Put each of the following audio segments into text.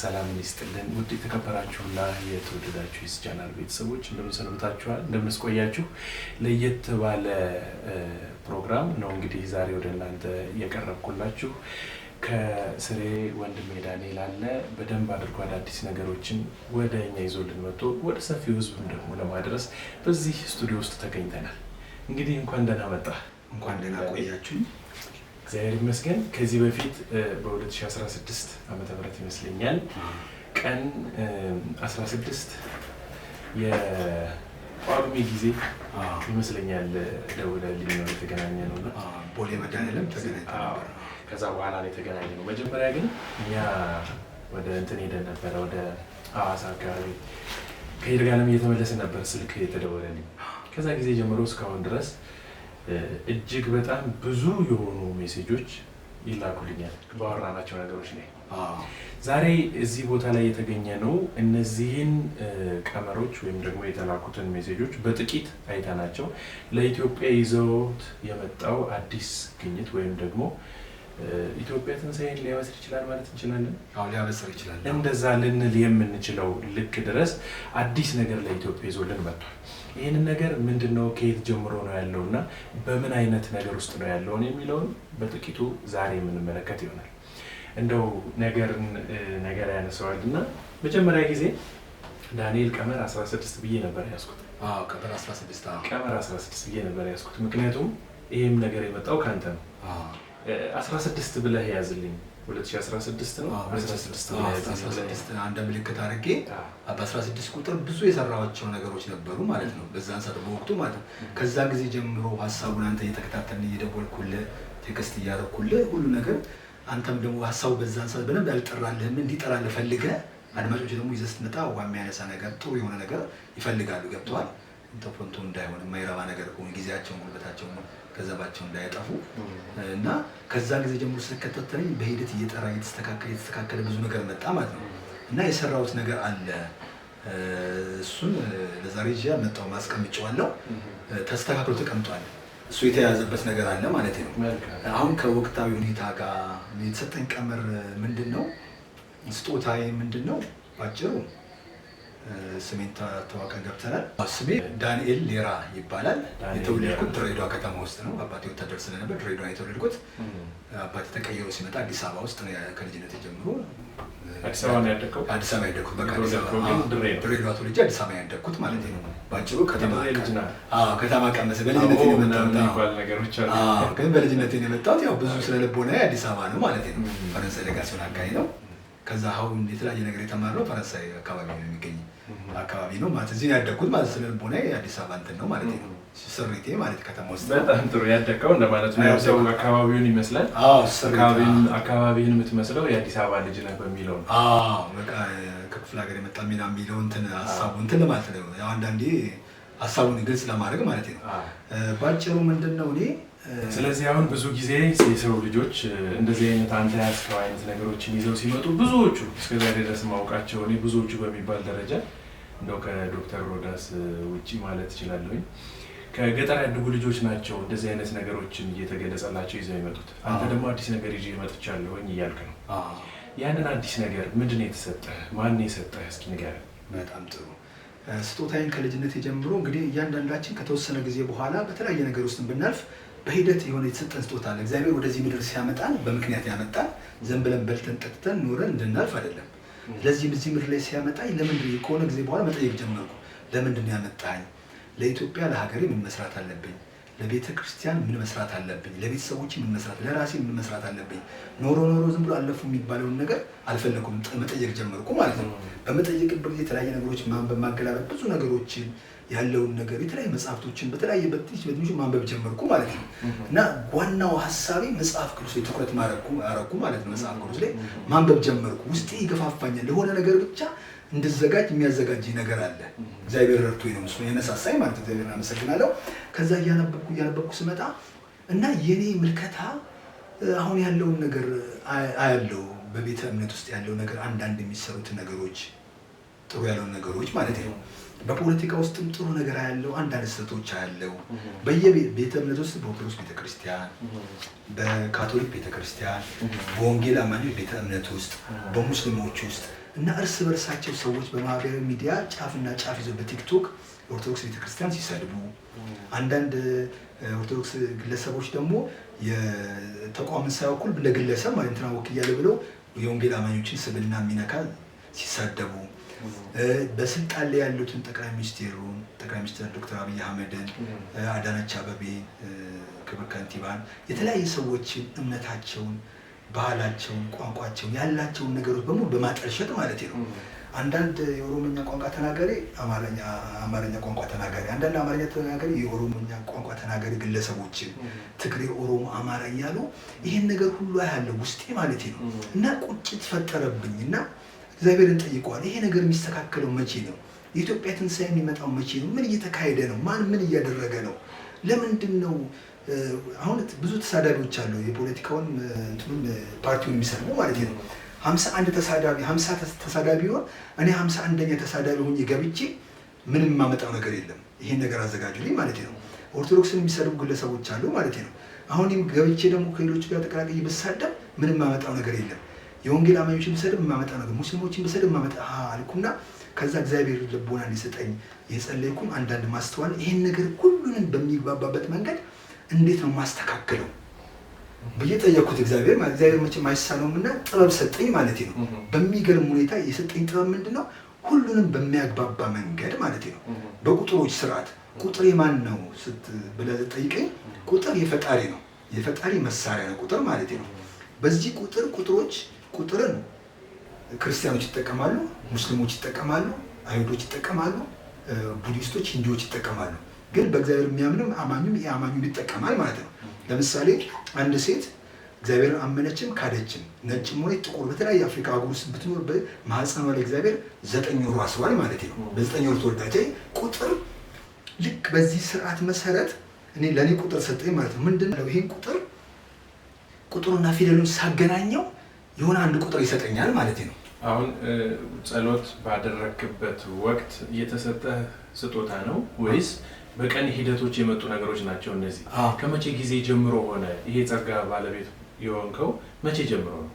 ሰላም ይስጥልን ውድ የተከበራችሁና የተወደዳችሁ የዚህ ቻናል ቤተሰቦች እንደምን ሰንብታችኋል እንደምን ቆያችሁ ለየት ባለ ፕሮግራም ነው እንግዲህ ዛሬ ወደ እናንተ ያቀርብኩላችሁ ከስሬ ወንድሜ ዳንኤል አለ በደንብ አድርጎ አዲስ ነገሮችን ወደኛ ይዞልን መጥቶ ወደ ሰፊው ህዝብም ደግሞ ለማድረስ በዚህ ስቱዲዮ ውስጥ ተገኝተናል እንግዲህ እንኳን ደህና መጣ እንኳን ደህና ቆያችሁ እግዚአብሔር ይመስገን ከዚህ በፊት በ2016 ዓመተ ምህረት ይመስለኛል ቀን 16 የጳጉሜ ጊዜ ይመስለኛል ደውለልኝ ነው የተገናኘነውና ቦሌ መድኃኒዓለም ተገናኝተናል ከዛ በኋላ ላይ የተገናኘነው መጀመሪያ ግን እኛ ወደ እንትን ሄደን ነበር ወደ ሐዋሳ አካባቢ ከይርጋለም እየተመለስን ነበር ስልክ የተደወለልኝ ከዛ ጊዜ ጀምሮ እስካሁን ድረስ እጅግ በጣም ብዙ የሆኑ ሜሴጆች ይላኩልኛል ባወራናቸው ነገሮች ላይ ዛሬ እዚህ ቦታ ላይ የተገኘነው እነዚህን ቀመሮች ወይም ደግሞ የተላኩትን ሜሴጆች በጥቂት አይተናቸው ለኢትዮጵያ ይዘውት የመጣው አዲስ ግኝት ወይም ደግሞ ኢትዮጵያ ትንሳኤን ሊያበስር ይችላል ማለት እንችላለን ሊያበስር ይችላል እንደዛ ልንል የምንችለው ልክ ድረስ አዲስ ነገር ለኢትዮጵያ ይዞልን መጥቷል ይሄንን ነገር ምንድነው ከየት ጀምሮ ነው ያለውና በምን አይነት ነገር ውስጥ ነው ያለውን የሚለውን በጥቂቱ ዛሬ የምንመለከት ይሆናል እንደው ነገር ያነሳዋልና መጀመሪያ ጊዜ ዳንኤል ቀመር 16 ብዬ ነበር ያስኩት ቀመር 16 ቀመር 16 ብዬ ነበር ያስኩት ምክንያቱም ይሄም ነገር የመጣው ካንተ ነው 16 ብለህ ያዝልኝ 2016 ነው 16 አንድ ምልክት አድርጌ በ16 ቁጥር ብዙ የሰራኋቸው ነገሮች ነበሩ ማለት ነው በዛን ሰዓት በወቅቱ ማለት ነው ከዛ ጊዜ ጀምሮ ሐሳቡን አንተ እየተከታተልን እየደወልኩልህ ቴክስት እያደረኩልህ ሁሉ ነገር አንተም ደግሞ ሐሳቡ በዛን ሰዓት በደንብ ያልጠራልህም እንዲጠራልህ ፈልገህ አድማጮች ደግሞ ይዘህ ስትመጣ ውሃ የሚያነሳ ነገር ጥሩ የሆነ ነገር ይፈልጋሉ ገብተዋል ተፎንቶ እንዳይሆን የማይረባ ነገር ከሆነ ጊዜያቸውን ጉልበታቸውን ገንዘባቸውን እንዳያጠፉ እና ከዛ ጊዜ ጀምሮ ስለከተተለኝ በሂደት እየጠራ እየተስተካከለ ብዙ ነገር መጣ ማለት ነው እና የሰራሁት ነገር አለ እሱን ለዛሬ ይዤ መጣሁ ማስቀምጫዋለሁ ተስተካክሎ ተቀምጧል እሱ የተያዘበት ነገር አለ ማለት ነው አሁን ከወቅታዊ ሁኔታ ጋር የተሰጠኝ ቀመር ምንድነው ስጦታዬ ምንድነው ባጭሩ ስሜን ተዋቀን ገብተናል ስሜ ዳንኤል ሌራ ይባላል የተወለድኩት ድሬዳዋ ከተማ ውስጥ ነው አባቴ ወታደር ስለነበር ድሬዳዋ የተወለድኩት አባቴ ተቀይሮ ሲመጣ አዲስ አበባ ውስጥ ነው ከልጅነቴ ጀምሮ አዲስ አበባ ነው ያደግኩት አዲስ አበባ ያደግኩት በቃ ድሬዳዋ ተወልጄ አዲስ አበባ ያደግኩት ማለት ነው ባጭሩ ከተማ ቀመሰ በልጅነቴ ነው የመጣሁት ግን በልጅነቴ ነው የመጣሁት ያው ብዙ ስለልቦና አዲስ አበባ ነው ማለት ነው ፈረንሳይ ሌጋሲዮን አካባቢ ነው ከዛ አሁን የተለያየ ነገር የተማረው ፈረንሳይ አካባቢ ነው የሚገኝ አካባቢ ነው ማለት እዚህ ያደግኩት ማለት ስለልቦና አዲስ አበባ እንትን ነው ማለት ነው ስሪቴ ማለት ከተማ ውስጥ በጣም ጥሩ ያደግከው እንደማለት ነው ሰው አካባቢውን ይመስላል አካባቢውን የምትመስለው የአዲስ አበባ ልጅ ነህ በሚለው በቃ ከክፍለ ሀገር የመጣ ሚና የሚለው እንትን ሀሳቡ እንትን ለማለት ነው ያው አንዳንዴ ሀሳቡን ግልጽ ለማድረግ ማለት ነው ባጭሩ ምንድነው እኔ ስለዚህ አሁን ብዙ ጊዜ የሰው ልጆች እንደዚህ አይነት አንተ ያስከው አይነት ነገሮችን ይዘው ሲመጡ ብዙዎቹ እስከዛሬ ድረስ ማውቃቸው እኔ ብዙዎቹ በሚባል ደረጃ እንደው ከዶክተር ሮዳስ ውጪ ማለት ይችላልኝ ከገጠር ያደጉ ልጆች ናቸው እንደዚህ አይነት ነገሮችን እየተገለጸላቸው ይዘው ይመጡት አንተ ደግሞ አዲስ ነገር ይዤ መጥቻለሁኝ እያልክ ነው ያንን አዲስ ነገር ምንድነው የተሰጠህ ማን የሰጠህ እስኪ ንገረኝ በጣም ጥሩ ስጦታዬን ከልጅነቴ ጀምሮ እንግዲህ እያንዳንዳችን ከተወሰነ ጊዜ በኋላ በተለያየ ነገር ውስጥ ብናልፍ በሂደት የሆነ የተሰጠን ስጦታ አለ እግዚአብሔር ወደዚህ ምድር ሲያመጣን በምክንያት ያመጣን ዘን ብለን በልተን ጠጥተን ኖረን እንድናልፍ አይደለም ስለዚህ በዚህ ምድር ላይ ሲያመጣኝ ለምንድን ከሆነ ጊዜ በኋላ መጠየቅ ጀመርኩ ለምንድን ነው ያመጣኝ ለኢትዮጵያ ለሀገሬ ምን መስራት አለብኝ ለቤተ ክርስቲያን ምን መስራት አለብኝ ለቤተሰቦቼ ምን መስራት ለራሴ ምን መስራት አለብኝ ኖሮ ዝም ብሎ አለፉ የሚባለውን ነገር አልፈለኩም መጠየቅ ጀመርኩ ማለት ነው በመጠየቅበት ጊዜ የተለያየ ነገሮች ማንበብ ማገላበጥ ብዙ ነገሮችን ያለውን ነገር የተለያየ መጽሐፍቶችን በተለያየ በትንሽ ማንበብ ጀመርኩ ማለት ነው እና ዋናው ሐሳቤ መጽሐፍ ቅዱስ ላይ ትኩረት አረኩ ማለት ነው መጽሐፍ ቅዱስ ላይ ማንበብ ጀመርኩ ውስጤ ይገፋፋኛል ለሆነ ነገር ብቻ እንድዘጋጅ የሚያዘጋጅ ነገር አለ እግዚአብሔር ረድቶኝ ነው እሱ የነሳሳኝ ማለት እግዚአብሔርን አመሰግናለሁ ከዛ እያነበብኩ ስመጣ እና የኔ ምልከታ አሁን ያለውን ነገር አያለው በቤተ እምነት ውስጥ ያለው ነገር አንዳንድ የሚሰሩት ነገሮች ጥሩ ያለውን ነገሮች ማለት ነው በፖለቲካ ውስጥም ጥሩ ነገር ያለው አንዳንድ ስህተቶች ያለው በየቤተ እምነት ውስጥ በኦርቶዶክስ ቤተክርስቲያን በካቶሊክ ቤተክርስቲያን በወንጌል አማኞች ቤተ እምነት ውስጥ በሙስሊሞች ውስጥ እና እርስ በርሳቸው ሰዎች በማህበራዊ ሚዲያ ጫፍና ጫፍ ይዘው በቲክቶክ ኦርቶዶክስ ቤተክርስቲያን ሲሰድቡ፣ አንዳንድ ኦርቶዶክስ ግለሰቦች ደግሞ የተቋምን ሳይወክል ለግለሰብ ማለት እንትና ወክያለሁ ብለው የወንጌል አማኞችን ስብዕና የሚነካ ሲሳደቡ፣ በስልጣን ላይ ያሉትን ጠቅላይ ሚኒስትር ዶክተር አብይ አህመድን፣ አዳነች አቤቤ ክብር ከንቲባን፣ የተለያዩ ሰዎችን እምነታቸውን፣ ባህላቸውን፣ ቋንቋቸውን ያላቸውን ነገሮች በሙሉ በማጠልሸት ማለት ነው። አንዳንድ የኦሮሞኛ ቋንቋ ተናጋሪ አማርኛ ቋንቋ ተናጋሪ፣ አንዳንድ አማርኛ ተናጋሪ የኦሮሞኛ ቋንቋ ተናጋሪ ግለሰቦችን ትግሬ፣ ኦሮሞ፣ አማራ እያሉ ይህን ነገር ሁሉ ያለው ውስጤ ማለት ነው። እና ቁጭት ፈጠረብኝ እና እግዚአብሔርን ጠይቀዋል። ይሄ ነገር የሚስተካከለው መቼ ነው? የኢትዮጵያ ትንሣኤ የሚመጣው መቼ ነው? ምን እየተካሄደ ነው? ማን ምን እያደረገ ነው? ለምንድን ነው አሁን ብዙ ተሳዳቢዎች አሉ፣ የፖለቲካውን እንትኑን ፓርቲውን የሚሰሩ ማለት ነው። 50 ተሳዳቢ ሆን እኔ 51ኛ ተሳዳቢ ሆኜ ገብቼ ምንም የማመጣው ነገር የለም። ይሄን ነገር አዘጋጁልኝ ማለት ነው። ኦርቶዶክስን የሚሰድቡ ግለሰቦች አሉ ማለት ነው። አሁን ገብቼ ደግሞ ከሌሎች ጋር ተቀላቅዬ ብሳደብ ምንም የማመጣው ነገር የለም። የወንጌል አማኞችን ብሰድብ የማመጣው ነገር፣ ሙስሊሞችን ብሰድብ የማመጣ አልኩና ከዛ እግዚአብሔር ልቦና እንዲሰጠኝ የጸለይኩም አንዳንድ ማስተዋል ይሄን ነገር ሁሉንም በሚግባባበት መንገድ እንዴት ነው ማስተካከለው ብዬ ጠየቅኩት። እግዚአብሔር መቼም አይሳነውም እና ጥበብ ሰጠኝ ማለት ነው። በሚገርም ሁኔታ የሰጠኝ ጥበብ ምንድነው? ሁሉንም በሚያግባባ መንገድ ማለት ነው። በቁጥሮች ስርዓት ቁጥር የማን ነው ብለህ ጠይቀኝ፣ ቁጥር የፈጣሪ ነው። የፈጣሪ መሳሪያ ነው ቁጥር ማለት ነው። በዚህ ቁጥርን ክርስቲያኖች ይጠቀማሉ፣ ሙስሊሞች ይጠቀማሉ፣ አይሁዶች ይጠቀማሉ፣ ቡዲስቶች፣ ሂንዱዎች ይጠቀማሉ። ግን በእግዚአብሔር የሚያምንም አማኙም የአማኙም ይጠቀማል ማለት ነው። ለምሳሌ አንድ ሴት እግዚአብሔርን አመነችም ካደችም ነጭም ሆነች ጥቁር በተለያየ አፍሪካ ሀገር ውስጥ ብትኖር በማህፀኗ ላይ እግዚአብሔር 9 ወር አስሯል ማለት ነው። በ9 ወር ተወልዳለች። ቁጥር ልክ በዚህ ስርዓት መሰረት ለእኔ ቁጥር ሰጠኝ ማለት ነው። ምንድን ነው ይሄን ቁጥሩና ፊደሉን ሳገናኘው የሆነ አንድ ቁጥር ይሰጠኛል ማለት ነው። አሁን ጸሎት ባደረክበት ወቅት የተሰጠ ስጦታ ነው ወይስ በቀን ሂደቶች የመጡ ነገሮች ናቸው እነዚህ? ከመቼ ጊዜ ጀምሮ ሆነ ይሄ ጸጋ ባለቤት የሆንከው? መቼ ጀምሮ ነው?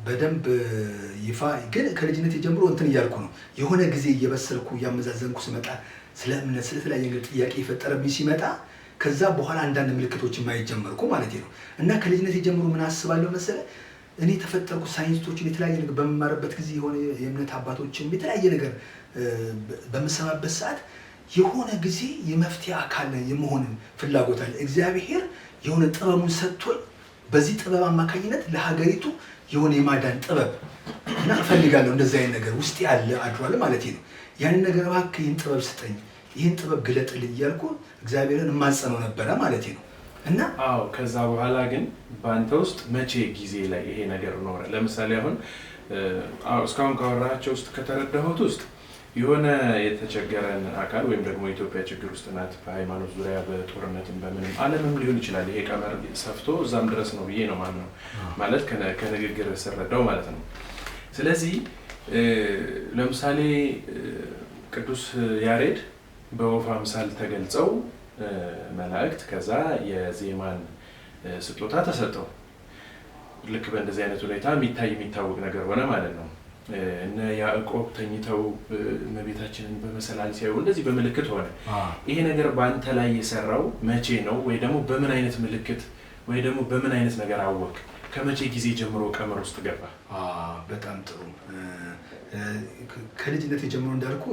በደንብ ይፋ ግን ከልጅነት ጀምሮ እንትን እያልኩ ነው። የሆነ ጊዜ እየበሰልኩ እያመዛዘንኩ ስመጣ ስለ እምነት ስለተለያየ ነገር ጥያቄ የፈጠረብኝ ሲመጣ ከዛ በኋላ አንዳንድ ምልክቶች ማየት ጀመርኩ ማለት ነው። እና ከልጅነት ጀምሮ ምን አስባለሁ መሰለ እኔ ተፈጠርኩ ሳይንቲስቶችን የተለያየ ነገር በመማርበት ጊዜ የሆነ የእምነት አባቶችን የተለያየ ነገር በምሰማበት ሰዓት የሆነ ጊዜ የመፍትሄ አካል የመሆን ፍላጎት አለ። እግዚአብሔር የሆነ ጥበቡን ሰጥቶኝ በዚህ ጥበብ አማካኝነት ለሀገሪቱ የሆነ የማዳን ጥበብ እና እፈልጋለሁ። እንደዚህ አይነት ነገር ውስጥ ያለ አድሯል ማለት ነው። ያን ነገር እባክህ ይህን ጥበብ ስጠኝ፣ ይህን ጥበብ ግለጥልኝ እያልኩ እግዚአብሔርን እማጸነው ነበረ ማለት ነው። እና ከዛ በኋላ ግን በአንተ ውስጥ መቼ ጊዜ ላይ ይሄ ነገር ኖረ? ለምሳሌ አሁን እስካሁን ካወራቸው ውስጥ ከተረዳሁት ውስጥ የሆነ የተቸገረን አካል ወይም ደግሞ የኢትዮጵያ ችግር ውስጥ ናት፣ በሃይማኖት ዙሪያ በጦርነትም በምንም ዓለምም ሊሆን ይችላል። ይሄ ቀመር ሰፍቶ እዛም ድረስ ነው ብዬ ነው ማምነው፣ ማለት ከንግግር ስረዳው ማለት ነው። ስለዚህ ለምሳሌ ቅዱስ ያሬድ በወፍ አምሳል ተገልጸው መላእክት ከዛ የዜማን ስጦታ ተሰጠው። ልክ በእንደዚህ አይነት ሁኔታ የሚታወቅ ነገር ሆነ ማለት ነው። እነ ያዕቆብ ተኝተው እመቤታችንን በመሰላል ሲያዩ እንደዚህ በምልክት ሆነ። ይሄ ነገር በአንተ ላይ የሰራው መቼ ነው? ወይ ደግሞ በምን አይነት ምልክት ወይ ደግሞ በምን አይነት ነገር አወቅ? ከመቼ ጊዜ ጀምሮ ቀመር ውስጥ ገባ? በጣም ጥሩ። ከልጅነት ጀምሮ እንዳልኩ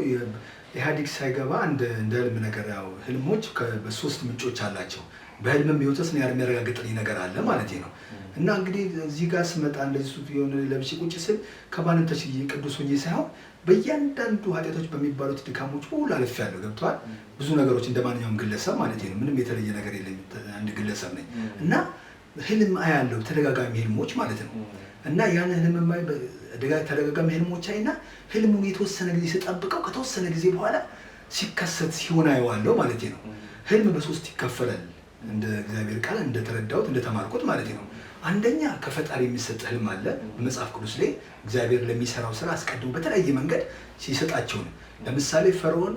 ኢህአዴግ ሳይገባ እንደ ህልም ነገር ያው ህልሞች በሶስት ምንጮች አላቸው። በህልምም ቢወጣስ ነው የሚያረጋግጥልኝ ነገር አለ ማለት ነው። እና እንግዲህ እዚህ ጋር ስመጣ እንደዚህ የሆነ ለብሼ ቁጭ ስል ከባንም ተሽዬ ቅዱስ ሆኜ ሳይሆን በእያንዳንዱ ኃጢአቶች በሚባሉት ድካሞች ሁሉ አልፌያለሁ። ገብቶሃል? ብዙ ነገሮች እንደማንኛውም ግለሰብ ማለት ነው። ምንም የተለየ ነገር የለኝ፣ አንድ ግለሰብ ነኝ። እና ህልም አያለሁ፣ ተደጋጋሚ ህልሞች ማለት ነው። እና ያን ህልም ተደጋጋሚ ህልሞች አይና ህልሙን የተወሰነ ጊዜ ስጠብቀው ከተወሰነ ጊዜ በኋላ ሲከሰት ሲሆን አየዋለሁ ማለት ነው። ህልም በሶስት ይከፈላል፣ እንደ እግዚአብሔር ቃል እንደተረዳሁት እንደተማርኩት ማለት ነው። አንደኛ ከፈጣሪ የሚሰጥ ህልም አለ። በመጽሐፍ ቅዱስ ላይ እግዚአብሔር ለሚሰራው ስራ አስቀድሞ በተለያየ መንገድ ሲሰጣቸው ነው። ለምሳሌ ፈርዖን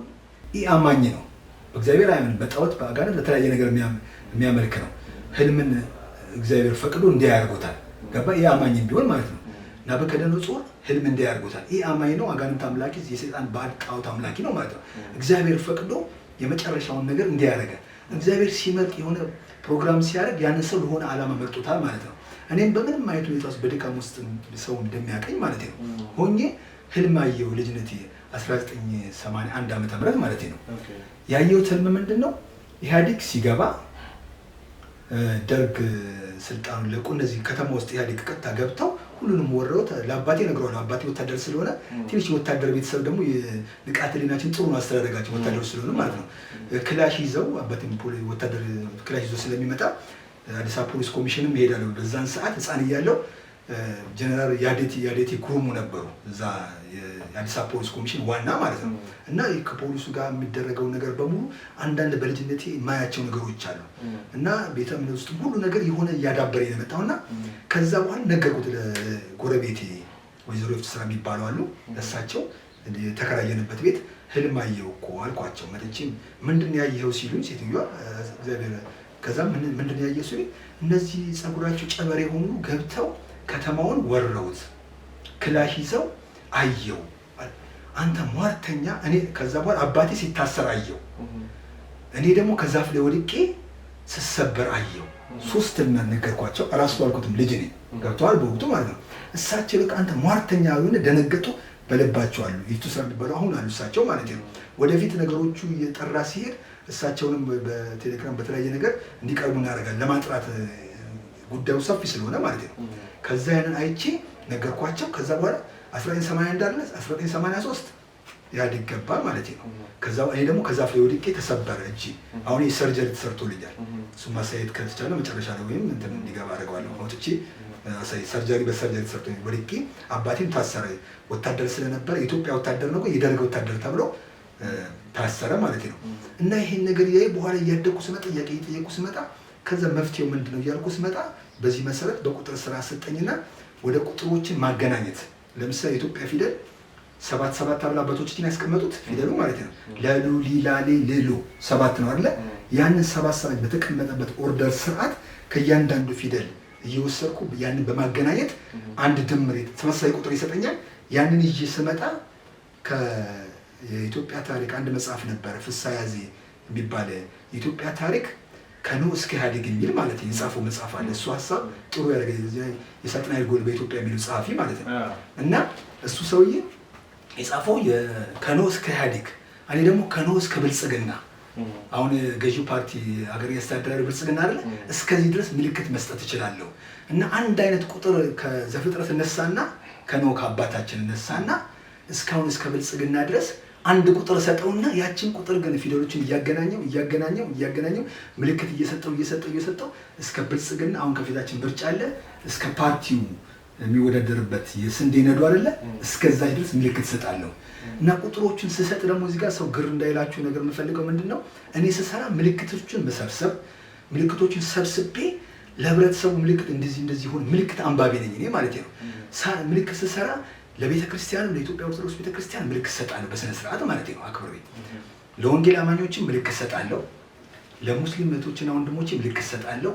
ኢአማኝ ነው፣ በእግዚአብሔር አያምንም፣ በጣዖት በአጋንንት በተለያየ ነገር የሚያመልክ ነው። ህልምን እግዚአብሔር ፈቅዶ እንዲያደርጉታል። ገባ? ኢአማኝ ቢሆን ማለት ነው። ናቡከደነፆር ህልም እንዲያርጉታል። ይህ አማኝ ነው፣ አጋንንት አምላኪ፣ የሰይጣን ባዕድ ጣዖት አምላኪ ነው ማለት ነው። እግዚአብሔር ፈቅዶ የመጨረሻውን ነገር እንዲያደርገ እግዚአብሔር ሲመርጥ የሆነ ፕሮግራም ሲያደርግ ያንን ሰው ለሆነ ዓላማ መርጦታል ማለት ነው። እኔም በምንም አይነት ሁኔታ ውስጥ በድካም ውስጥ ሰው እንደሚያቀኝ ማለት ነው ሆኜ ህልም አየሁ። ልጅነቴ 1981 ዓመተ ምህረት ማለት ነው። ያየሁት ህልም ምንድን ነው? ኢህአዴግ ሲገባ ደርግ ስልጣኑን ለቆ እነዚህ ከተማ ውስጥ ኢህአዴግ ቀጥታ ገብተው ሁሉንም ወረውት ለአባቴ ነግረዋለሁ። አባቴ ወታደር ስለሆነ ትንሽ የወታደር ቤተሰብ ደግሞ ንቃተ ህሊናችን ጥሩ ነው፣ አስተዳደጋችን ወታደር ስለሆነ ማለት ነው። ክላሽ ይዘው አባቴም ወታደር ክላሽ ይዘው ስለሚመጣ አዲስ አበባ ፖሊስ ኮሚሽንም እሄዳለሁ። በዛን ሰዓት ህፃን እያለሁ ጀነራል ያዴቴ ኩሩሙ ነበሩ እዛ የአዲስ አበባ ፖሊስ ኮሚሽን ዋና ማለት ነው። እና ከፖሊሱ ጋር የሚደረገው ነገር በሙሉ አንዳንድ በልጅነቴ የማያቸው ነገሮች አሉ እና ቤተ እምነት ውስጥ ሁሉ ነገር የሆነ እያዳበረ የመጣው እና ከዛ በኋላ ነገርኩት ለጎረቤቴ ወይዘሮ ፍስራ የሚባሉ አሉ። ለእሳቸው የተከራየንበት ቤት ህልም አየሁ እኮ አልኳቸው። መጥቼም ምንድን ነው ያየኸው ሲሉኝ ሴትዮዋ እግዚአብሔር ከዛ ምንድን ነው ያየኸው ሲሉኝ እነዚህ ፀጉራቸው ጨበሬ ሆኑ ገብተው ከተማውን ወረውት ክላሽ ይዘው አየው። አንተ ሟርተኛ! እኔ ከዛ በኋላ አባቴ ሲታሰር አየው። እኔ ደግሞ ከዛፍ ላይ ወድቄ ስሰበር አየው። ሶስት ነገርኳቸው። እራሱ አልኩትም ልጅ ነኝ ገብተዋል በወቅቱ ማለት ነው። እሳቸው ልክ አንተ ሟርተኛ ሆነ ደነገጡ። በልባቸው አሉ ይቱሳ የሚባሉ አሁን አሉ እሳቸው ማለት ነው። ወደፊት ነገሮቹ እየጠራ ሲሄድ እሳቸውንም በቴሌግራም በተለያየ ነገር እንዲቀርቡ እናደርጋለን ለማጥራት ጉዳዩ ሰፊ ስለሆነ ማለት ነው። ከዛ ያንን አይቼ ነገርኳቸው። ከዛ በኋላ 1981 አለ 1983 ኢህአዴግ ገባ ማለት ነው። ከዛ እኔ ደግሞ ከዛፍ ላይ ወድቄ ተሰበረ እጄ። አሁን ሰርጀሪ ተሰርቶልኛል። እሱ ማሳየት ከተቻለ መጨረሻ ላይ ወይም እንትን እንዲገባ አደርገዋለሁ። አውጥቼ ሰርጀሪ ተሰርቶልኝ ወድቄ አባቴም ታሰረ። ወታደር ስለነበረ የኢትዮጵያ ወታደር ነው የደርግ ወታደር ተብሎ ታሰረ ማለት ነው። እና ይሄን ነገር ያይ በኋላ እያደኩ ስመጣ ጥያቄ እየጠየኩ ስመጣ ከዛ መፍትሄው ምንድነው እያልኩ ስመጣ በዚህ መሰረት በቁጥር ስራ ሰጠኝና ወደ ቁጥሮችን ማገናኘት ለምሳሌ የኢትዮጵያ ፊደል 7 ተብላ አባቶቻችን ያስቀመጡት ፊደሉ ማለት ነው። ለሉ ሊላሌ ልሉ 7 ነው አይደለ? ያንን 7 በተቀመጠበት ኦርደር ስርዓት ከእያንዳንዱ ፊደል እየወሰድኩ ያንን በማገናኘት አንድ ድምር ተመሳሳይ ቁጥር ይሰጠኛል። ያንን ይዤ ስመጣ ከኢትዮጵያ ታሪክ አንድ መጽሐፍ ነበረ ፍስሐ ያዜ የሚባል የኢትዮጵያ ታሪክ ከኖህ እስከ ኢህአዴግ የሚል ማለት ነው የጻፈው መጽሐፍ አለ። እሱ ሀሳብ ጥሩ ያደረገ የሳጥናኤል ጎል በኢትዮጵያ የሚለው ጸሐፊ ማለት ነው። እና እሱ ሰውዬ የጻፈው ከኖህ እስከ ኢህአዴግ፣ እኔ ደግሞ ከኖህ እስከ ብልጽግና አሁን ገዢው ፓርቲ ሀገር ያስተዳደረ ብልጽግና አይደለ እስከዚህ ድረስ ምልክት መስጠት እችላለሁ። እና አንድ አይነት ቁጥር ከዘፍጥረት እነሳና ከኖህ ከአባታችን እነሳና እስካሁን እስከ ብልጽግና ድረስ አንድ ቁጥር ሰጠውና ያችን ቁጥር ግን ፊደሎችን እያገናኘው ምልክት እየሰጠው እስከ ብልጽግና አሁን ከፊታችን ምርጫ አለ እስከ ፓርቲው የሚወዳደርበት የስንዴ ነዶ አይደለ እስከዛ ድረስ ምልክት ሰጣለሁ። እና ቁጥሮችን ስሰጥ ደግሞ እዚህ ጋር ሰው ግር እንዳይላችሁ ነገር የምፈልገው ምንድነው እኔ ስሰራ ምልክቶችን መሰብሰብ ምልክቶችን ሰብስቤ ለህብረተሰቡ ምልክት እንደዚህ ሆነ ምልክት አንባቢ ነኝ እኔ ማለት ነው። ምልክት ስሰራ ለቤተ ክርስቲያን ለኢትዮጵያ ኦርቶዶክስ ቤተ ክርስቲያን ምልክት ሰጣለሁ በስነ ስርዓት ማለት ነው አክብሬ። ለወንጌል አማኞችም ምልክት ሰጣለሁ፣ ለሙስሊም እህቶችና ወንድሞቼ ምልክት ሰጣለሁ፣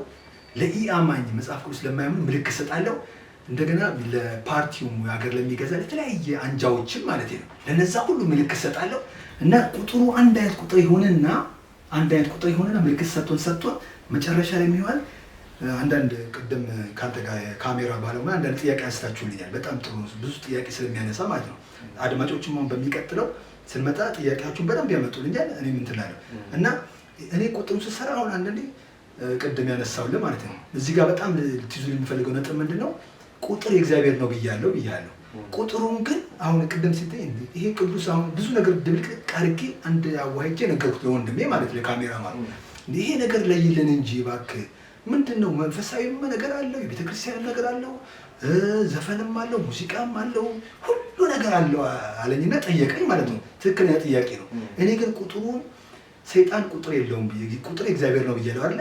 ለኢአማኝ መጽሐፍ ቅዱስ ለማያምኑ ምልክት ሰጣለሁ። እንደገና ለፓርቲው ሀገር ለሚገዛ ለተለያየ አንጃዎችም ማለት ነው ለነዛ ሁሉ ምልክት ሰጣለሁ። እና ቁጥሩ አንድ አይነት ቁጥር ይሆንና ምልክት ሰጥቶን መጨረሻ ላይ የሚሆን አንዳንድ ቅድም ካንተ ጋር ካሜራ ባለሙያ አንዳንድ ጥያቄ አንስታችሁልኛል። በጣም ጥሩ ብዙ ጥያቄ ስለሚያነሳ ማለት ነው። አድማጮችም አሁን በሚቀጥለው ስንመጣ ጥያቄያችሁን በደንብ ያመጡልኛል። እኔ ምን ትላለህ እና እኔ ቁጥሩን ስሰራ አሁን አንዳንዴ ቅድም ያነሳውልህ ማለት ነው እዚህ ጋር በጣም ልትይዙ የሚፈልገው ነጥብ ምንድነው ቁጥር የእግዚአብሔር ነው ብያለሁ። ቁጥሩን ግን አሁን ቅድም ሲታይ ይሄ ቅዱስ አሁን ብዙ ነገር ድብልቅልቅ አድርጌ አንድ አዋህጄ ነገርኩት ለወንድሜ ማለት ለካሜራ ማለት ይሄ ነገር ለይልን እንጂ እባክህ ምንድነው መንፈሳዊ ነገር አለው፣ የቤተ ክርስቲያን ነገር አለው፣ ዘፈንም አለው፣ ሙዚቃም አለው፣ ሁሉ ነገር አለው አለኝና ጠየቀኝ ማለት ነው። ትክክለኛ ጥያቄ ነው። እኔ ግን ቁጥሩን ሰይጣን ቁጥር የለውም ቁጥር እግዚአብሔር ነው ብያለሁ አይደል?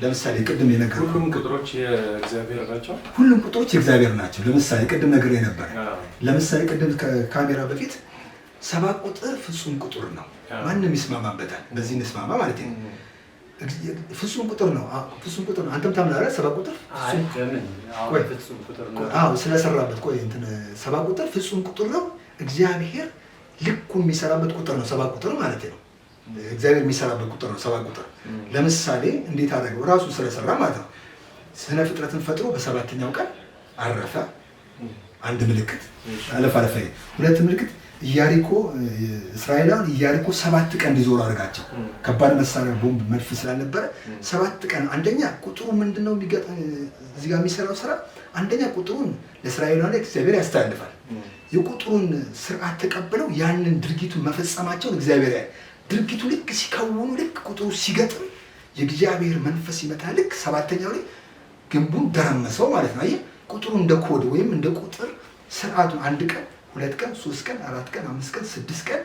ለምሳሌ ቅድም የነገርኩህ ሁሉም ቁጥሮች የእግዚአብሔር ናቸው። ሁሉም ቁጥሮች የእግዚአብሔር ናቸው። ለምሳሌ ቅድም ነግሬ ነበር። ለምሳሌ ቅድም ከካሜራ በፊት 7 ቁጥር ፍጹም ቁጥር ነው። ማንም ይስማማበታል። በዚህ እንስማማ ማለት ነው። ፍጹም ቁጥር ነው። ፍጹም ቁጥር ነው። አንተም ታምናለህ? ሰባት ቁጥር ፍጹም ቁጥር ነው። አዎ ስለሰራበት ቆይ እንትን ሰባት ቁጥር ፍጹም ቁጥር ነው። እግዚአብሔር ልኩ የሚሰራበት ቁጥር ነው ሰባት ቁጥር ማለት ነው። እግዚአብሔር የሚሰራበት ቁጥር ነው ሰባት ቁጥር። ለምሳሌ እንዴት አደረገው? ራሱ ስለሰራ ማለት ነው። ስነ ፍጥረትን ፈጥሮ በሰባተኛው ቀን አረፈ። አንድ ምልክት አለፍ አለፈ። ሁለት ምልክት ኢያሪኮ እስራኤላውያን ኢያሪኮ 7 ቀን እንዲዞሩ አድርጋቸው። ከባድ መሳሪያ ቦምብ መድፍ ስላልነበረ 7 ቀን። አንደኛ ቁጥሩ ምንድነው እዚህ ጋር የሚሰራው ስራ አንደኛ ቁጥሩን ለእስራኤላውያን እግዚአብሔር ያስተላልፋል። የቁጥሩን ስርዓት ተቀብለው ያንን ድርጊቱን መፈጸማቸውን እግዚአብሔር ያያል። ድርጊቱ ልክ ሲከውኑ ልክ ቁጥሩ ሲገጥም የእግዚአብሔር መንፈስ ይመጣ። ልክ ሰባተኛው ላይ ግንቡን ደረመሰው ማለት ነው። አየህ ቁጥሩ እንደ ኮድ ወይም እንደ ቁጥር ስርዓቱን አንድ ቀን 2 ቀን 3 ቀን 4 ቀን 5 ቀን 6 ቀን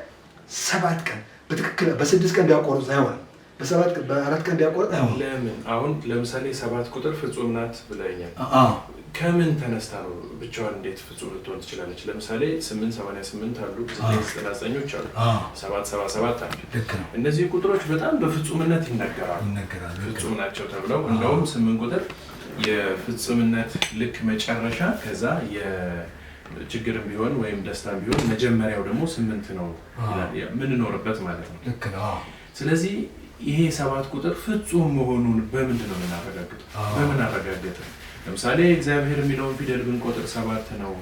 7 ቀን በትክክል በ6 ቀን ቢያቆርጥ አይሆንም። በ7 ቀን በ4 ቀን ቢያቆርጥ አይሆንም። ለምን? አሁን ለምሳሌ 7 ቁጥር ፍጹም ናት ብለኛል። ከምን ተነስታ ነው ብቻዋን እንዴት ፍጹም ልትሆን ትችላለች? ለምሳሌ 888 አሉ፣ 999ኞች አሉ፣ 777 አሉ። እነዚህ ቁጥሮች በጣም በፍጹምነት ይነገራሉ። ፍጹም ናቸው ተብለው እንደውም 8 ቁጥር የፍጹምነት ልክ መጨረሻ ከዛ ችግርም ቢሆን ወይም ደስታም ቢሆን መጀመሪያው ደግሞ 8 ነው የምንኖርበት ማለት ነው። ልክ ነው። ስለዚህ ይሄ 7 ቁጥር ፍጹም መሆኑን በምንድን ነው የምናረጋግጠው? በምን አረጋገጠ? ለምሳሌ እግዚአብሔር የሚለውን ፊደል ብንቆጥር 7 ነው።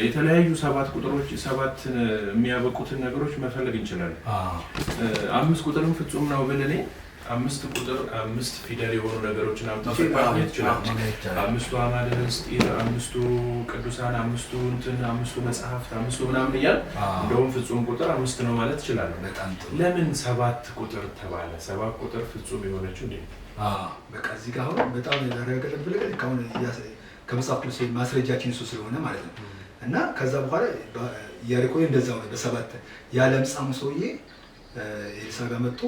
የተለያዩ 7 ቁጥሮች 7 የሚያበቁትን ነገሮች መፈለግ እንችላለን። 5 ቁጥርም ፍጹም ነው ብለን 5 ቁጥር 5 ፊደል የሆኑ ነገሮችን አምጥቶ ማግኘት ይችላል። 5ቱ አዕማደ ምስጢር፣ 5ቱ ቅዱሳን፣ 5ቱ መጽሐፍት፣ 5ቱ ምናምን እያል እንደውም ፍጹም ቁጥር 5 ነው ማለት ይችላል። ለምን 7 ቁጥር ተባለ? 7 ቁጥር ፍጹም የሆነችው እንዴ? በቃ እዚህ ጋር አሁን በጣም ያረጋገጠ ብለህ ካሁን ከመጽሐፍ ቅዱስ ማስረጃችን እሱ ስለሆነ ማለት ነው። እና ከዛ በኋላ ኢያሪኮ እንደዛው ነው። በ7 ያለምጻሙ ሰውዬ ኤልሳ ጋር መጥቶ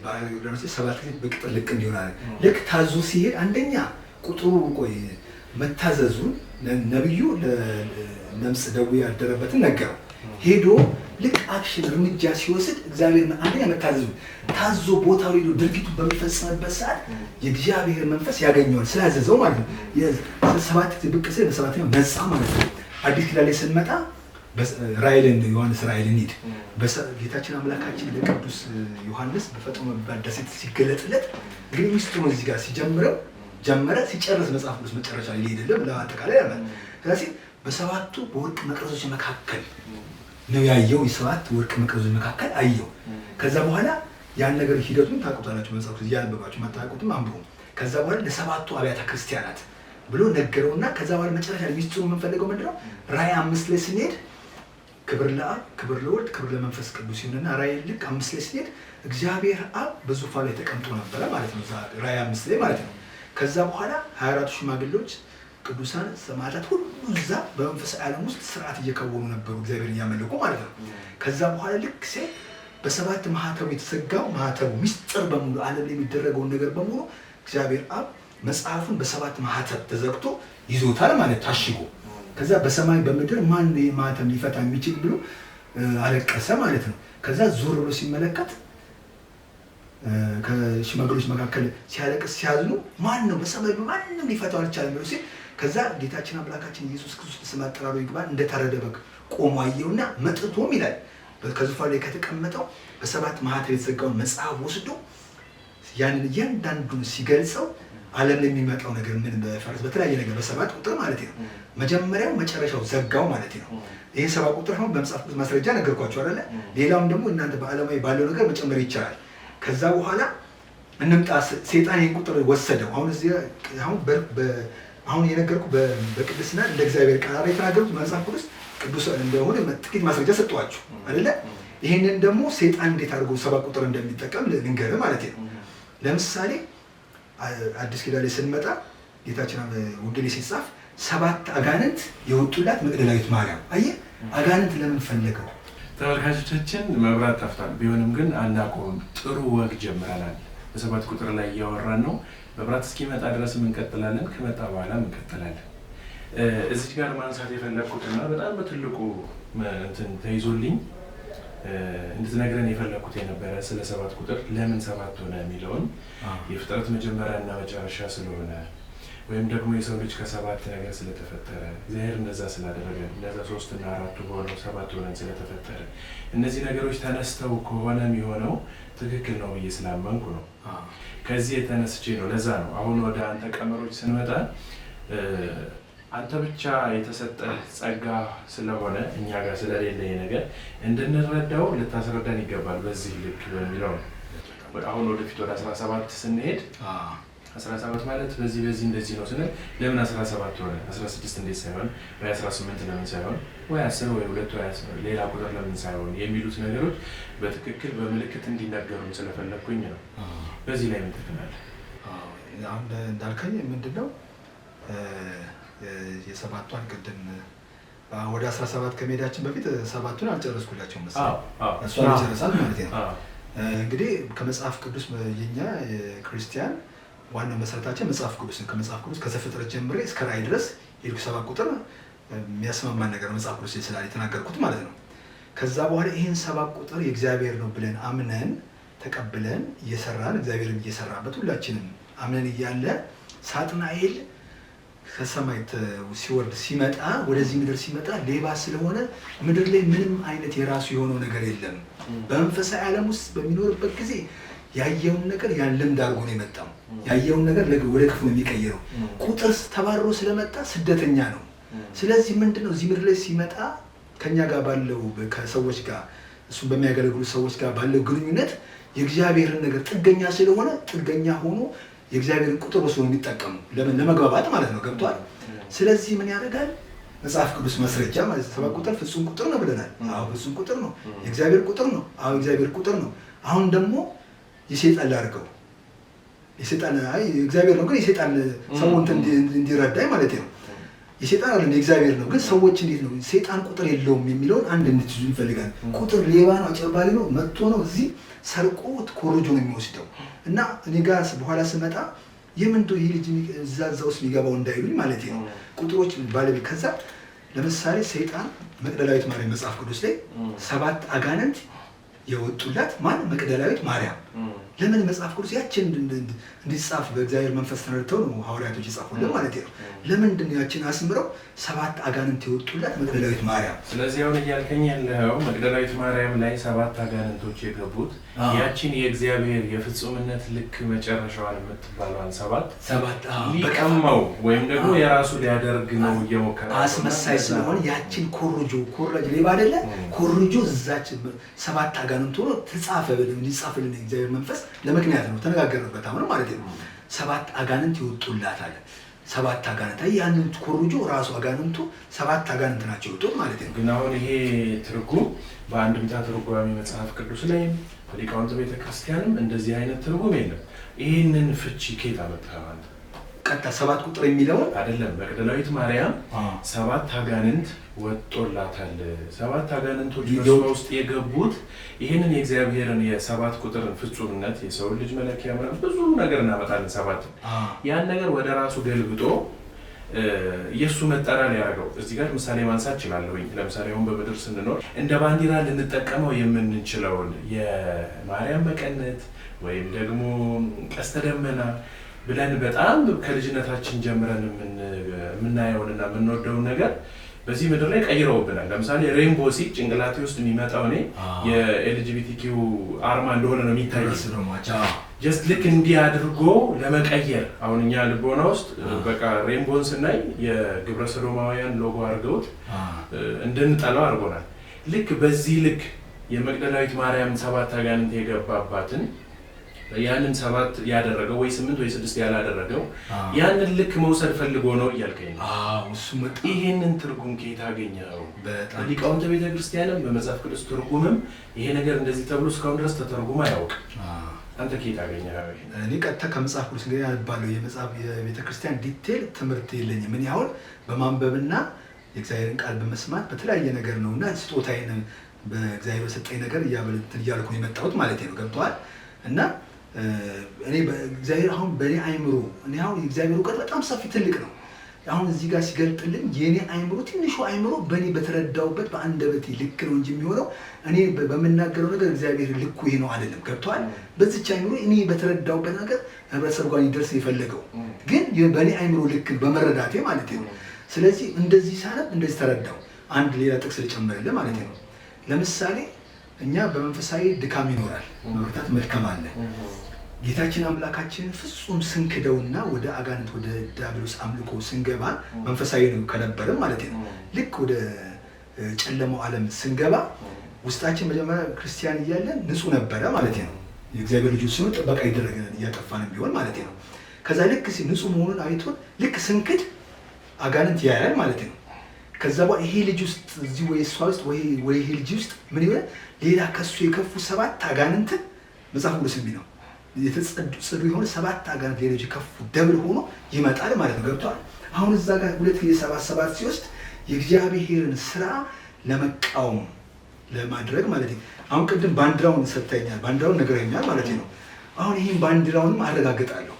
ባህር ዮርዳኖስ 7 ጊዜ በቅጥር ልቅ እንዲሆናል። ልክ ታዞ ሲሄድ አንደኛ ቁጥሩ ቆይ መታዘዙን ነብዩ ለነምጽ ደዌ ያደረበትን ነገረው። ሄዶ ልክ አክሽን እርምጃ ሲወስድ እግዚአብሔር አንደኛ መታዘዙ ታዞ ቦታው ሄዶ ድርጊቱ በሚፈጽምበት ሰዓት የእግዚአብሔር መንፈስ ያገኘዋል ስላዘዘው ማለት ነው። የ7 ጊዜ ብቅ ሲል በሰባተኛው ነፃ ማለት ነው። አዲስ ኪዳን ላይ ስንመጣ ዮሐንስ ራእይን ሂድ ጌታችን አምላካችን ለቅዱስ ዮሐንስ በፈጥሞ በሚባል ደሴት ሲገለጥለት እንግዲህ ሚስጥሩን እዚህ ጋር ጀመረ ሲጨርስ መጽሐፍ ቅዱስ መጨረሻ ላይ ሊሄድልም ለአጠቃላይ ያለ። ስለዚህ በ7ቱ በወርቅ መቅረዞች መካከል ነው ያየው። የ7 ወርቅ መቅረዞች መካከል አየው። ከዛ በኋላ ያን ነገር ሂደቱን ታውቁታላችሁ። መጽሐፍ ቅዱስ ያነበባችሁ ማታውቁትም አንብቡ። ከዛ በኋላ ለ7ቱ አብያተ ክርስቲያናት ብሎ ነገረውና ከዛ በኋላ መጨረሻ ላይ ሚስጥሩን የምንፈልገው ምንድነው? ራእይ 5 ላይ ስንሄድ ክብር ለአብ ክብር ለወልድ ክብር ለመንፈስ ቅዱስ ይሁንና ራእይ ልክ 5 ላይ ስንሄድ እግዚአብሔር አብ በዙፋን ላይ ተቀምጦ ነበረ ማለት ነው። ራእይ 5 ላይ ማለት ነው። ከዛ በኋላ 24ቱ ሽማግሌዎች ቅዱሳን ሰማዕታት ሁሉ እዛ በመንፈሳዊ ዓለም ውስጥ ስርዓት እየከወኑ ነበሩ፣ እግዚአብሔር እያመለኩ ማለት ነው። ከዛ በኋላ ልክ ሲል በ7 ማህተሙ የተዘጋው ማህተሙ ሚስጥር በሙሉ ዓለም ላይ የሚደረገውን ነገር በሙሉ እግዚአብሔር አብ መጽሐፉን በ7 ማህተም ተዘግቶ ይዞታል ማለት ታሽጎ። ከዛ በሰማይ በምድር ማን ማህተም ሊፈታ የሚችል ብሎ አለቀሰ ማለት ነው። ከዛ ዞር ብሎ ሲመለከት ከሽማግሌዎች መካከል ሲያለቅስ ሲያዝኑ ማን ነው በሰማይ በማንም ሊፈታው አልቻለም ብሎ ሲል ከዛ ጌታችን አምላካችን ኢየሱስ ክርስቶስ ስም አጠራሩ ይግባን እንደታረደ በግ ቆሞ አየውና መጥቶም ይላል ከዙፋኑ ላይ ከተቀመጠው በ7 ማህተም የተዘጋውን መጽሐፍ ወስዶ ያንን እያንዳንዱን ሲገልጸው ዓለም ላይ የሚመጣው ነገር ምን በፈረስ በተለያየ ነገር በ7 ቁጥር ማለት ነው። መጀመሪያው መጨረሻው ዘጋው ማለት ነው። ይሄ 7 ቁጥር ነው በመጽሐፍ ቅዱስ ማስረጃ ነገርኳችሁ አይደለ? ሌላውም ደግሞ እናንተ በዓለማዊ ባለው ነገር መጨመር ይቻላል። ከዛ በኋላ እንምጣ። ሰይጣን ይሄን ቁጥር ወሰደው። አሁን እዚህ አሁን የነገርኩ በቅድስና እንደ እግዚአብሔር ቃል የተናገሩት መጽሐፍ ቅዱስ ቅዱስ እንደሆነ ጥቂት ማስረጃ ሰጥቷችሁ አይደለ? ይሄንን ደግሞ ሰይጣን እንዴት አድርጎ 7 ቁጥር እንደሚጠቀም ልንገርህ ማለት ነው። ለምሳሌ አዲስ ኪዳን ላይ ስንመጣ ጌታችን ወንጌል ሲጻፍ 7 አጋንንት የወጡላት መግደላዊት ማርያም። አየህ አጋንንት ለምን ፈለገው? ተመልካቾቻችን መብራት ጠፍቷል። ቢሆንም ግን አናቆም ጥሩ ወግ ጀምረናል። በ7 ቁጥር ላይ እያወራን ነው። መብራት እስኪመጣ ድረስ እንቀጥላለን። ከመጣ በኋላ እንቀጥላለን። እዚህ ጋር ማንሳት የፈለኩትና በጣም በትልቁ እንትን ተይዞልኝ እንድትነግረን የፈለኩት የነበረ ስለ 7 ቁጥር ለምን 7 ሆነ የሚለውን የፍጥረት መጀመሪያና መጨረሻ ስለሆነ ወይም ደግሞ የሰው ልጅ ከ7 ነገር ስለተፈጠረ እግዚአብሔር እንደዛ ስላደረገ እነዛ 3 እና 4 ሆነው 7 ሆነን ስለተፈጠረ እነዚህ ነገሮች ተነስተው ከሆነ የሚሆነው ትክክል ነው ብዬ ስላመንኩ ነው። ከዚህ የተነስቼ ነው። ለዛ ነው አሁን ወደ አንተ ቀመሮች ስንመጣ አንተ ብቻ የተሰጠ ጸጋ ስለሆነ እኛ ጋር ስለሌለ ነገር እንድንረዳው ልታስረዳን ይገባል በዚህ ልክ በሚለው ነው። አሁን ወደፊት ወደ 17 ስንሄድ 17 ማለት በዚህ እንደዚህ ነው ስንል ለምን 17 ሆነ 16 እንዴት ሳይሆን ወይ 18 ለምን ሳይሆን ወይ 10 ወይ 2 ወይ ሌላ ቁጥር ለምን ሳይሆን የሚሉት ነገሮች በትክክል በምልክት እንዲነገሩን ስለፈለኩኝ ነው። በዚህ ላይ ምን ትላለህ? አሁን እንዳልከኝ ምንድነው የሰባቷን ቅድም ወደ 17 ከመሄዳችን በፊት 7ቱን አልጨረስኩላቸውም መሰለኝ። እሷ ይጨርሳል ማለት ነው። እንግዲህ ከመጽሐፍ ቅዱስ የኛ ክርስቲያን ዋናው መሰረታችን መጽሐፍ ቅዱስ ነው። ከመጽሐፍ ቅዱስ ከዘፍጥረት ጀምሬ እስከ ራዕይ ድረስ የልኩ 7 ቁጥር የሚያስማማን ነገር መጽሐፍ ቅዱስ ስላለ የተናገርኩት ማለት ነው። ከዛ በኋላ ይሄን 7 ቁጥር የእግዚአብሔር ነው ብለን አምነን ተቀብለን እየሰራን እግዚአብሔርን እየሰራበት ሁላችንም አምነን እያለ ሳጥናኤል ከሰማይ ሲወርድ ሲመጣ ወደዚህ ምድር ሲመጣ ሌባ ስለሆነ ምድር ላይ ምንም አይነት የራሱ የሆነው ነገር የለም። በመንፈሳዊ ዓለም ውስጥ በሚኖርበት ጊዜ ያየውን ነገር ያን ልምድ አድርጎ ነው የመጣው። ያየውን ነገር ወደ ክፉ ነው የሚቀይረው። ቁጥር ተባሮ ስለመጣ ስደተኛ ነው። ስለዚህ ምንድነው እዚህ ምድር ላይ ሲመጣ ከኛ ጋር ባለው ከሰዎች ጋር እሱን በሚያገለግሉ ሰዎች ጋር ባለው ግንኙነት የእግዚአብሔርን ነገር ጥገኛ ስለሆነ ጥገኛ ሆኖ የእግዚአብሔርን ቁጥር ወስዶ የሚጠቀሙ ለመግባባት ማለት ነው። ገብቷል? ስለዚህ ምን ያደርጋል? መጽሐፍ ቅዱስ መስረጃ ማለት 7 ቁጥር ፍጹም ቁጥር ነው ብለናል። አዎ ፍጹም ቁጥር ነው። የእግዚአብሔር ቁጥር ነው። አዎ የእግዚአብሔር ቁጥር ነው። አሁን ደግሞ የሰይጣን ላድርገው የሰይጣን እግዚአብሔር ነው ግን የሰይጣን ሰው እንዲረዳኝ ማለት ነው። የሰይጣን አይደለም የእግዚአብሔር ነው። ግን ሰዎች እንዴት ነው ሰይጣን ቁጥር የለውም የሚለውን አንድ እንድትይዙ ይፈልጋል። ቁጥር ሌባ ነው፣ አጭበርባሪ ነው፣ መጥቶ ነው እዚህ ሰርቆ ኮርጆ ነው የሚወስደው። እና እኔ ጋር በኋላ ስመጣ የምንድነው ይሄ ልጅ እዛ ውስጥ የሚገባው እንዳይሉኝ ማለት ነው። ቁጥሮች ባለቤት ከዛ ለምሳሌ ሰይጣን መቅደላዊት ማርያም መጽሐፍ ቅዱስ ላይ 7 አጋንንት የወጡላት ማን? መቅደላዊት ማርያም። ለምን መጽሐፍ ቅዱስ ያችን እንዲጻፍ በእግዚአብሔር መንፈስ ተነድተው ነው ሐዋርያቶች የጻፉልን ማለት ነው። ለምንድን ነው ያችን አስምረው 7 አጋንንት የወጡላት መቅደላዊት ማርያም? ስለዚህ አሁን እያልከኝ ያለው መቅደላዊት ማርያም ላይ 7 አጋንንቶች የገቡት ያችን የእግዚአብሔር የፍጹምነት ልክ መጨረሻዋን የምትባለዋን 7 ሊቀማው ወይም ደግሞ የራሱ ሊያደርግ ነው እየሞከረ አስመሳይ ስለሆነ ያችን ኮርጆ ሌባ አይደለ ኮርጆ እዛች 7 አጋንንት ሆኖ ተጻፈ ብለን እንዲጻፍልን የእግዚአብሔር መንፈስ ለምክንያት ነው ተነጋገርንበት አሁን ማለት ነው። 7 አጋንንት ይወጡላታል። 7 አጋንንት ያንን ኮርጆ ራሱ አጋንንቱ 7 አጋንንት ናቸው የወጡት ማለት ነው። ግን አሁን ይሄ ትርጉም በአንድምታ ትርጓሜ መጽሐፍ ቅዱስ ላይ በሊቃውንት ቤተክርስቲያንም እንደዚህ አይነት ትርጉም የለም። ይህንን ፍቺ ከየት አመጣኸው አንተ? ቀጥታ 7 ቁጥር የሚለውን አይደለም። መቅደላዊት ማርያም 7 አጋንንት ወጦላታል። 7 አጋንንቶች በውስጥ የገቡት ይህንን የእግዚአብሔርን የ7 ቁጥርን ፍጹምነት የሰው ልጅ መለኪያ ማለት ብዙ ነገር እናመጣለን 7 ያን ነገር ወደ ራሱ ገልብጦ ኢየሱስ መጠሪያ ሊያደርገው እዚህ ጋር ምሳሌ ማንሳት እችላለሁ። ለምሳሌ አሁን በምድር ስንኖር እንደ ባንዲራ ልንጠቀመው የምንችለውን የማርያም መቀነት ወይም ደግሞ ቀስተ ደመና ብለን በጣም ከልጅነታችን ጀምረን የምናየውንና የምንወደውን ነገር በዚህ ምድር ላይ ቀይረውብናል። ለምሳሌ ሬንቦ ሲል ጭንቅላቴ ውስጥ የሚመጣው እኔ የኤልጂቢቲኪው አርማ እንደሆነ ነው የሚታየው። ጀስት ልክ እንዲህ አድርጎ ለመቀየር አሁን እኛ ልቦና ውስጥ በቃ ሬንቦን ስናይ የግብረ ሰዶማውያን ሎጎ አድርገውት እንድንጠላው አድርጎናል። ልክ በዚህ ልክ የመቅደላዊት ማርያም 7 አጋንንት የገባባትን ያንን 7 ያደረገው ወይ 8 ወይ 6 ያላደረገው ያንን ልክ መውሰድ ፈልጎ ነው እያልከኝ ነው? እሱ ይሄንን ትርጉም ከየት አገኘኸው? በሊቃውንተ ቤተክርስቲያንም በመጽሐፍ ቅዱስ ትርጉምም ይሄ ነገር እንደዚህ ተብሎ እስካሁን ድረስ ተተርጉሞ አያውቅም። አንተ ከየት አገኘኸው? እኔ ቀጥታ ከመጽሐፍ ቅዱስ እንግዲህ አልባለሁ። የቤተክርስቲያን ዲቴል ትምህርት የለኝም። ምን ያህል በማንበብና የእግዚአብሔርን ቃል በመስማት በተለያየ ነገር ነውና ስጦታዬን በእግዚአብሔር በሰጠኝ ነገር እያልኩ ነው የመጣሁት ማለት ነው። ገብቶሃል? እና እኔ በእግዚአብሔር አሁን በእኔ አይምሮ እኔ አሁን የእግዚአብሔር እውቀት በጣም ሰፊ ትልቅ ነው። አሁን እዚህ ጋር ሲገልጥልኝ የኔ አይምሮ ትንሹ አይምሮ በእኔ በተረዳውበት በአንደበቴ ልክ ነው እንጂ የሚሆነው እኔ በምናገረው ነገር እግዚአብሔር ልኩ ይሄ ነው አይደለም። ገብቷል? በዚች አይምሮ እኔ በተረዳውበት ነገር ህብረተሰብ ጋር ይደርስ የፈለገው ግን በእኔ አይምሮ ልክ በመረዳቴ ማለት ነው። ስለዚህ እንደዚህ ሳነብ እንደዚህ ተረዳው። አንድ ሌላ ጥቅስ ልጨምርልህ ማለት ነው። ለምሳሌ እኛ በመንፈሳዊ ድካም ይኖራል፣ መብርታት መልካም አለ። ጌታችን አምላካችን ፍጹም ስንክደውና ወደ አጋንንት ወደ ዲያብሎስ አምልኮ ስንገባ መንፈሳዊ ነው ከነበረም ማለት ነው። ልክ ወደ ጨለማው ዓለም ስንገባ ውስጣችን መጀመሪያ ክርስቲያን እያለን ንጹህ ነበረ ማለት ነው። የእግዚአብሔር ልጆች ሲሆን ጥበቃ ይደረግልን እያጠፋንም ቢሆን ማለት ነው። ከዛ ልክ ንጹህ መሆኑን አይቶን ልክ ስንክድ አጋንንት ያያል ማለት ነው። ከዛ በኋላ ይሄ ልጅ ውስጥ እዚህ ወይ እሷ ውስጥ ወይ ይሄ ልጅ ውስጥ ምን ይሆናል? ሌላ ከሱ የከፉ 7 አጋንንትን መጽሐፍ ቅዱስ የሚለው የተጸዱ የሆነ 7 አጋንንት ሌሎች የከፉ ደብል ሆኖ ይመጣል ማለት ነው። ገብቷል? አሁን እዛ ጋር 2:7 ሲወስድ የእግዚአብሔርን ስራ ለመቃወም ለማድረግ ማለት ነው። አሁን ቅድም ባንዲራውን ሰጥተኛል፣ ባንዲራውን ነገረኛል ማለት ነው። አሁን ይህን ባንዲራውንም አረጋግጣለሁ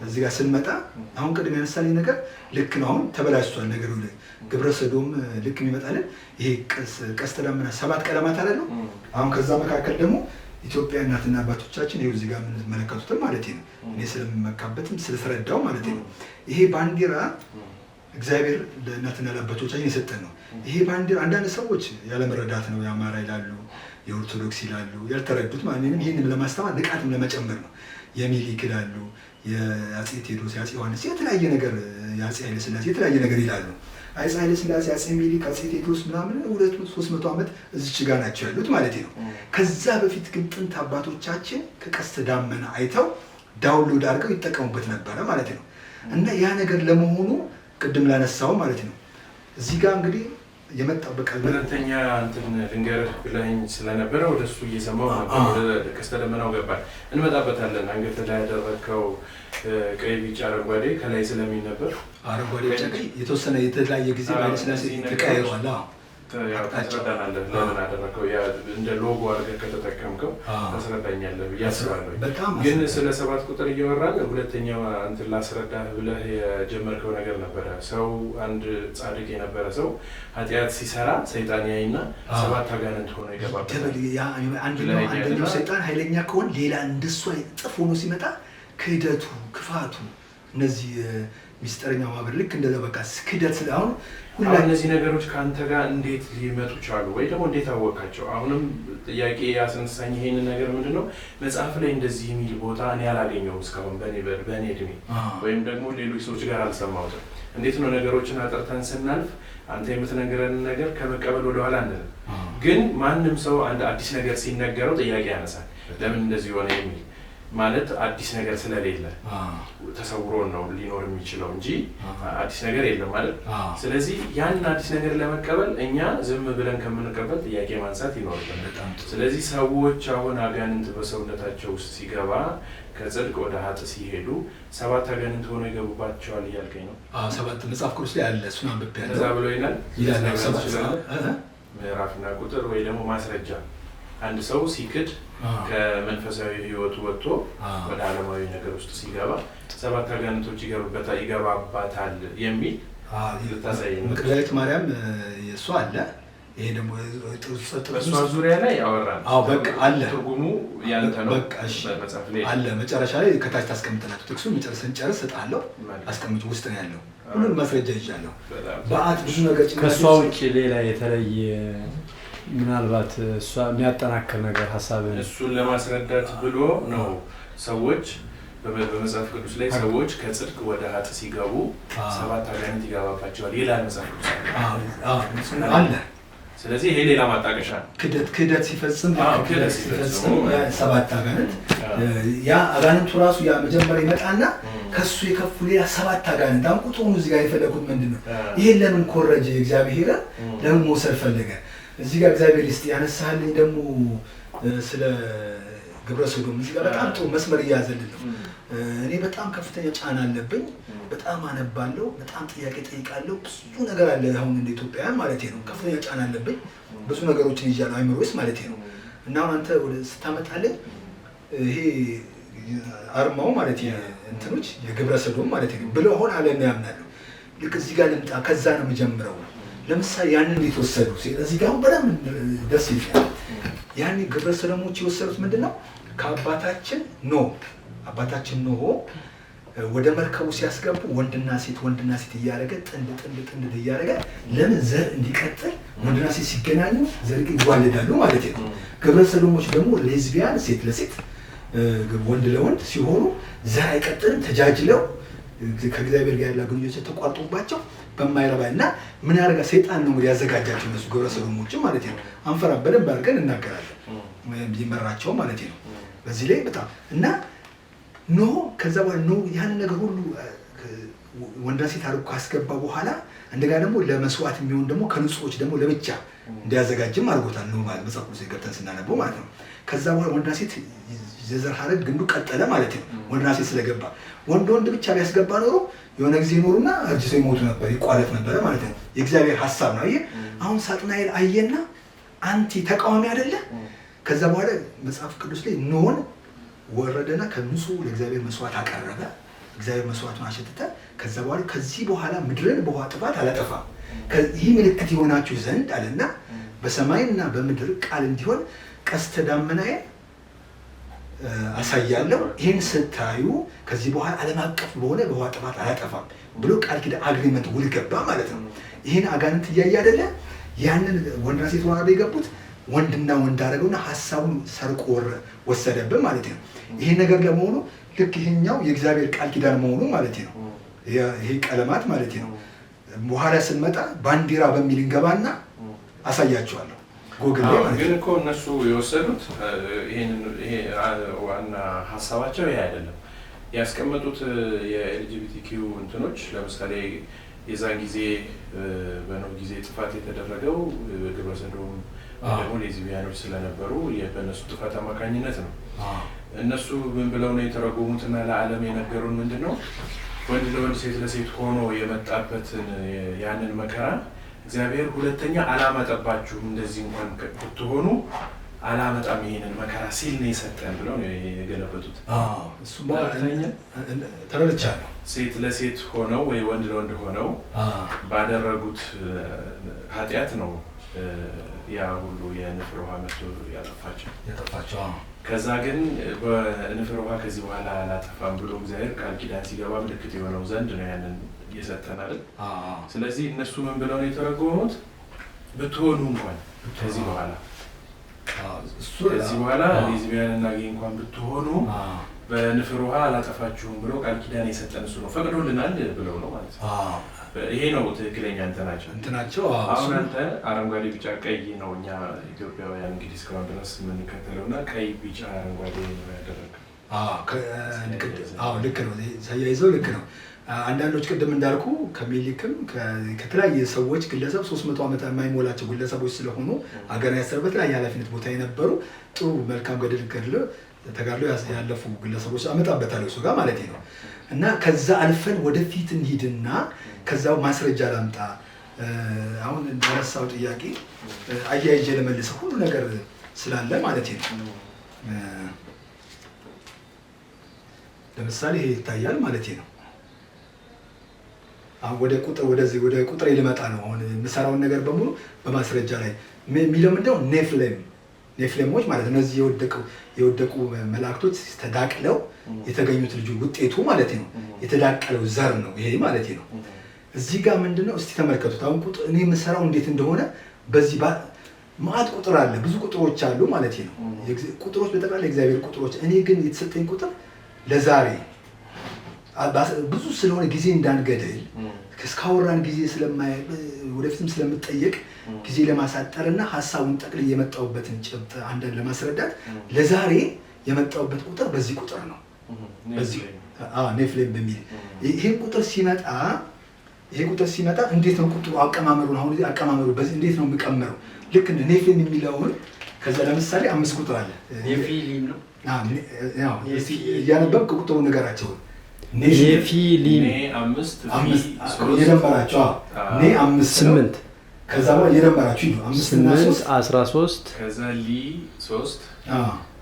እዚህ ጋር ስንመጣ። አሁን ቅድም ያነሳልኝ ነገር ልክ ነው። አሁን ተበላሽቷል ነገሩ ላይ ግብረ ሰዶም ልክ የሚመጣልን ይሄ ቀስተ ደመና 7 ቀለማት አይደለም። አሁን ከዛ መካከል ደግሞ ኢትዮጵያ እናትና አባቶቻችን ይኸው እዚህ ጋር የምንመለከቱትም ማለት ነው። እኔ ስለምመካበትም ስለተረዳው ማለት ነው። ይሄ ባንዲራ እግዚአብሔር ለእናትና ለአባቶቻችን የሰጠን ነው። ይሄ ባንዲራ አንዳንድ ሰዎች ያለመረዳት ነው የአማራ ይላሉ፣ የኦርቶዶክስ ይላሉ። ያልተረዱት ማለት ነው። ይህንን ለማስተማር ንቃትም ለመጨመር ነው። የሚኒሊክ ይላሉ፣ የአፄ ቴዎድሮስ፣ የአፄ ዮሐንስ የተለያየ ነገር፣ የአፄ ኃይለ ሥላሴ የተለያየ ነገር ይላሉ። አፄ ኃይለ ሥላሴ፣ አፄ ሚኒሊክ፣ አፄ ቴዎድሮስ ምናምን 200-300 ዓመት እዚች ጋር ናቸው ያሉት ማለት ነው። ከዛ በፊት ግን ጥንት አባቶቻችን ከቀስተ ደመና አይተው ዳውንሎድ አድርገው ይጠቀሙበት ነበረ ማለት ነው። እና ያ ነገር ለመሆኑ ቅድም ላነሳው ማለት ነው እዚህ ጋር እንግዲህ የመጣው በቃል ሁለተኛ እንትን ልንገርህ ብለኸኝ ስለነበረ ወደሱ እየሰማሁ ነበር። ወደ ቀስተ ደመናው ገባል፣ እንመጣበታለን። አንገት ላይ ያደረግከው ቀይ፣ ቢጫ፣ አረንጓዴ ከላይ ስለሚል ነበር። አረንጓዴ፣ ቢጫ፣ ቀይ የተወሰነ የተለያየ ጊዜ ኃይለ ሥላሴ ተቀያይሯል። ታስረዳናለህ ለምን አደረገው? እንደ ሎጎ አድርገህ ከተጠቀምከው ታስረዳኛለህ ብዬ አስባለሁ። ግን ስለ 7 ቁጥር እያወራን ሁለተኛው እንትን ላስረዳህ ብለህ የጀመርከው ነገር ነበረ። ሰው አንድ ጻድቅ የነበረ ሰው ኃጢአት ሲሰራ ሰይጣን ያይና 7 አጋንንት ሆኖ ይገባበታል። አንደኛው ሰይጣን ኃይለኛ ከሆነ ሌላ እንደሱ ጥፍ ሆኖ ሲመጣ ክህደቱ፣ ክፋቱ እነዚህ ሚስጥረኛ ማህበር ልክ እንደዛ በቃ ክህደት አሁን እነዚህ ነገሮች ከአንተ ጋር እንዴት ሊመጡ ቻሉ? ወይ ደግሞ እንዴት አወቃቸው? አሁንም ጥያቄ ያስነሳኝ ይሄንን ነገር ምንድነው መጽሐፍ ላይ እንደዚህ የሚል ቦታ እኔ አላገኘሁም እስካሁን በእኔ እድሜ ወይም ደግሞ ሌሎች ሰዎች ጋር አልሰማሁትም። እንዴት ነው ነገሮችን አጠርተን ስናልፍ አንተ የምትነግረን ነገር ከመቀበል ወደኋላ አንልም። ግን ማንም ሰው አንድ አዲስ ነገር ሲነገረው ጥያቄ ያነሳል። ለምን እንደዚህ ሆነ የሚል ማለት አዲስ ነገር ስለሌለ ተሰውሮ ነው ሊኖር የሚችለው እንጂ አዲስ ነገር የለም ማለት። ስለዚህ ያን አዲስ ነገር ለመቀበል እኛ ዝም ብለን ከምንቀበል ጥያቄ ማንሳት ይኖርብናል። ስለዚህ ሰዎች አሁን አጋንንት በሰውነታቸው ውስጥ ሲገባ ከጽድቅ ወደ ኃጥእ ሲሄዱ 7 አጋንንት ሆኖ ይገቡባቸዋል እያልከኝ ነው? 7 መጽሐፍ ቅዱስ ላይ አለ። እሱን አንብቤያለሁ። እዛ ብሎ ይላል ምዕራፍና ቁጥር ወይ ደግሞ ማስረጃ አንድ ሰው ሲክድ ከመንፈሳዊ ህይወቱ ወጥቶ ወደ ዓለማዊ ነገር ውስጥ ሲገባ 7 አጋንንቶች ይገባባታል የሚል ልታሳይ ነው። መቅደላዊት ማርያም የእሷ አለ። ይሄ ደግሞ እሷ ዙሪያ ላይ ያወራል። በቃ አለ። ትርጉሙ ያንተ ነው። በቃ እሺ አለ። መጨረሻ ላይ ከታች ታስቀምጥናችሁ። ጥቅሱን ስንጨርስ እሰጥሃለሁ። አስቀምጭ ውስጥ ነው ያለው። ሁሉን ማስረጃ ይዣለሁ። በአት ብዙ ነገር ከእሷ ውጭ ሌላ የተለየ ምናልባት እሷ የሚያጠናክር ነገር ሀሳብን እሱን ለማስረዳት ብሎ ነው። ሰዎች በመጽሐፍ ቅዱስ ላይ ሰዎች ከጽድቅ ወደ ኃጥእ ሲገቡ 7 አጋንንት ይገባባቸዋል ይላል መጽሐፍ ቅዱስ አለ። ስለዚህ ይሄ ሌላ ማጣቀሻ ነው። ክህደት ሲፈጽም 7 አጋንንት ያ አጋንንቱ ራሱ ያ መጀመሪያ ይመጣና ከሱ የከፉ ሌላ 7 አጋንንት አንቁጦኑ እዚህ ጋር የፈለኩት ምንድነው? ይሄን ለምን ኮረጀ? እግዚአብሔር ለምን መውሰድ ፈለገ? እዚህ ጋር እግዚአብሔር ይስጥ ያነሳልኝ ደግሞ ስለ ግብረ ሰዶም እዚህ ጋር በጣም ጥሩ መስመር እያዘልን ነው። እኔ በጣም ከፍተኛ ጫና አለብኝ። በጣም አነባለሁ፣ በጣም ጥያቄ ጠይቃለሁ። ብዙ ነገር አለ። አሁን እንደ ኢትዮጵያውያን ማለት ነው ከፍተኛ ጫና አለብኝ። ብዙ ነገሮችን ይዣለሁ አይምሮስ ማለት ነው። እና አሁን አንተ ወደ ስታመጣልኝ ይሄ አርማው ማለት እንትኖች የግብረ ሰዶም ማለት ነው ብለው ሆነ አለ ነው ያምናለሁ። ልክ እዚህ ጋር ልምጣ፣ ከዛ ነው የምጀምረው። ለምሳሌ ያንን የተወሰዱ እዚህ ጋር በደንብ ደስ ይላል። ያን ግብረ ሰዶሞች የወሰዱት ምንድነው? ከአባታችን ኖህ ወደ መርከቡ ሲያስገቡ ወንድና ሴት እያደረገ ጥንድ እያደረገ ለምን ዘር እንዲቀጥል ወንድና ሴት ሲገናኙ ዘር ይዋለዳሉ ማለት ነው። ግብረ ሰዶሞች ደግሞ ሌዝቢያን ሴት ለሴት ወንድ ለወንድ ሲሆኑ ዘር አይቀጥልም፣ ተጃጅለው ከእግዚአብሔር ጋር ያለ ግንኙነት ተቋርጦባቸው በማይረባ እና ምን ያደርጋ ሰይጣን ነው እንግዲህ ያዘጋጃቸው እነሱ ግብረ ሰዶሞችን ማለት ነው። አንፈራ በደንብ አድርገን እናገራለን ቢመራቸው ማለት ነው። በዚህ ላይ በጣም እና ከዛ በኋላ ያን ነገር ሁሉ ወንድና ሴት አድርጎ ካስገባ በኋላ እንደገና ደግሞ ለመስዋዕት የሚሆን ደግሞ ከንጹዎች ደግሞ ለብቻ እንዲያዘጋጅም አድርጎታል ነው ማለት መጽሐፍ ቅዱስ ገብተን ስናነበው ማለት ነው። ከዛ በኋላ ወንድና ሴት የዘር ሐረግ ግንዱ ቀጠለ ማለት ነው። ወንድና ሴት ስለገባ ወንድ ብቻ ቢያስገባ ኖሮ የሆነ ጊዜ ኖሩና እርጅተው ይሞቱ ነበር፣ ይቋረጥ ነበረ ማለት ነው። የእግዚአብሔር ሐሳብ ነው። አየህ አሁን ሳጥናኤል አየና አንቲ ተቃዋሚ አይደለ? ከዛ በኋላ መጽሐፍ ቅዱስ ላይ ኖህን ወረደና ከንጹህ ለእግዚአብሔር መስዋዕት አቀረበ። እግዚአብሔር መስዋዕቱን አሸተተ። ከዛ በኋላ ከዚህ በኋላ ምድርን በውሃ ጥፋት አላጠፋም፣ ይህ ምልክት የሆናችሁ ዘንድ አለና በሰማይና በምድር ቃል እንዲሆን ቀስተ ደመናዬን አሳያለሁ። ይህን ስታዩ ከዚህ በኋላ ዓለም አቀፍ በሆነ በውሃ ጥፋት አላጠፋም ብሎ ቃል ኪዳን አግሪመንት ውል ገባ ማለት ነው። ይህን አጋንንት እያየ አይደለ ያንን ወንድና ሴት ሆነው የገቡት ወንድና ወንድ አደረገውና ሀሳቡን ሰርቆ ወሰደብን ማለት ነው። ይሄ ነገር ለመሆኑ ልክ ይሄኛው የእግዚአብሔር ቃል ኪዳን መሆኑ ማለት ነው። ይሄ ቀለማት ማለት ነው። በኋላ ስንመጣ ባንዲራ በሚል እንገባና አሳያቸዋለሁ። ጎግል ላይ ማለት ግን እኮ እነሱ የወሰዱት ይሄ ዋና ሀሳባቸው ይሄ አይደለም። ያስቀመጡት የኤልጂቢቲኪው እንትኖች ለምሳሌ የዛን ጊዜ በኖህ ጊዜ ጥፋት የተደረገው ግብረ ሰዶም ደግሞ ሌዝቢያኖች ስለነበሩ በእነሱ ጥፋት አማካኝነት ነው። እነሱ ምን ብለው ነው የተረጎሙትና ለዓለም የነገሩን ምንድን ነው? ወንድ ለወንድ ሴት ለሴት ሆኖ የመጣበትን ያንን መከራ እግዚአብሔር ሁለተኛ አላመጣባችሁም፣ እንደዚህ እንኳን ብትሆኑ አላመጣም ይሄንን መከራ ሲል ነው የሰጠን ብለው ነው የገለበጡት። እሱ ተረድቻለሁ። ሴት ለሴት ሆነው ወይ ወንድ ለወንድ ሆነው ባደረጉት ኃጢአት ነው ያ ሁሉ የንፍር ውሃ መጥቶ ያጠፋቸው። ከዛ ግን በንፍር ውሃ ከዚህ በኋላ አላጠፋም ብሎ እግዚአብሔር ቃል ኪዳን ሲገባ ምልክት የሆነው ዘንድ ነው ያንን የሰጠን አይደል? ስለዚህ እነሱ ምን ብለው ነው የተረጎሙት? ብትሆኑ እንኳን ከዚህ በኋላ ሌዝቢያን እና ጌይ እንኳን ብትሆኑ በንፍር ውሃ አላጠፋችሁም ብሎ ቃል ኪዳን የሰጠን እሱ ነው፣ ፈቅዶልናል ብለው ነው ማለት ነው። ይሄ ነው ትክክለኛ እንትናቸው። አሁን አንተ አረንጓዴ ቢጫ ቀይ ነው እኛ ኢትዮጵያውያን እንግዲህ እስካሁን ድረስ የምንከተለውና ቀይ ቢጫ አረንጓዴ ነው ያደረገው። ልክ ነው፣ ሳያይዘው ልክ ነው። አንዳንዶች ቅድም እንዳልኩ ከሚሊክም ከተለያየ ሰዎች ግለሰብ 300 ዓመት የማይሞላቸው ግለሰቦች ስለሆኑ አገርን ያሰሩበት ላይ የኃላፊነት ቦታ የነበሩ ጥሩ መልካም ገድል ተጋድሎ ያለፉ ግለሰቦች አመጣበታለሁ እሱ ጋር ማለት ነው። እና ከዛ አልፈን ወደፊት እንሂድና ከዛው ማስረጃ ላምጣ። አሁን እንደረሳው ጥያቄ አያይዤ ለመልሰው ሁሉ ነገር ስላለ ማለት ነው። ለምሳሌ ይሄ ይታያል ማለት ነው። አሁን ወደ ቁጥር ልመጣ ነው። አሁን የምሰራውን ነገር በሙሉ በማስረጃ ላይ የሚለው ምንድነው? ኔፍሌሞች ማለት እነዚህ የወደቁ መላእክቶች ተዳቅለው የተገኙት ልጁ ውጤቱ ማለት ነው። የተዳቀለው ዘር ነው ይሄ ማለት ነው። እዚህ ጋር ምንድነው? እስቲ ተመልከቱት። አሁን ቁጥር እኔ የምሰራው እንዴት እንደሆነ በዚህ ማዕት ቁጥር አለ፣ ብዙ ቁጥሮች አሉ ማለት ነው። ቁጥሮች በጠቅላላ የእግዚአብሔር ቁጥሮች። እኔ ግን የተሰጠኝ ቁጥር ለዛሬ ብዙ ስለሆነ ጊዜ እንዳንገድል እስካወራን ጊዜ ወደፊትም ስለምጠየቅ ጊዜ ለማሳጠርና ሀሳቡን ጠቅልዬ የመጣሁበትን ጭብጥ አንዳንድ ለማስረዳት ለዛሬ የመጣሁበት ቁጥር በዚህ ቁጥር ነው። በዚህ ኔፍሌም በሚል ይሄ ቁጥር ሲመጣ እንዴት ነው ቁጥሩ አቀማመሩን አሁን አቀማመሩ እንዴት ነው የሚቀመረው? ልክ እንደ ኔፍሌም የሚለውን ከዛ ለምሳሌ 5 ቁጥር አለ። ኔፊሊም ነው። እያነበብክ ቁጥሩ ነገራቸው ኔፊሊም የደመራቸው ኔ 8 ከዛ በኋላ የደመራችሁ 5 እና 3 13 ከዛ ሊ 3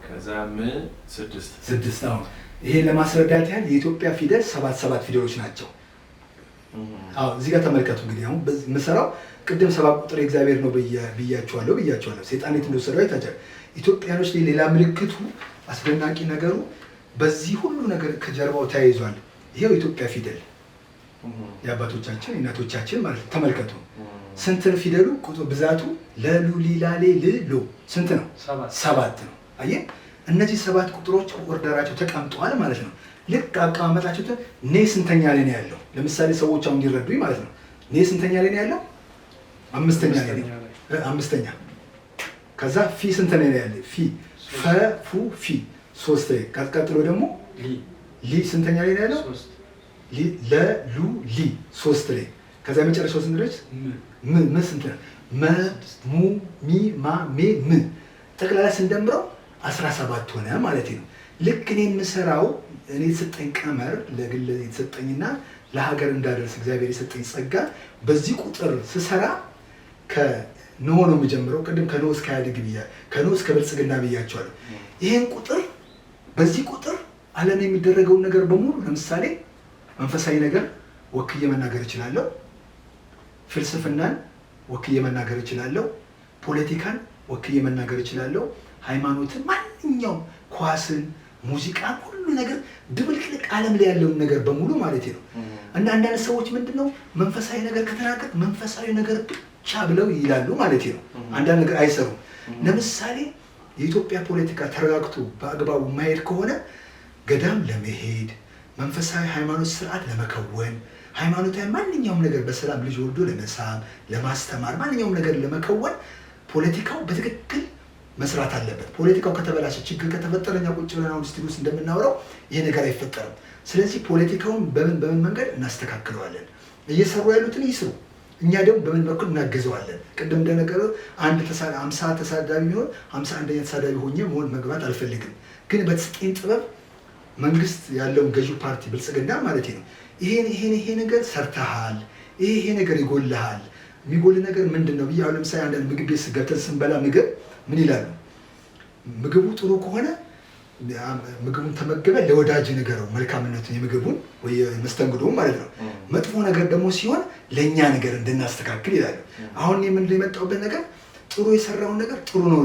ከዛ ም 6 አሁን ይሄ ለማስረዳት ያህል የኢትዮጵያ ፊደል 7 ፊደሎች ናቸው። አዎ እዚህ ጋር ተመልከቱ። እንግዲህ አሁን በዚህ መሰራው ቅድም 7 ቁጥር የእግዚአብሔር ነው ብያቸዋለሁ። ሰይጣን የት እንደወሰደው አይታችኋል። ኢትዮጵያኖች ላይ ሌላ ምልክቱ አስደናቂ ነገሩ በዚህ ሁሉ ነገር ከጀርባው ተያይዟል። ይሄው ኢትዮጵያ ፊደል የአባቶቻችን የእናቶቻችን ማለት ነው። ተመልከቱ ስንት ነው ፊደሉ? ቁጥር ብዛቱ ለሉ ሊላሌ ልሎ ስንት ነው? 7 ነው። አየህ እነዚህ 7 ቁጥሮች ኦርደራቸው ተቀምጠዋል ማለት ነው። ልክ አቀማመጣቸው ኔ ስንተኛ ላይ ነው ያለው? ለምሳሌ ሰዎች አሁን እንዲረዱኝ ማለት ነው። ኔ ስንተኛ ላይ ነው ያለው? 5ኛ ላይ ነው። 5ኛ ከዛ ፊ ስንት ላይ ነው ያለው? ፊ ፈ ፉ ፊ 3 ላይ ቀጥሎ ደግሞ ሊ ስንተኛ ላይ ነው ያለው? ሊ ለ ሉ ሊ 3 ላይ ከዛ የመጨረሻው ስንት ድረስ ም ስንት ነው? መ ሙ ሚ ማ ሜ ም ጠቅላላ ስንደምረው 17 ሆነ ማለት ነው። ልክ እኔ የምሰራው እኔ የተሰጠኝ ቀመር ለግል የተሰጠኝና ለሀገር እንዳደርስ እግዚአብሔር የሰጠኝ ጸጋ በዚህ ቁጥር ስሰራ ከኖ ነው የምጀምረው። ቅድም ከኖ እስከ ኢህአዴግ ከኖ እስከ ብልጽግና ብያቸዋለሁ። ይሄን ቁጥር በዚህ ቁጥር ዓለም የሚደረገውን ነገር በሙሉ ለምሳሌ መንፈሳዊ ነገር ወክዬ መናገር እችላለሁ። ፍልስፍናን ወክዬ መናገር እችላለሁ። ፖለቲካን ወክዬ መናገር እችላለሁ። ሃይማኖትን፣ ማንኛውም ኳስን፣ ሙዚቃን፣ ሁሉ ነገር ድብልቅልቅ ዓለም ላይ ያለውን ነገር በሙሉ ማለት ነው። እና አንዳንድ ሰዎች ምንድነው መንፈሳዊ ነገር ከተናገር መንፈሳዊ ነገር ብቻ ብለው ይላሉ ማለት ነው። አንዳንድ ነገር አይሰሩም። ለምሳሌ የኢትዮጵያ ፖለቲካ ተረጋግቶ በአግባቡ ማሄድ ከሆነ ገዳም ለመሄድ መንፈሳዊ ሃይማኖት ስርዓት ለመከወን ሃይማኖታዊ ማንኛውም ነገር በሰላም ልጅ ወልዶ ለመሳም ለማስተማር ማንኛውም ነገር ለመከወን ፖለቲካው በትክክል መስራት አለበት። ፖለቲካው ከተበላሸ ችግር ከተፈጠረ እኛ ቁጭ ብለን አሁን ስቱዲዮ ውስጥ እንደምናወራው ይሄ ነገር አይፈጠርም። ስለዚህ ፖለቲካውን በምን መንገድ እናስተካክለዋለን? እየሰሩ ያሉትን ይስሩ፣ እኛ ደግሞ በምን በኩል እናገዘዋለን? ቅድም እንደነገረው 50 ተሳዳቢ ቢሆን 51ኛ ተሳዳቢ ሆኜ መሆን መግባት አልፈልግም። ግን በተሰጠኝ ጥበብ መንግስት ያለውን ገዢው ፓርቲ ብልጽግና ማለት ነው ይሄ ነገር ሰርተሃል፣ ይሄ ነገር ይጎልሃል፣ የሚጎል ነገር ምንድን ነው ብዬ አሁን ለምሳሌ አንዳንድ ምግብ ቤት ገብተን ስንበላ ምግብ ምን ይላሉ? ምግቡ ጥሩ ከሆነ ምግቡን ተመገበ ለወዳጅ ነገረው መልካምነቱን የምግቡን ወይ መስተንግዶውን ማለት ነው። መጥፎ ነገር ደግሞ ሲሆን ለእኛ ነገር እንድናስተካክል ይላሉ። አሁን ምንድን የመጣሁበት ነገር ጥሩ የሰራውን ነገር ጥሩ ነው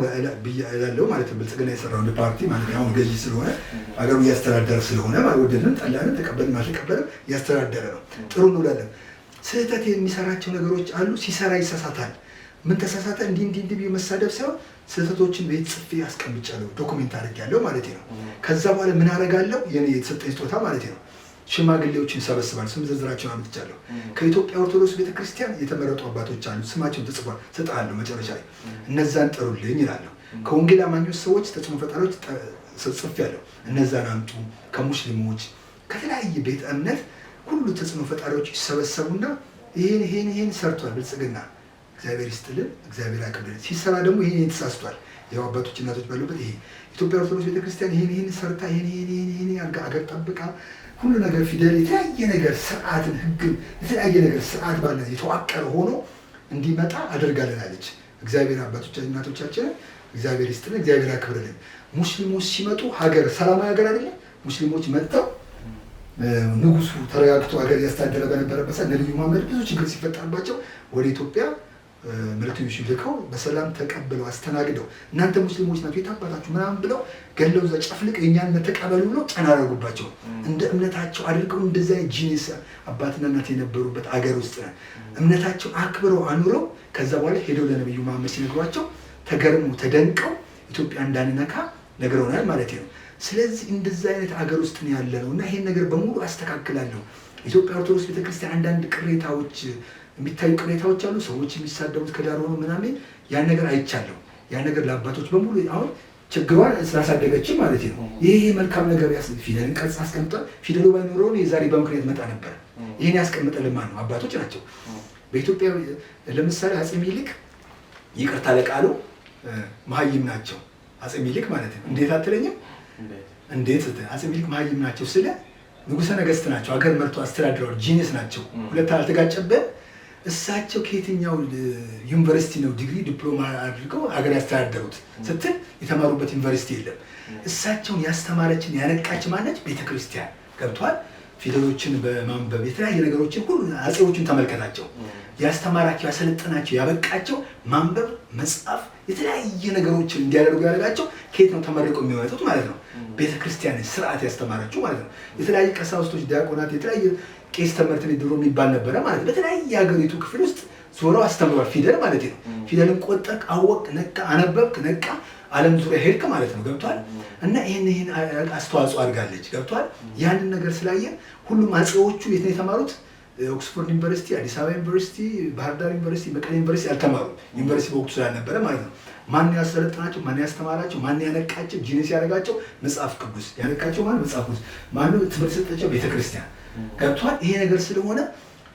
እላለሁ ማለት ነው። ብልጽግና የሰራውን ፓርቲ ማለት ነው አሁን ገዢ ስለሆነ አገሩ እያስተዳደረ ስለሆነ ወደድንም ጠላንም ተቀበልንም አልተቀበልንም እያስተዳደረ ነው። ጥሩ ነው እላለሁ። ስህተት የሚሰራቸው ነገሮች አሉ። ሲሰራ ይሳሳታል። ምን ተሳሳተ እንዲህ መሳደብ ሳይሆን ስህተቶችን ቤት ጽፌ አስቀምጫለሁ፣ ዶክሜንት አድርጌያለሁ ማለት ነው። ከዛ በኋላ ምን አደርጋለሁ? የኔ የተሰጠኝ ስጦታ ማለት ነው ሽማግሌዎችን ሰበስባለሁ። ስም ዝርዝራቸውን አምጥቻለሁ። ከኢትዮጵያ ኦርቶዶክስ ቤተክርስቲያን የተመረጡ አባቶች አሉ። ስማቸውን ተጽፏል፣ ሰጣለሁ መጨረሻ ላይ እነዛን ጥሩልኝ ይላለሁ። ከወንጌል አማኞች ሰዎች ተጽዕኖ ፈጣሪዎች ጽፌያለሁ፣ እነዛን አምጡ። ከሙስሊሞች ከተለያየ ቤተ እምነት ሁሉ ተጽዕኖ ፈጣሪዎች ይሰበሰቡና ይሄን ሰርቷል ብልጽግና እግዚአብሔር ይስጥልን፣ እግዚአብሔር ያክብርልን። ሲሰራ ደግሞ ይሄን ተሳስቷል። ያው አባቶች እናቶች ባሉበት ይሄ ኢትዮጵያ ኦርቶዶክስ ቤተክርስቲያን ይሄን ሰርታ ይሄን አገር ጠብቃ ሁሉ ነገር ፊደል የተለያየ ነገር ስርዓትን ህግን የተለያየ ነገር ስርዓት ባለ የተዋቀረ ሆኖ እንዲመጣ አድርጋለናለች። እግዚአብሔር አባቶቻችን እናቶቻችንን እግዚአብሔር ይስጥልን፣ እግዚአብሔር ያክብርልን። ሙስሊሞች ሲመጡ ሀገር ሰላማዊ ሀገር አይደለም። ሙስሊሞች መጥተው ንጉሱ ተረጋግቶ ሀገር ያስተዳደረ በነበረበት ሰዓት ነብዩ መሐመድ ብዙ ችግር ሲፈጠርባቸው ወደ ኢትዮጵያ መልእክተኞች ልከው በሰላም ተቀብለው አስተናግደው እናንተ ሙስሊሞች ናችሁ የታባታችሁ ምናምን ብለው ገለው እዛ ጨፍልቅ የእኛን ተቀበሉ ብለው ጫና አደረጉባቸው። እንደ እምነታቸው አድርገው እንደዛ ጂኒስ አባትና እናት የነበሩበት አገር ውስጥ ነው እምነታቸው አክብረው አኑረው ከዛ በኋላ ሄደው ለነብዩ መሐመድ ሲነግሯቸው ተገርመው ተደንቀው ኢትዮጵያ እንዳንነካ ነግረውናል ማለት ነው። ስለዚህ እንደዛ አይነት አገር ውስጥ ነው ያለነው እና ይሄን ነገር በሙሉ አስተካክላለሁ። ኢትዮጵያ ኦርቶዶክስ ቤተክርስቲያን አንዳንድ ቅሬታዎች የሚታዩ ቅሬታዎች አሉ። ሰዎች የሚሳደቡት ከዳር ሆኖ ምናምን ያን ነገር አይቻለሁ። ያን ነገር ለአባቶች በሙሉ አሁን ችግሯን ስላሳደገች ማለት ነው። ይሄ መልካም ነገር ፊደልን ቀርጽ አስቀምጧል። ፊደሉ ባይኖረው የዛሬ በምክንያት መጣ ነበር። ይሄን ያስቀምጠልን ማን ነው? አባቶች ናቸው። በኢትዮጵያ ለምሳሌ አጼ ሚኒሊክ ይቅርታ ለቃሉ መሀይም ናቸው። አጼ ሚኒሊክ ማለት ነው። እንዴት አትለኝም? እንዴት አጼ ሚኒሊክ መሀይም ናቸው ስለ ንጉሠ ነገሥት ናቸው። ሀገር መርቶ አስተዳድረዋል። ጂኒስ ናቸው። ሁለት አልተጋጨበት። እሳቸው ከየትኛው ዩኒቨርሲቲ ነው ዲግሪ ዲፕሎማ አድርገው ሀገር ያስተዳደሩት ስትል የተማሩበት ዩኒቨርሲቲ የለም። እሳቸውን ያስተማረችን ያነቃች ማነች? ቤተክርስቲያን ገብቷል። ፊደሎችን በማንበብ የተለያየ ነገሮችን ሁሉ አጼዎቹን ተመልከታቸው። ያስተማራቸው፣ ያሰለጠናቸው፣ ያበቃቸው ማንበብ፣ መጻፍ፣ የተለያየ ነገሮችን እንዲያደርጉ ያደረጋቸው ከየት ነው ተመርቀው የሚወጡት ማለት ነው? ቤተክርስቲያን ስርዓት ያስተማራቸው ማለት ነው። የተለያየ ቀሳውስቶች፣ ዲያቆናት፣ የተለያየ ቄስ ትምህርት ቤት ድሮ የሚባል ነበረ ማለት ነው። በተለያየ ሀገሪቱ ክፍል ውስጥ ዞረው አስተምሯል። ፊደል ማለት ነው። ፊደልን ቆጠርክ፣ አወቅ፣ ነቃ፣ አነበብክ፣ ነቃ፣ ዓለም ዙሪያ ሄድክ ማለት ነው። ገብቷል? እና ይህን አስተዋጽኦ አድርጋለች። ገብቷል? ያንን ነገር ስላየን ሁሉም አጼዎቹ የት ነው የተማሩት? ኦክስፎርድ ዩኒቨርሲቲ፣ አዲስ አበባ ዩኒቨርሲቲ፣ ባህር ዳር ዩኒቨርሲቲ፣ መቀሌ ዩኒቨርሲቲ አልተማሩም። ዩኒቨርሲቲ በወቅቱ ስላልነበረ ማለት ነው። ማን ያሰለጠናቸው? ማን ያስተማራቸው? ማን ያነቃቸው? ጂኒስ ያደረጋቸው? መጽሐፍ ቅዱስ ያነቃቸው ማለት መጽሐፍ ቅዱስ። ማን ትምህርት ሰጠቸው? ቤተክርስቲያን። ገብቷል? ይሄ ነገር ስለሆነ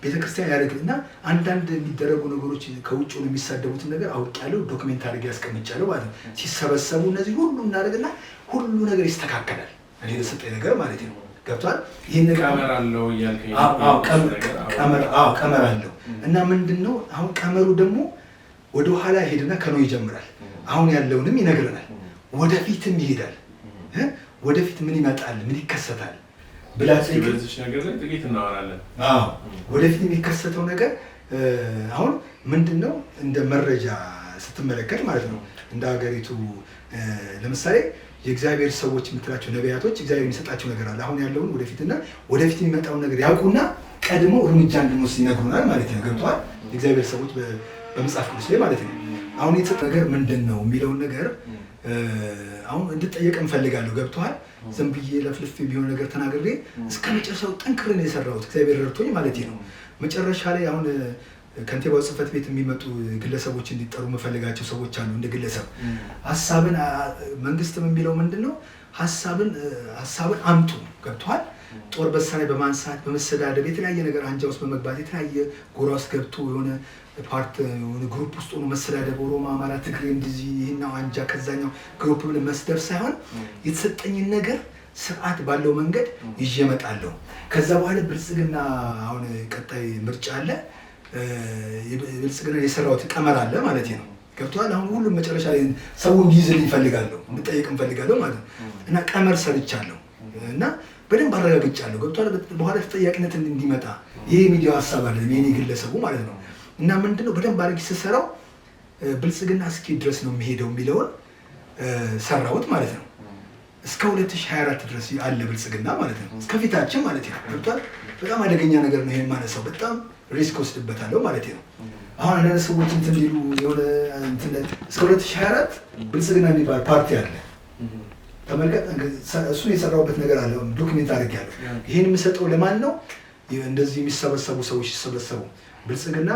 ቤተክርስቲያን ያደርግና አንዳንድ የሚደረጉ ነገሮች ከውጭ ነው የሚሳደቡትን ነገር አውቄያለሁ፣ ዶክሜንት አድርጌ ያስቀምጫለሁ ማለት ነው። ሲሰበሰቡ እነዚህ ሁሉ እናደርግና ሁሉ ነገር ይስተካከላል። እኔ ለሰጠኝ ነገር ማለት ነው። ገብቷል? ይሄን ነገር ቀመር አለው እያልከኝ? ቀመር አለው። እና ምንድነው አሁን ቀመሩ ደግሞ ወደ ኋላ ሄድና ከኖ ይጀምራል። አሁን ያለውንም ይነግረናል። ወደፊትም ይሄዳል። ወደፊት ምን ይመጣል? ምን ይከሰታል? በዚህ ነገር ላይ ጥቂት እናወራለን። ወደፊት የሚከሰተው ነገር አሁን ምንድነው እንደ መረጃ ስትመለከት ማለት ነው እንደ ሀገሪቱ ለምሳሌ የእግዚአብሔር ሰዎች የምትላቸው ነቢያቶች እግዚአብሔር የሚሰጣቸው ነገር አለ። አሁን ያለውን ወደፊትና ወደፊት የሚመጣውን ነገር ያውቁና ቀድሞ እርምጃ እንድንወስድ ይነግሩናል ማለት ነው። ገብተዋል? የእግዚአብሔር ሰዎች በመጽሐፍ ቅዱስ ላይ ማለት ነው። አሁን የተሰጠ ነገር ምንድን ነው የሚለውን ነገር አሁን እንድጠየቅ እንፈልጋለሁ። ገብተዋል? ዝም ብዬ ለፍልፍ ቢሆን ነገር ተናግሬ እስከ መጨረሻው ጠንክሬ ነው የሰራሁት። እግዚአብሔር ረድቶኝ ማለት ነው። መጨረሻ ላይ አሁን ከንቲባው ጽሕፈት ቤት የሚመጡ ግለሰቦች እንዲጠሩ መፈልጋቸው ሰዎች አሉ። እንደ ግለሰብ ሀሳብን መንግስትም የሚለው ምንድነው ሀሳብን አምጡ። ገብቷል? ጦር በሰራይ በማንሳት በመሰዳደብ የተለያየ ነገር አንጃ ውስጥ በመግባት የተለያየ ጎራ ውስጥ ገብቶ የሆነ ፓርት የሆነ ግሩፕ ውስጥ ሆኖ መሰዳደብ፣ ኦሮሞ፣ አማራ፣ ትግሬ እንደዚህ ይሄኛው አንጃ ከዛኛው ግሩፕ ብለን መስደብ ሳይሆን የተሰጠኝን ነገር ስርዓት ባለው መንገድ ይዤ እመጣለሁ። ከዛ በኋላ ብልጽግና አሁን ቀጣይ ምርጫ አለ። ብልጽግና የሰራሁት ቀመር አለ ማለት ነው። ገብቷል? አሁን ሁሉም መጨረሻ ላይ ሰው እንዲይዝልኝ እፈልጋለሁ፣ እንድጠይቅ እፈልጋለሁ ማለት ነው። እና ቀመር ሰርቻለሁ እና በደንብ አረጋግጫለሁ። ገብቷል? በኋላ ተጠያቂነት እንዲመጣ ይሄ ሚዲያው ሀሳብ አለ የኔ ግለሰቡ ማለት ነው። እና ምንድነው በደንብ አድርጌ ስሰራው ብልጽግና እስኪ ድረስ ነው የሚሄደው የሚለውን ሰራሁት ማለት ነው። እስከ 2024 ድረስ አለ ብልጽግና ማለት ነው። እስከ ፊታችን ማለት ነው። ገብቷል? በጣም አደገኛ ነገር ነው ይሄን ማለት ነው። በጣም ሪስክ ወስድበታለሁ ማለት ነው። አሁን አንዳንድ ሰዎች እንትን ሊሉ የሆነ እንትን እስከ 2024 ብልጽግና የሚባል ፓርቲ አለ። ተመልከት፣ እሱን የሰራሁበት ነገር አለ፣ ዶክሜንት አድርጌያለሁ። ይሄን የምሰጠው ለማን ነው? እንደዚህ የሚሰበሰቡ ሰዎች ሲሰበሰቡ ብልጽግና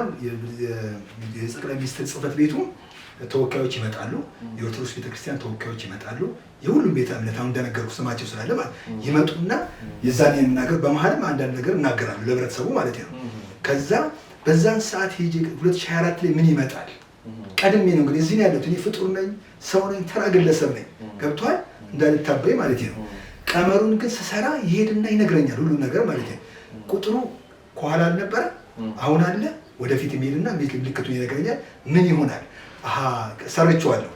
የጠቅላይ ሚኒስትር ጽሕፈት ቤቱ ተወካዮች ይመጣሉ፣ የኦርቶዶክስ ቤተክርስቲያን ተወካዮች ይመጣሉ፣ የሁሉም ቤተ እምነት አሁን እንደነገርኩ ስማቸው ስላለ ማለት ይመጡና የዛን የምናገር በመሀልም አንዳንድ ነገር እናገራሉ ለህብረተሰቡ ማለት ነው። ከዛ በዛን ሰዓት ሄጄ 2024 ላይ ምን ይመጣል ቀድሜ ነው እንግዲህ እዚህ ነው ያለሁት። እኔ ፍጡር ነኝ፣ ሰው ነኝ፣ ተራ ግለሰብ ነኝ። ገብቷል? እንዳልታበይ ማለት ነው። ቀመሩን ግን ስሰራ ይሄድና ይነግረኛል ሁሉ ነገር ማለት ነው። ቁጥሩ ከኋላ አልነበረ አሁን አለ፣ ወደፊት የሚሄድና ምልክቱን ይነግረኛል። ምን ይሆናል? ሰርቼዋለሁ።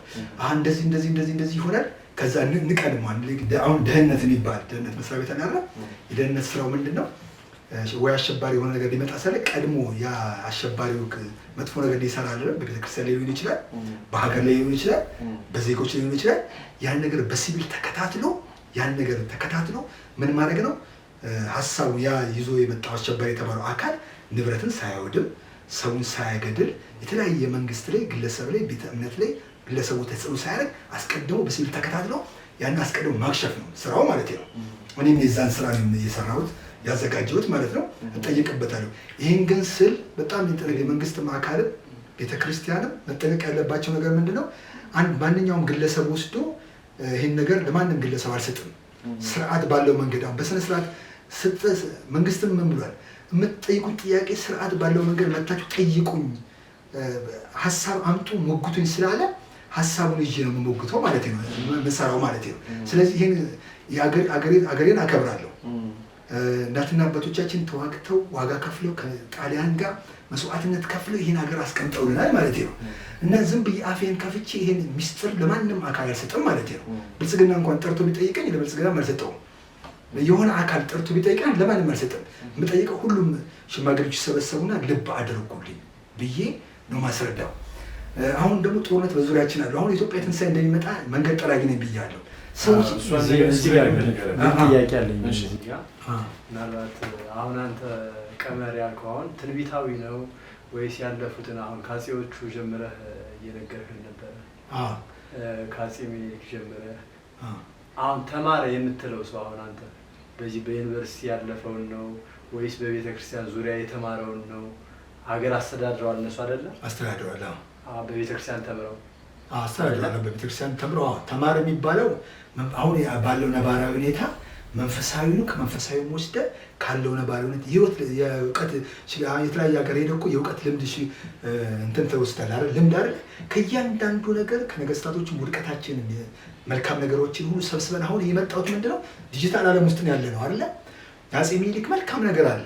እንደዚህ እንደዚህ እንደዚህ እንደዚህ ይሆናል። ከዛ እንቀድማል። አሁን ደህንነት የሚባል ደህንነት መስሪያ ቤት አለ። የደህንነት ስራው ምንድነው? ወይ አሸባሪ የሆነ ነገር ሊመጣ ሳለ ቀድሞ ያ አሸባሪው መጥፎ ነገር ሊሰራ አለ። በቤተክርስቲያን ላይ ሊሆን ይችላል፣ በሀገር ላይ ሊሆን ይችላል፣ በዜጎች ላይ ሊሆን ይችላል። ያን ነገር በሲቪል ተከታትሎ ምን ማድረግ ነው ሀሳቡ? ያ ይዞ የመጣው አሸባሪ የተባለው አካል ንብረትን ሳያወድም ሰውን ሳያገድል የተለያየ መንግስት ላይ ግለሰብ ላይ ቤተ እምነት ላይ ግለሰቡ ተጽዕኖ ሳያደርግ አስቀድሞ በሲቪል ተከታትሎ ያን አስቀድሞ ማክሸፍ ነው ስራው ማለት ነው። እኔም የዛን ስራ ነው የሰራሁት ያዘጋጀሁት ማለት ነው። እጠየቅበታለሁ። ይህን ግን ስል በጣም የሚጠረግ የመንግስትም አካልም ቤተክርስቲያንም መጠንቀቅ ያለባቸው ነገር ምንድነው? አንድ ማንኛውም ግለሰብ ወስዶ ይህን ነገር ለማንም ግለሰብ አልሰጥም። ስርዓት ባለው መንገድ አሁን በስነ ስርዓት መንግስትም ምን ብሏል? የምትጠይቁኝ ጥያቄ ስርዓት ባለው መንገድ መታችሁ ጠይቁኝ፣ ሀሳብ አምጡ ሞግቱኝ ስላለ ሀሳቡን ይዤ ነው የምሞግተው ማለት ነው፣ የምሰራው ማለት ነው። ስለዚህ ይህን አገሬን አከብራለሁ። እናትና አባቶቻችን ተዋግተው ዋጋ ከፍለው ከጣሊያን ጋር መስዋዕትነት ከፍለው ይህን ሀገር አስቀምጠውልናል ማለት ነው። እና ዝም ብዬ አፌን ከፍቼ ይህን ሚስጥር ለማንም አካል አልሰጠም ማለት ነው። ብልጽግና እንኳን ጠርቶ ቢጠይቀኝ ለብልጽግና አልሰጠውም። የሆነ አካል ጠርቶ ቢጠይቀን ለማንም አልሰጠም። የምጠይቀው ሁሉም ሽማግሌዎች ይሰበሰቡና ልብ አድርጉልኝ ብዬ ነው ማስረዳው። አሁን ደግሞ ጦርነት በዙሪያችን አሉ። አሁን የኢትዮጵያ ትንሣኤ እንደሚመጣ መንገድ ጠራጊ ነኝ ብያለሁ። ሰዎች ጥያቄ አለኝ። ምናልባት አሁን አንተ ቀመር ያልከው አሁን ትንቢታዊ ነው ወይስ ያለፉትን አሁን ከአፄዎቹ ጀምረህ እየነገርህን ነበረ? ከአፄ ምኒልክ ጀምረህ አሁን ተማረ የምትለው ሰው አሁን አንተ በዚህ በዩኒቨርሲቲ ያለፈውን ነው ወይስ በቤተ ክርስቲያን ዙሪያ የተማረውን ነው? ሀገር አስተዳድረዋል እነሱ አይደለም? አስተዳድረዋል። በቤተ ክርስቲያን ተምረው አስተዳድረዋል። በቤተ ክርስቲያን ተምረው ተማረ የሚባለው አሁን ባለው ነባራዊ ሁኔታ መንፈሳዊውን ከመንፈሳዊ ወስደ ካለው ነባራዊ ሁኔታ ህይወት የእውቀት የተለያየ ሀገር ሄደህ እኮ የእውቀት ልምድ እንትን ተወስዳለህ አይደል? ልምድ አይደል? ከእያንዳንዱ ነገር ከነገስታቶችም ውድቀታችንን መልካም ነገሮችን ሁሉ ሰብስበን አሁን የመጣሁት ምንድነው ዲጂታል ዓለም ውስጥ ነው ያለ ነው አይደለ? አፄ ምኒልክ መልካም ነገር አለ፣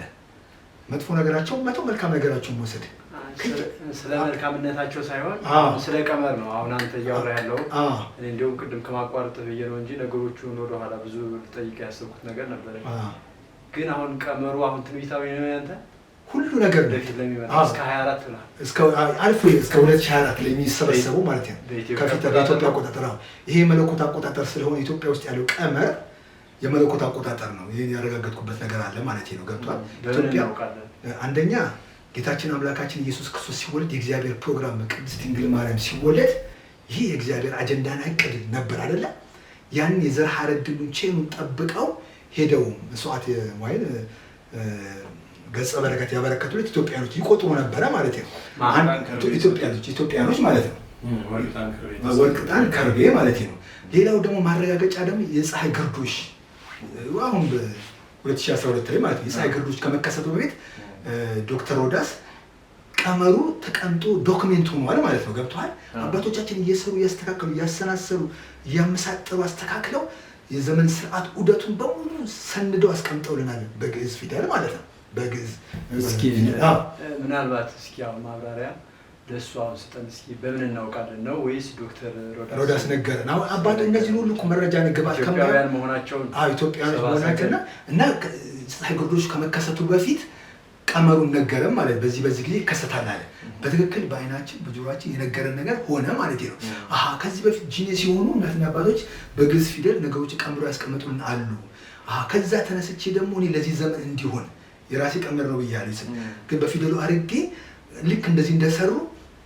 መጥፎ ነገራቸው መልካም ነገራቸውን መውሰድ ስለ መልካምነታቸው ሳይሆን ስለ ቀመር ነው አሁን አንተ እያወራ ያለው። እኔ እንዲሁም ቅድም ከማቋረጥ ብዬ ነው እንጂ ነገሮቹን ወደኋላ ብዙ ልጠይቅ ያሰብኩት ነገር ነበረ። ግን አሁን ቀመሩ አሁን ትንቢታዊ ነው ያንተ ሁሉ ነገር በፊት ለሚመጣ እስከ 24 ነው እስከ አልፎ እስከ 2024 ላይ የሚሰበሰቡ ማለት ነው። ከፊት በኢትዮጵያ አቆጣጠር ይሄ መለኮት አቆጣጠር ስለሆነ ኢትዮጵያ ውስጥ ያለው ቀመር የመለኮት አቆጣጠር ነው። ይሄን ያረጋገጥኩበት ነገር አለ ማለት ነው። ገብቷል? ኢትዮጵያ አንደኛ ጌታችን አምላካችን ኢየሱስ ክርስቶስ ሲወለድ የእግዚአብሔር ፕሮግራም ቅድስት ድንግል ማርያም ሲወለድ ይሄ የእግዚአብሔር አጀንዳና እቅድ ነበር አይደለ? ያን የዘር ሐረግ ድሉን ቼኑን ጠብቀው ሄደው መስዋዕት ወይን ገጸ በረከት ያበረከቱት ኢትዮጵያኖች ይቆጥሩ ነበረ ማለት ነው። ኢትዮጵያኖች ማለት ነው። ወርቅጣን ከርቤ ማለት ነው። ሌላው ደግሞ ማረጋገጫ ደግሞ የፀሐይ ግርዶሽ አሁን በ2012 ላይ ማለት ነው። የፀሐይ ግርዶሽ ከመከሰቱ በፊት ዶክተር ሮዳስ ቀመሩ ተቀምጦ ዶክሜንት ሆኗል ማለት ነው። ገብቷል? አባቶቻችን እየሰሩ እያስተካከሉ እያሰናሰሉ እያመሳጠሩ አስተካክለው የዘመን ስርዓት ዑደቱን በሙሉ ሰንደው አስቀምጠውልናል በግዕዝ ፊደል ማለት ነው። በግዕዝ እስኪ ምናልባት እስኪ አሁን ማብራሪያ ለሱ አሁን ስጠን እስኪ በምን እናውቃለን ነው ወይስ ዶክተር ሮዳስ ነገረን? አሁን አባት እነዚህ ሁሉ መረጃ ነገባት ኢትዮጵያውያን መሆናቸውን ኢትዮጵያውያን መሆናቸውና እና ፀሐይ ግርዶሽ ከመከሰቱ በፊት ቀመሩን ነገረን ማለት በዚህ ጊዜ ይከሰታል አለ። በትክክል በአይናችን በጆሮአችን የነገረን ነገር ሆነ ማለት ነው። ከዚህ በፊት ጂኒየስ ሲሆኑ እናትና አባቶች በግዕዝ ፊደል ነገሮች ቀምሮ ያስቀምጡልን አሉ። ከዛ ተነስቼ ደግሞ እኔ ለዚህ ዘመን እንዲሆን የራሴ ቀመር ነው ብያለሁ። ግን በፊደሉ አርጌ ልክ እንደዚህ እንደሰሩ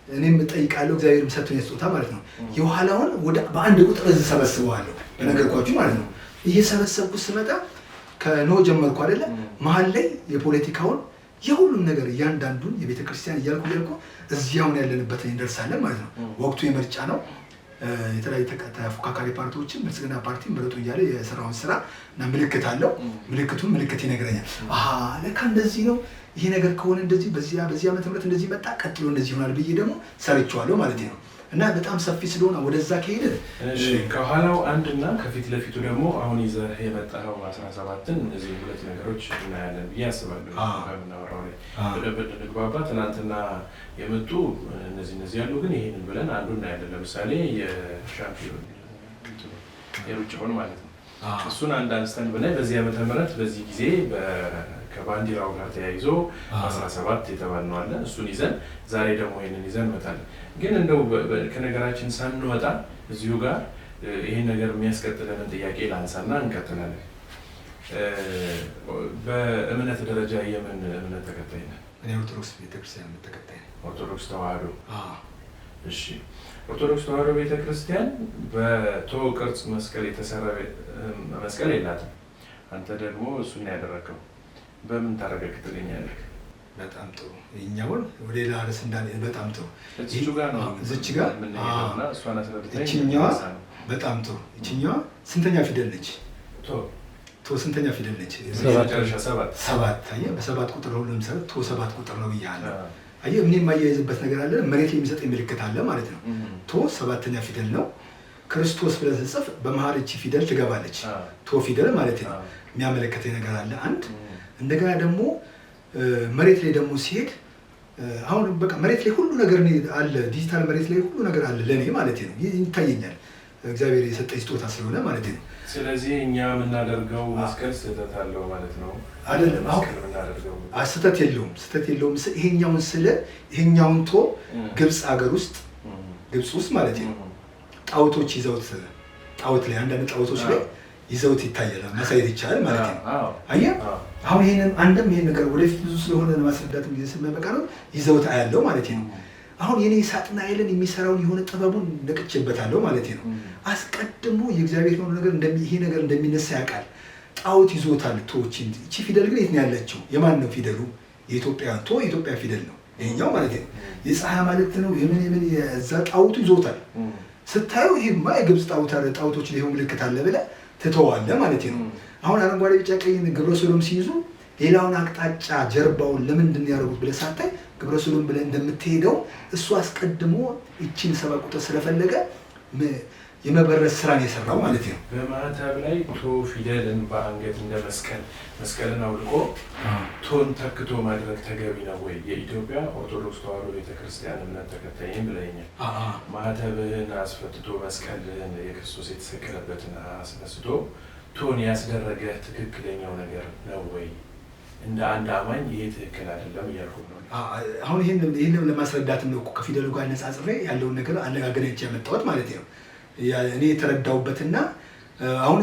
እኔም እጠይቃለሁ። እግዚአብሔርም ሰጥቶኝ ስጦታ ማለት ነው። የኋላውን በአንድ ቁጥር እዚህ ሰበስበዋለሁ በነገርኳችሁ ማለት ነው። እየሰበሰብኩ ስመጣ ከኖህ ጀመርኩ አይደለ? መሀል ላይ የፖለቲካውን የሁሉም ነገር እያንዳንዱን የቤተ ክርስቲያን እያልኩ እዚያውን ያለንበት እንደርሳለን ማለት ነው። ወቅቱ የምርጫ ነው። የተለያዩ ተፎካካሪ ፓርቲዎችን ብልጽግና ፓርቲ ምረጡ እያለ የሰራውን ስራ እና ምልክት አለው። ምልክት ይነግረኛል። ለካ እንደዚህ ነው ይሄ ነገር ከሆነ እንደዚህ በዚህ ዓመተ ምህረት እንደዚህ መጣ፣ ቀጥሎ እንደዚህ ይሆናል ብዬ ደግሞ ሰርቼዋለሁ ማለት ነው። እና በጣም ሰፊ ስለሆነ ወደዛ ከሄደ ከኋላው አንድና ከፊት ለፊቱ ደግሞ አሁን ይዘህ የመጣኸው 17ን እነዚህ ሁለት ነገሮች እናያለን ብዬ አስባለሁ። ከምናወራው ላይ በደንብ እንግባባ። ትናንትና የመጡ እነዚህ ያሉ ግን ይሄንን ብለን አንዱ እናያለን። ለምሳሌ የሻምፒዮን የሩጫውን ማለት ነው። እሱን አንድ አንስተን ብናይ በዚህ ዓመተ ምህረት በዚህ ጊዜ ከባንዲራው ጋር ተያይዞ 17 የተባልነው አለ። እሱን ይዘን ዛሬ ደግሞ ይሄንን ይዘን እንመጣለን። ግን እንደው ከነገራችን ሳንወጣ እዚሁ ጋር ይሄን ነገር የሚያስቀጥለንን ጥያቄ ላንሳና እንቀጥላለን። በእምነት ደረጃ የምን እምነት ተከታይ ነህ? እኔ ኦርቶዶክስ ቤተክርስቲያን ተከታይ ነኝ። ኦርቶዶክስ ተዋህዶ። እሺ። ኦርቶዶክስ ተዋህዶ ቤተክርስቲያን በቶ ቅርጽ መስቀል የተሰራ መስቀል የላትም። አንተ ደግሞ እሱን ያደረከው በምን ታረጋግጥልኛለህ? በጣም ጥሩ። ይኛውን ወደ ሌላ ርዕስ እንዳለ በጣም ጥሩ። እዚቹ ጋር ነው እዚች ጋር ምንሄደውና እሷን አስረድተኝ። እቺኛዋ በጣም ጥሩ። እቺኛዋ ስንተኛ ፊደል ነች? ቶ ስንተኛ ፊደል ነች? ሰባት። አየህ፣ በሰባት ቁጥር ነው ለምሳሌ ቶ 7 ቁጥር ነው ብያለሁ። አየህ፣ ምንም የማያይዝበት ነገር አለ። መሬት ላይ የሚሰጥ ምልክት አለ ማለት ነው። ቶ 7ኛ ፊደል ነው። ክርስቶስ ብለህ ስትጽፍ በመሀል እቺ ፊደል ትገባለች። ቶ ፊደል ማለት ነው። የሚያመለክተኝ ነገር አለ አንድ። እንደገና ደግሞ መሬት ላይ ደግሞ ሲሄድ አሁን በቃ መሬት ላይ ሁሉ ነገር አለ። ዲጂታል መሬት ላይ ሁሉ ነገር አለ ለኔ ማለት ነው። ይታየኛል። እግዚአብሔር የሰጠኝ ስጦታ ስለሆነ ማለት ነው። ስለዚህ እኛ የምናደርገው መስቀል ስህተት አለው ማለት ነው አይደለም? አሁን ስህተት የለውም። ይሄኛውን ቶ ግብፅ ሀገር ውስጥ ግብፅ ውስጥ ማለት ነው ጣዖቶች ይዘውት ጣዖት ላይ አንዳንድ ጣዖቶች ላይ ይዘውት ይታያል፣ ማሳየት ይቻላል ማለት ነው። አየህ አሁን ይሄን ነገር ወደፊት ብዙ ስለሆነ ለማስረዳትም ጊዜ ስለማይበቃ ነው ይዘውት አያለው ማለት ነው። አሁን የኔ ሳጥናኤልን የሚሰራውን የሆነ ጥበቡን ነቅቼበታለሁ ማለት ነው። አስቀድሞ የእግዚአብሔር የሆነ ነገር ይሄ ነገር እንደሚነሳ ያውቃል። ጣዖት ይዞታል ቶችን። እቺ ፊደል ግን የት ነው ያለችው? የማን ነው ፊደሉ? የኢትዮጵያውያን ቶ የኢትዮጵያ ፊደል ነው ይሄኛው ማለት ነው። የፀሐይ ማለት ነው። የምን የዛ ጣዖቱ ይዞታል። ስታዩ ይሄማ የግብፅ ጣዖቶች ላይ ምልክት አለ ብለህ ትተዋለህ ማለት ነው። አሁን አረንጓዴ ቢጫ ቀይን ግብረ ሰዶም ሲይዙ ሌላውን አቅጣጫ ጀርባውን ለምንድን ነው ያደረጉት ብለህ ሳታይ ግብረ ሰዶም ብለህ እንደምትሄደው እሱ አስቀድሞ እቺን 7 ቁጥር ስለፈለገ የመበረዝ ስራን የሰራው ማለት ነው። በማዕተብ ላይ ቶ ፊደልን በአንገት እንደ መስቀልን አውልቆ ቶን ተክቶ ማድረግ ተገቢ ነው ወይ? የኢትዮጵያ ኦርቶዶክስ ተዋሕዶ ቤተክርስቲያን እምነት ተከታይም ብለኛል። ማዕተብህን አስፈትቶ መስቀልህን የክርስቶስ የተሰቀለበትን አስነስቶ ቶን ያስደረገ ትክክለኛው ነገር ነው ወይ? እንደ አንድ አማኝ ይሄ ትክክል አይደለም እያልኩ ነው። አሁን ይሄንን ለማስረዳት ነው ከፊደሉ ጋር ነጻጽሬ ያለውን ነገር አነጋገረች ያመጣሁት ማለት ነው። እኔ የተረዳሁበትና አሁን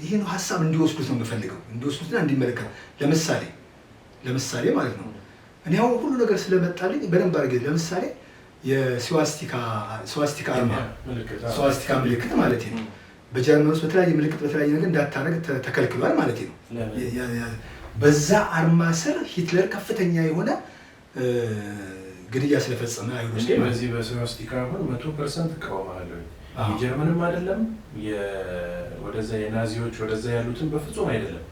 ይሄን ሐሳብ እንዲወስዱት ነው የምፈልገው፣ እንዲወስዱትና እንዲመለከቱ። ለምሳሌ ማለት ነው እኔ አሁን ሁሉ ነገር ስለመጣልኝ በደንብ አድርጌ ለምሳሌ የስዋስቲካ ምልክት ማለት ነው በጀርመን ውስጥ በተለያየ ምልክት በተለያየ ነገር እንዳታረግ ተከልክሏል ማለት ነው። በዛ አርማ ስር ሂትለር ከፍተኛ የሆነ ግድያ ስለፈጸመ አይሁዶች ላይ በዚህ በስዋስቲካ አሁን 100% እቃወማለሁ። የጀርመንም አይደለም ወደዛ የናዚዎች ወደዛ ያሉትን በፍጹም አይደለም።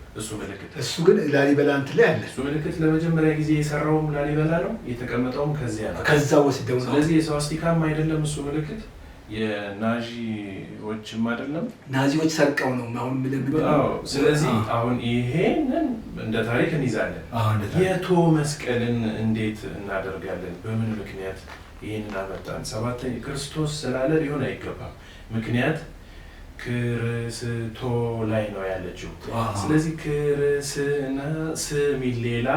እሱ ግን ላሊበላ እንትን ላይ አለ። እሱ ምልክት ለመጀመሪያ ጊዜ የሰራውም ላሊበላ ነው፣ የተቀመጠውም ከዚያ ነው። ከዛ ወስደው ነው። ስለዚህ የስዋስቲካም አይደለም እሱ ምልክት የናዚዎችም አይደለም። ናዚዎች ሰርቀው ነው አሁን ስለዚህ አሁን ይሄንን እንደ ታሪክ እንይዛለን። የቶ መስቀልን እንዴት እናደርጋለን? በምን ምክንያት ይሄንን አመጣን? 7 ክርስቶስ ስላለ ሊሆን አይገባም። ምክንያት ክርስቶ ላይ ነው ያለችው። ስለዚህ ክርስና ሚል ሌላ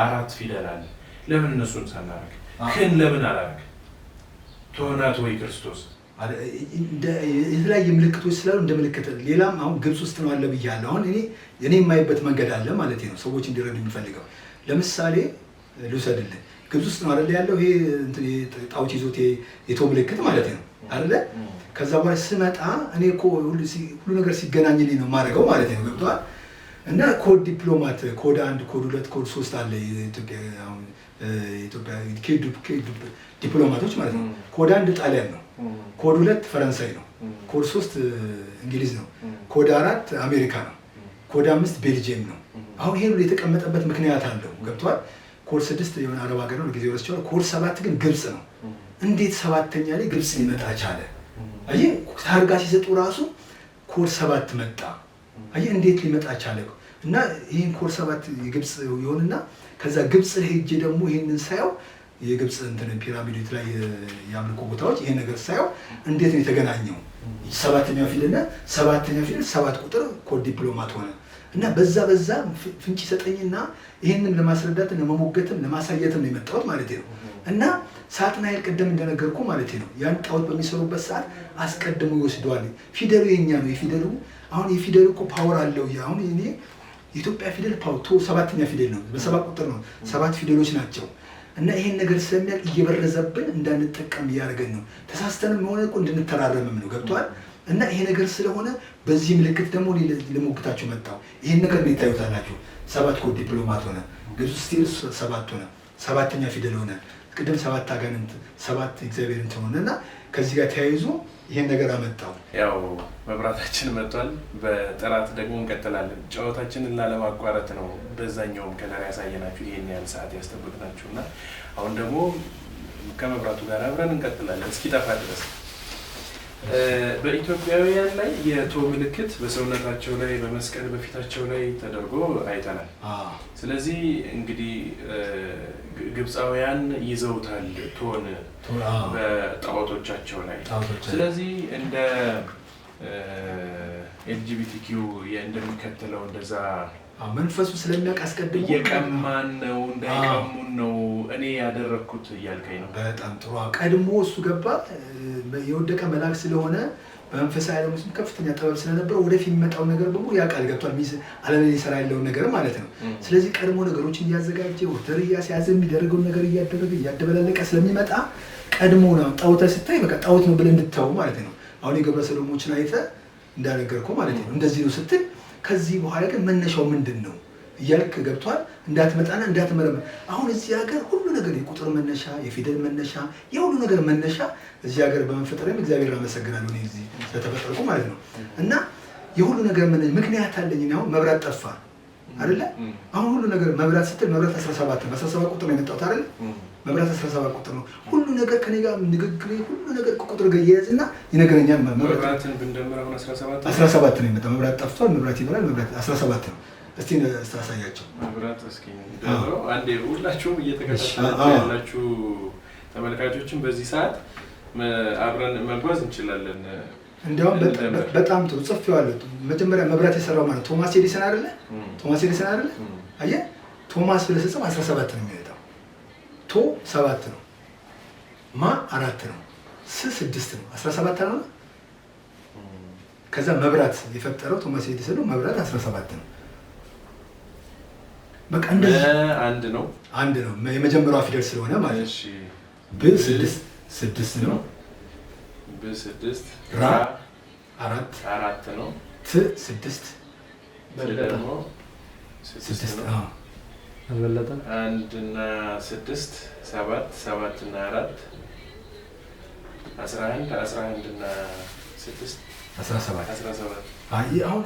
4 ፊደል አለ። ለምን እነሱን ሳናረግ ክን ለምን አላረግ? ቶናት ወይ ክርስቶስ የተለያየ ምልክቶች ስላሉ እንደ ምልክት ሌላም አሁን ግብፅ ውስጥ ነው አለ ብያለሁ። አሁን እኔ የማይበት መንገድ አለ ማለት ነው፣ ሰዎች እንዲረዱ የሚፈልገው። ለምሳሌ ልውሰድልህ፣ ግብፅ ውስጥ ነው አይደል ያለው ይሄ እንትን ጣዖት ይዞት የቶ ምልክት ማለት ነው አይደለ? ከዛ በኋላ ስመጣ እኔ እኮ ሁሉ ነገር ሲገናኝልኝ ነው የማደርገው ማለት ነው። ገብቶሃል? እና ኮድ ዲፕሎማት ኮድ 1 ኮድ 2 ኮድ 3 አለ ኢትዮጵያ ዲፕሎማቶች ማለት ነው። ኮድ 1 ጣሊያን ነው፣ ኮድ 2 ፈረንሳይ ነው፣ ኮድ 3 እንግሊዝ ነው፣ ኮድ 4 አሜሪካ ነው፣ ኮድ 5 ቤልጂየም ነው። አሁን ይሄ ሁሉ የተቀመጠበት ምክንያት አለው። ገብቷል? ኮድ 6 የሆነ አረብ ሀገር ነው ጊዜ ወስቻው። ኮድ 7 ግን ግብፅ ነው። እንዴት 7ኛ ላይ ግብፅ ሊመጣ ቻለ? አይ ታርጋ ሲሰጡ ራሱ ኮድ 7 መጣ። አይ እንዴት ሊመጣ ቻለ? እና ይሄን ኮድ 7 የግብፅ ይሆንና ከዛ ግብፅ ሄጄ ደግሞ ይሄንን ሳየው የግብፅ እንትን ፒራሚዶች ላይ የአምልኮ ቦታዎች ይሄን ነገር ሳየው እንዴት ነው የተገናኘው? 7ኛው ፊደልና 7ኛው ፊደል 7 ቁጥር ኮድ ዲፕሎማት ሆነ እና በዛ ፍንጭ ሰጠኝና ይሄንን ለማስረዳት ለመሞገትም ለማሳየትም ነው የመጣሁት ማለት ነው። እና ሳጥናኤል ቀደም እንደነገርኩ ማለት ነው ያን ጣዖት በሚሰሩበት ሰዓት አስቀድሞ ይወስደዋል። ፊደሉ የኛ ነው። የፊደሉ አሁን የፊደሉ እኮ ፓወር አለው። አሁን እኔ የኢትዮጵያ ፊደል ፓውቶ 7ኛ ፊደል ነው፣ በ7 ቁጥር ነው፣ 7 ፊደሎች ናቸው። እና ይሄን ነገር ስለሚያውቅ እየበረዘብን እንዳንጠቀም እያደረገን ነው። ተሳስተንም ሆነ እኮ እንድንተራረምም ነው። ገብቷል? እና ይሄ ነገር ስለሆነ በዚህ ምልክት ደግሞ ለሞግታችሁ መጣው። ይሄን ነገር ነው ታዩታላችሁ። 7 ኮድ ዲፕሎማት ሆነ፣ ግብፅ ስቲል 7 ሆነ፣ 7ኛ ፊደል ሆነ፣ ቅድም 7 አጋንንት 7 እግዚአብሔር እንትን ሆነና ከዚህ ጋር ተያይዞ ይሄን ነገር አመጣው። ያው መብራታችን መጥቷል። በጥራት ደግሞ እንቀጥላለን። ጨዋታችንን ላለማቋረጥ ነው በዛኛውም ከለር ያሳየናችሁ ይሄን ያህል ሰዓት ያስጠብቅናችሁና አሁን ደግሞ ከመብራቱ ጋር አብረን እንቀጥላለን እስኪጠፋ ድረስ። በኢትዮጵያውያን ላይ የቶ ምልክት በሰውነታቸው ላይ በመስቀል በፊታቸው ላይ ተደርጎ አይተናል። ስለዚህ እንግዲህ ግብፃውያን ይዘውታል ቶን በጣዖቶቻቸው ላይ። ስለዚህ እንደ ኤልጂቢቲኪው እንደሚከተለው እንደዛ መንፈሱ ስለሚያውቅ አስቀድሞ እየቀማን ነው እንዳይቀሙን ነው እኔ ያደረኩት እያልከኝ ነው። በጣም ጥሩ። ቀድሞ እሱ ገባ የወደቀ መልአክ ስለሆነ በመንፈሳዊ ዓለም ውስጥ ከፍተኛ ጥበብ ስለነበረ ወደፊት የሚመጣው ነገር በሙሉ ያውቃል። ገብቷል። ዓለም ላይ ይሰራ ያለውን ነገር ማለት ነው። ስለዚህ ቀድሞ ነገሮችን እያዘጋጀ ወተር እያስያዘ የሚደረገውን ነገር እያደረገ እያደበላለቀ ስለሚመጣ ቀድሞ ነው ጣዖት ስታይ በቃ ጣዖት ነው ብለህ እንድታው ማለት ነው። አሁን የገብረ ሰዶሞችን አይተህ እንዳነገርኩህ ማለት ነው። እንደዚህ ነው ስትል ከዚህ በኋላ ግን መነሻው ምንድን ነው እያልክ ገብቷል። እንዳትመጣና እንዳትመረመር። አሁን እዚህ ሀገር ሁሉ ነገር የቁጥር መነሻ የፊደል መነሻ የሁሉ ነገር መነሻ እዚህ ሀገር በመፈጠረም እግዚአብሔር አመሰግናለሁ እኔ እዚህ ስለተፈጠርኩ ማለት ነው። እና የሁሉ ነገር ምክንያት አለኝ። አሁን መብራት ጠፋ አይደለ? አሁን ሁሉ ነገር መብራት ስትል መብራት 17 ነው። 17 ቁጥር ነው የመጣሁት አይደለ? መብራት 17 ቁጥር ነው። ሁሉ ነገር ከኔ ጋር ንግግሬ ሁሉ ነገር ቁጥር ጋር እየያዝና ይነግረኛል። መብራትን ብንደምረው 17 ነው የመጣው። መብራት ጠፍቷል፣ መብራት ይበራል፣ መብራት 17 ነው። እስቲ አሳያቸው። መብራት እስኪ እንደው አንዴ ሁላችሁም እየተከታተላችሁ ያላችሁ ተመልካቾችን በዚህ ሰዓት አብረን መጓዝ እንችላለን። እንዲያውም በጣም ጥሩ ጽፌዋለሁ። መጀመሪያ መብራት የሰራው ማለት ቶማስ ኤዲሰን አይደለ? ቶማስ ኤዲሰን አይደለ? አየህ ቶማስ ብለህ ስትጽፍ 17 ነው የሚመጣው። ቶ 7 ነው፣ ማ 4 ነው፣ ስ 6 ነው፣ 17 ነው። ከዛ መብራት የፈጠረው ቶማስ ኤዲሰን ነው። መብራት 17 ነው። በቃ እንደዚህ አንድ ነው የመጀመሪያዋ ፊደል ስለሆነ ማለት እሺ። ብ 6 ነው፣ ብ 6 ራ 4 ነው፣ ት 6 ደግሞ 6 ነው። አልበለጠ 1 እና 6 7 እና 4 11 እና 6 17 አሁን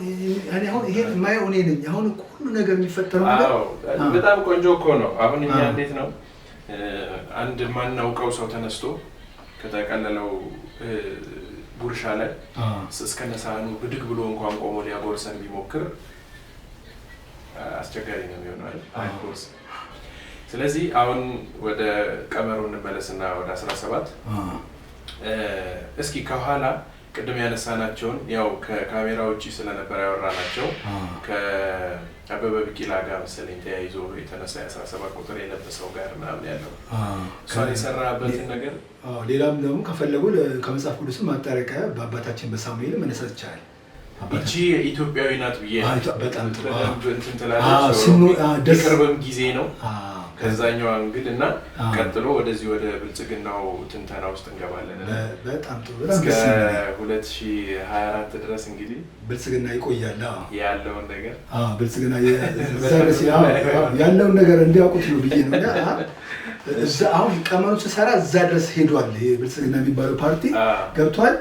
ይሄ የማየው እኔ ነኝ። አሁን ሁሉ ነገር የሚፈጠረው ነገር በጣም ቆንጆ እኮ ነው። አሁን እኛ እንዴት ነው አንድ ማናውቀው ሰው ተነስቶ ከተቀለለው ጉርሻ ላይ እስከነሳኑ ብድግ ብሎ እንኳን ቆሞ ሊያጎርሰን ቢሞክር አስቸጋሪ ነው የሚሆነው አይደል? ስለዚህ አሁን ወደ ቀመሩ እንመለስና ወደ 17 እስኪ ከኋላ ቅድም ያነሳናቸውን ያው ከካሜራ ውጪ ስለነበር ያወራናቸው ከአበበ ቢቂላ ጋር መሰለኝ ተያይዞ የተነሳ 17 ቁጥር የለበሰው ጋር ምናምን ያለው እሷን የሰራበትን ነገር ሌላም ደግሞ ከፈለጉ ከመጽሐፍ ቅዱስ ማጣረቂያ በአባታችን በሳሙኤል መነሳት ይቻላል። እቺ ኢትዮጵያዊ ናት ብዬ በጣም ጥሩ እንትን ትላለች። የቅርብም ጊዜ ነው ከዛኛው አንግል እና ቀጥሎ ወደዚህ ወደ ብልጽግናው ትንተና ውስጥ እንገባለን። በጣም ጥሩ እስከ 2024 ድረስ እንግዲህ ብልጽግና ይቆያል ያለውን ነገር ብልጽግና ያለውን ነገር እንዲያውቁት ነው ብዬ ነው። እዛ አሁን ቀመሩ ስሰራ እዛ ድረስ ሄዷል። ይሄ ብልጽግና የሚባለው ፓርቲ ገብቷል።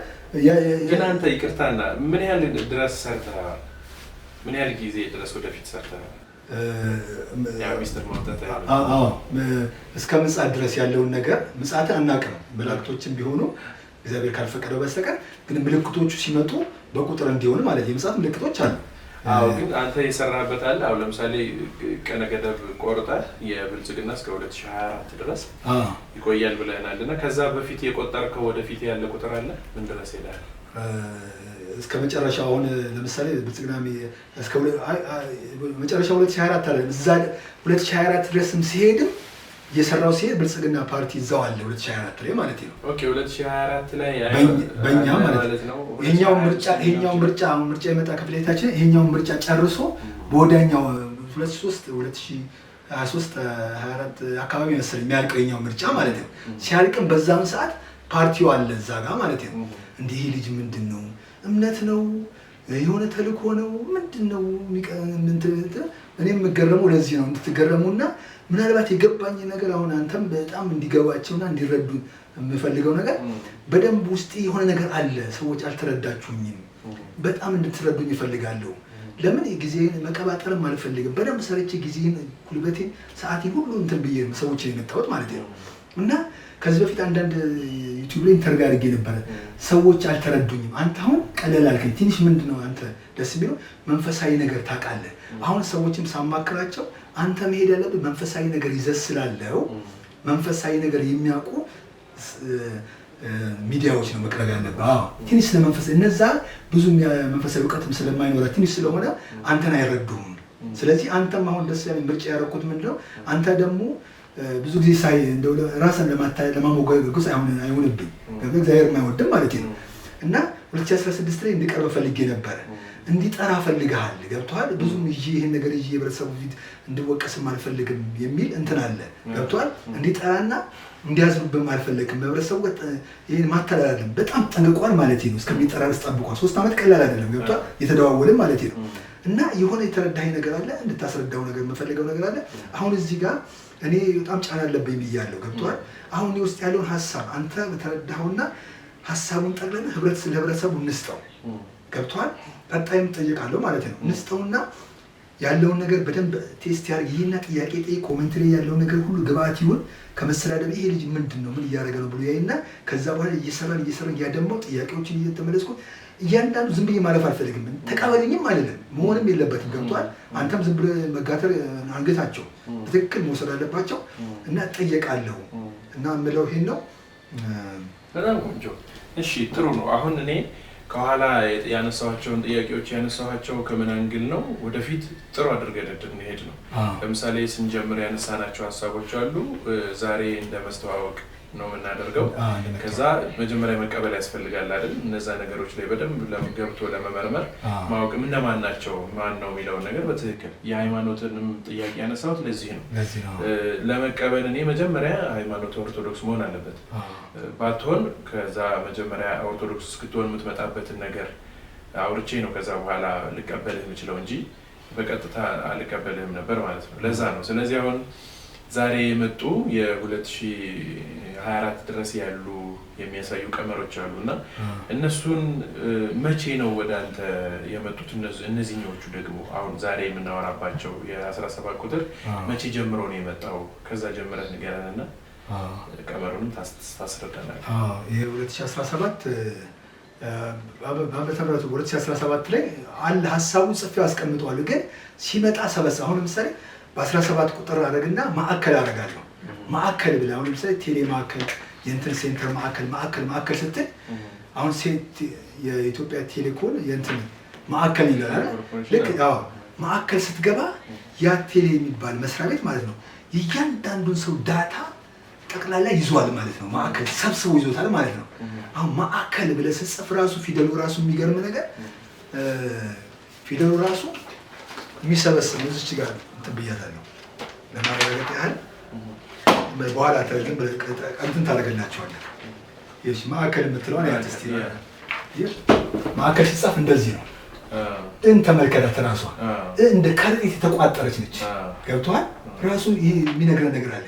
ግን አንተ ይቅርታና ምን ያህል ድረስ ሰርተሃል? ምን ያህል ጊዜ ድረስ ወደፊት ሰርተሃል? እስከ ምጽአት ድረስ ያለውን ነገር ምጽአትን አናውቅም። መላእክቶችም ቢሆኑ እግዚአብሔር ካልፈቀደው በስተቀር ግን ምልክቶቹ ሲመጡ በቁጥር እንዲሆን ማለት የምጽአት ምልክቶች አሉ። ግን አንተ የሰራበት አለ። አሁን ለምሳሌ ቀነ ገደብ ቆርጠህ የብልጽግና እስከ 2024 ድረስ ይቆያል ብለናል እና ከዛ በፊት የቆጠርከው ወደፊት ያለ ቁጥር አለ? ምን ድረስ ሄዳል? እስከ መጨረሻው አሁን ለምሳሌ ብልጽግና እስከ መጨረሻው 2024 አለ። እዛ 2024 ድረስም ሲሄድም እየሰራው ሲሄድ ብልጽግና ፓርቲ እዛው አለ 2024 ላይ ማለት ነው። ኦኬ 2024 ላይ በእኛ ማለት ነው። ይሄኛው ምርጫ የመጣ ክፍሌታችን ይሄኛው ምርጫ ጨርሶ በወዳኛው 2023 24 አካባቢ መሰለኝ የሚያልቀው ይሄኛው ምርጫ ማለት ነው። ሲያልቅም በዛም ሰዓት ፓርቲው አለ እዛ ጋር ማለት ነው። እንዲህ ልጅ ምንድን ነው እምነት ነው የሆነ ተልእኮ ነው ምንድን ነው? እኔም የምገረመው ለዚህ ነው እንድትገረሙና ምናልባት የገባኝ ነገር አሁን አንተም በጣም እንዲገባቸውና እንዲረዱ የምፈልገው ነገር በደንብ ውስጥ የሆነ ነገር አለ። ሰዎች አልተረዳችሁኝም፣ በጣም እንድትረዱኝ እፈልጋለሁ። ለምን ጊዜን መቀባጠርም አልፈልግም። በደንብ ሰርቼ ጊዜን፣ ጉልበቴን፣ ሰዓቴን ሁሉ እንትን ብዬ ሰዎችን የመጣሁት ማለት ነው። እና ከዚህ በፊት አንዳንድ ብሎ ኢንተርቪው አድርጌ ነበረ። ሰዎች አልተረዱኝም። አንተ አሁን ቀለል አልከኝ ትንሽ። ምንድነው አንተ ደስ የሚለው መንፈሳዊ ነገር ታውቃለህ። አሁን ሰዎችም ሳማክራቸው አንተ መሄድ ያለብህ መንፈሳዊ ነገር ይዘህ ስላለው መንፈሳዊ ነገር የሚያውቁ ሚዲያዎች ነው መቅረብ ያለብህ። ትንሽ ስለመንፈስ እነዛ ብዙ መንፈሳዊ እውቀትም ስለማይኖረ ትንሽ ስለሆነ አንተን አይረዱም። ስለዚህ አንተም አሁን ደስ ያለኝ ምርጫ ያደረኩት ምንድነው አንተ ደግሞ ብዙ ጊዜ ሳይ እንደው ራስን ለማሞገስ አይሆንብኝ እግዚአብሔር የማይወድም ማለት ነው። እና 2016 ላይ እንዲቀርብ ፈልጌ ነበረ። እንዲጠራ ፈልግሃል ገብቷል። ብዙም ይሄን ነገር የህብረተሰቡ ፊት እንድወቀስም አልፈልግም የሚል እንትን አለ ገብቷል። እንዲጠራና እንዲያዝኑብም አልፈልግም። ህብረተሰቡ ይሄን ማተላለልም በጣም ጠንቅቋል ማለት ነው። እስከሚጠራ ድረስ ጠብቋል። 3 ዓመት ቀላል አይደለም ገብቷል። የተደዋወልን ማለት ነው። እና የሆነ የተረዳኸኝ ነገር አለ፣ እንድታስረዳው ነገር የምፈልገው ነገር አለ። አሁን እዚህ ጋር እኔ በጣም ጫና አለብኝ ብያለሁ ገብቷል። አሁን እኔ ውስጥ ያለውን ሀሳብ አንተ በተረዳኸውና ሀሳቡን ጠቅለን ለህብረተሰቡ እንስጠው ገብቷል። ቀጣይም ጠይቃለሁ ማለት ነው። እንስጠውና ያለውን ነገር በደንብ ቴስት ያድርግ። ይህና ጥያቄ ጠይቅ። ኮሜንት ላይ ያለውን ነገር ሁሉ ግብአት ይሁን። ከመሰዳደብ ይሄ ልጅ ምንድን ነው ምን እያደረገ ነው ብሎ ያይና ከዛ በኋላ እየሰራን እያደማው ጥያቄዎችን እየተመለስኩት እያንዳንዱ ዝም ብዬ ማለፍ አልፈልግም። ተቀበልኝም አይደለም መሆንም የለበትም ገብቷል። አንተም ዝም ብለህ መጋተር አንገታቸው በትክክል መውሰድ አለባቸው እና እጠየቃለሁ እና የምለው ይሄን ነው። በጣም ቆንጆ። እሺ ጥሩ ነው። አሁን እኔ ከኋላ ያነሳኋቸውን ጥያቄዎች ያነሳኋቸው ከምን አንግል ነው ወደፊት ጥሩ አድርገን እንድንሄድ ነው። ለምሳሌ ስንጀምር ያነሳናቸው ሀሳቦች አሉ። ዛሬ እንደ መስተዋወቅ ነው የምናደርገው። ከዛ መጀመሪያ መቀበል ያስፈልጋል አይደል? እነዛ ነገሮች ላይ በደንብ ገብቶ ለመመርመር ማወቅ እነማን ናቸው ማን ነው የሚለውን ነገር በትክክል የሃይማኖትንም ጥያቄ ያነሳሁት ለዚህ ነው። ለመቀበል እኔ መጀመሪያ ሃይማኖት ኦርቶዶክስ መሆን አለበት። ባትሆን ከዛ መጀመሪያ ኦርቶዶክስ እስክትሆን የምትመጣበትን ነገር አውርቼ ነው ከዛ በኋላ ልቀበልህ የምችለው እንጂ በቀጥታ አልቀበልህም ነበር ማለት ነው። ለዛ ነው። ስለዚህ አሁን ዛሬ የመጡ የ2024 ድረስ ያሉ የሚያሳዩ ቀመሮች አሉ እና እነሱን መቼ ነው ወደ አንተ የመጡት? እነዚህኞቹ ደግሞ አሁን ዛሬ የምናወራባቸው የ17 ቁጥር መቼ ጀምሮ ነው የመጣው? ከዛ ጀምረህ ንገረን እና ቀመሩንም ታስረዳናል። የ2017 በዓመተ ምሕረቱ 2017 ላይ አለ ሀሳቡን ጽፌ አስቀምጠዋል። ግን ሲመጣ ሰበሰ አሁን ለምሳሌ በ17 ቁጥር አደረግና ማዕከል አደርጋለሁ። ማዕከል ብለህ አሁን ለምሳሌ ቴሌ ማዕከል፣ የእንትን ሴንተር ማዕከል ስትል አሁን የኢትዮጵያ ቴሌኮም የእንትን ማዕከል ይላል። ልክ ማዕከል ስትገባ ያ ቴሌ የሚባል መስሪያ ቤት ማለት ነው እያንዳንዱን ሰው ዳታ ጠቅላላ ይዟል ማለት ነው። ማዕከል ሰብስቦ ይዞታል ማለት ነው። አሁን ማዕከል ብለህ ስትጽፍ ራሱ ፊደሉ ራሱ የሚገርም ነገር ፊደሉ ራሱ የሚሰበስብ ነው። እዚች ጋር ብያታለሁ ለማረጋገጥ ያህል በኋላ ተርግም እንትን ታደርግላቸዋለህ። ይህ ማዕከል የምትለውን ያትስቲ ማዕከል ሲጻፍ እንደዚህ ነው። ተመልከታት ራሷ እንደ ከረጢት የተቋጠረች ነች። ገብቶሃል? ራሱ ይህ የሚነግረን ነገር አለ።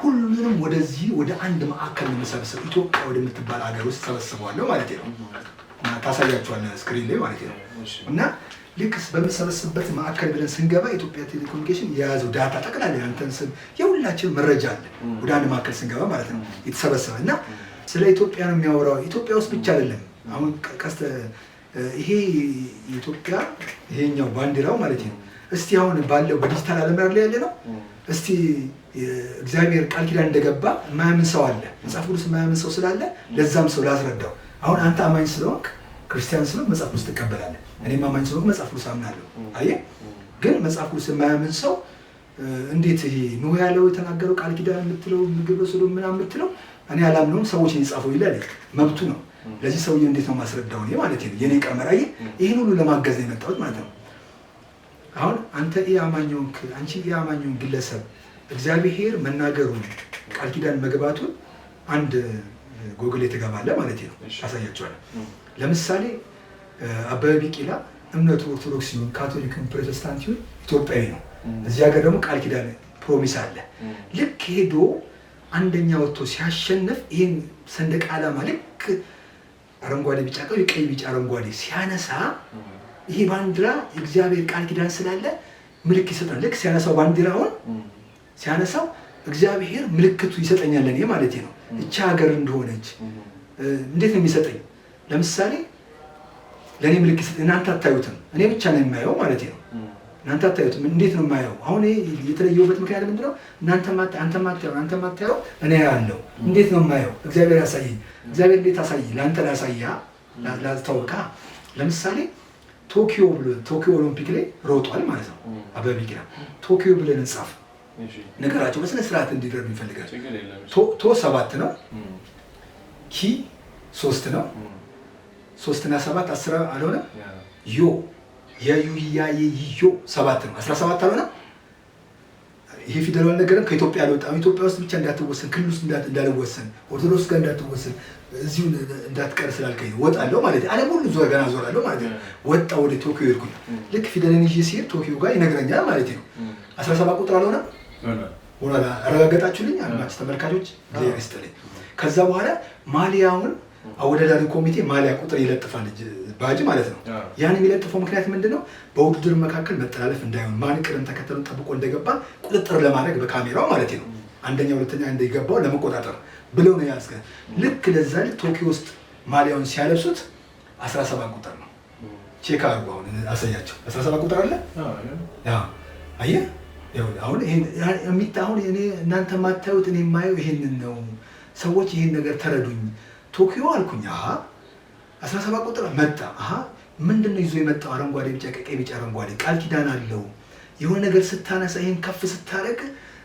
ሁሉንም ወደዚህ ወደ አንድ ማዕከል የምሰበስብ ኢትዮጵያ ወደምትባል ሀገር ውስጥ ሰበስበዋለሁ ማለት ነው። ታሳያቸዋለህ ስክሪን ላይ ማለት ነው። እና ልክ በምሰበስብበት ማዕከል ብለን ስንገባ ኢትዮጵያ ቴሌኮሙኒኬሽን የያዘው ዳታ ጠቅላላ ያንተን ስም የሁላችን መረጃ አለ ወደ አንድ ማዕከል ስንገባ ማለት ነው የተሰበሰበ እና ስለ ኢትዮጵያ ነው የሚያወራው። ኢትዮጵያ ውስጥ ብቻ አይደለም። አሁን ቀስተ ይሄ ኢትዮጵያ ይሄኛው ባንዲራው ማለት ነው። እስቲ አሁን ባለው በዲጂታል ዓለም ላይ ያለ ነው። እስቲ እግዚአብሔር ቃል ኪዳን እንደገባ የማያምን ሰው አለ። መጽሐፍ ቅዱስ የማያምን ሰው ስላለ ለዛም ሰው ላስረዳው። አሁን አንተ አማኝ ስለሆንክ ክርስቲያን ስለሆንክ መጽሐፍ ቅዱስ ትቀበላለህ። እኔም አማኝ ስለሆንክ መጽሐፍ ቅዱስ አምናለሁ። አየህ፣ ግን መጽሐፍ ቅዱስ የማያምን ሰው እንዴት ይሄ ኖህ ያለው የተናገረው ቃል ኪዳን የምትለው ምግብ ወስዶ ምናምን የምትለው እኔ አላምነውም ሰዎች የጻፈው ይላል። መብቱ ነው። ለዚህ ሰውዬ እንዴት ነው ማስረዳው? እኔ ማለት ነው የኔ ቀመር አየህ፣ ይሄን ሁሉ ለማገዝ ነው የመጣሁት ማለት ነው። አሁን አንተ አማኝውንክ አንቺ አማኝውን ግለሰብ እግዚአብሔር መናገሩን ቃል ኪዳን መግባቱን አንድ ጎግል የተገባለ ማለት ነው አሳያቸዋለሁ። ለምሳሌ አበበ ቢቂላ እምነቱ ኦርቶዶክስ ይሁን ካቶሊክም ፕሮቴስታንት ይሁን ኢትዮጵያዊ ነው። እዚህ ሀገር ደግሞ ቃል ኪዳን ፕሮሚስ አለ። ልክ ሄዶ አንደኛ ወጥቶ ሲያሸንፍ ይህን ሰንደቅ ዓላማ ልክ አረንጓዴ ቢጫ ቀይ ቢጫ አረንጓዴ ሲያነሳ ይሄ ባንዲራ የእግዚአብሔር ቃል ኪዳን ስላለ ምልክት ይሰጣል። ልክ ሲያነሳው ባንዲራውን ሲያነሳው እግዚአብሔር ምልክቱ ይሰጠኛል ለኔ ማለት ነው። እቺ ሀገር እንደሆነች እንዴት ነው የሚሰጠኝ? ለምሳሌ ለእኔ ምልክት እናንተ አታዩትም፣ እኔ ብቻ ነው የማየው ማለት ነው። እናንተ አታዩትም፣ እንዴት ነው የማየው? አሁን የተለየውበት ምክንያት ምንድነው? አንተ ማታየው እኔ ያለው እንዴት ነው የማየው? እግዚአብሔር ያሳየኝ። እግዚአብሔር እንዴት አሳይ? ለአንተ ላስታውቃ። ለምሳሌ ቶኪዮ ኦሎምፒክ ላይ ሮጧል ማለት ነው አበበ ቢቂላ። ቶኪዮ ብለን እንጻፍ ነገራቸው በስነ ስርዓት እንዲደርብ ይፈልጋል። ቶ 7 ነው፣ ኪ 3 ነው፣ 3 እና 7 10 አልሆነ። ዮ ዮ 7 ነው፣ 17 አልሆነ። ይሄ ፊደል አልነገረም። ከኢትዮጵያ አልወጣም። ኢትዮጵያ ውስጥ ብቻ እንዳትወሰን፣ ክልል ውስጥ እንዳልወሰን፣ ኦርቶዶክስ ጋር እንዳትወሰን፣ እዚሁ እንዳትቀር ስላልከኝ ነው ወጣለሁ ማለት ነው። ዓለም ሁሉ ገና ዞራለሁ ማለት ነው። ወጣ ወደ ቶኪዮ ሄድኩኝ። ልክ ፊደልን ይዤ ሲሄድ ቶኪዮ ጋር ይነግረኛል ማለት ነው። 17 ቁጥር አልሆነ። ወላ አረጋገጣችሁልኝ አድማጭ ተመልካቾች፣ እግዚአብሔር ይስጥልኝ። ከዛ በኋላ ማሊያውን አወዳዳሪ ኮሚቴ ማሊያ ቁጥር ይለጥፋል፣ ባጅ ማለት ነው። ያን የሚለጥፈው ምክንያት ምንድነው? በውድድር መካከል መጠላለፍ እንዳይሆን፣ ማን ቅደም ተከተሉን ጠብቆ እንደገባ ቁጥጥር ለማድረግ በካሜራው ማለት ነው። አንደኛ ሁለተኛ እንደገባው ለመቆጣጠር ብለው ነው ያስከ። ልክ ለዛ ቶኪዮ ውስጥ ማሊያውን ሲያለብሱት 17 ቁጥር ነው። ቼክ አድርጉ። አሁን አሳያቸው። 17 ቁጥር አለ። አየህ አሁን እኔ እናንተ ማታዩት እኔ የማየው ይሄንን ነው። ሰዎች ይሄን ነገር ተረዱኝ። ቶኪዮ አልኩኝ። 17 ቁጥር መጣ። ምንድነው ይዞ የመጣው? አረንጓዴ ቢጫ ቀይ ቢጫ አረንጓዴ ቃል ኪዳን አለው። የሆነ ነገር ስታነሳ ይሄን ከፍ ስታረግ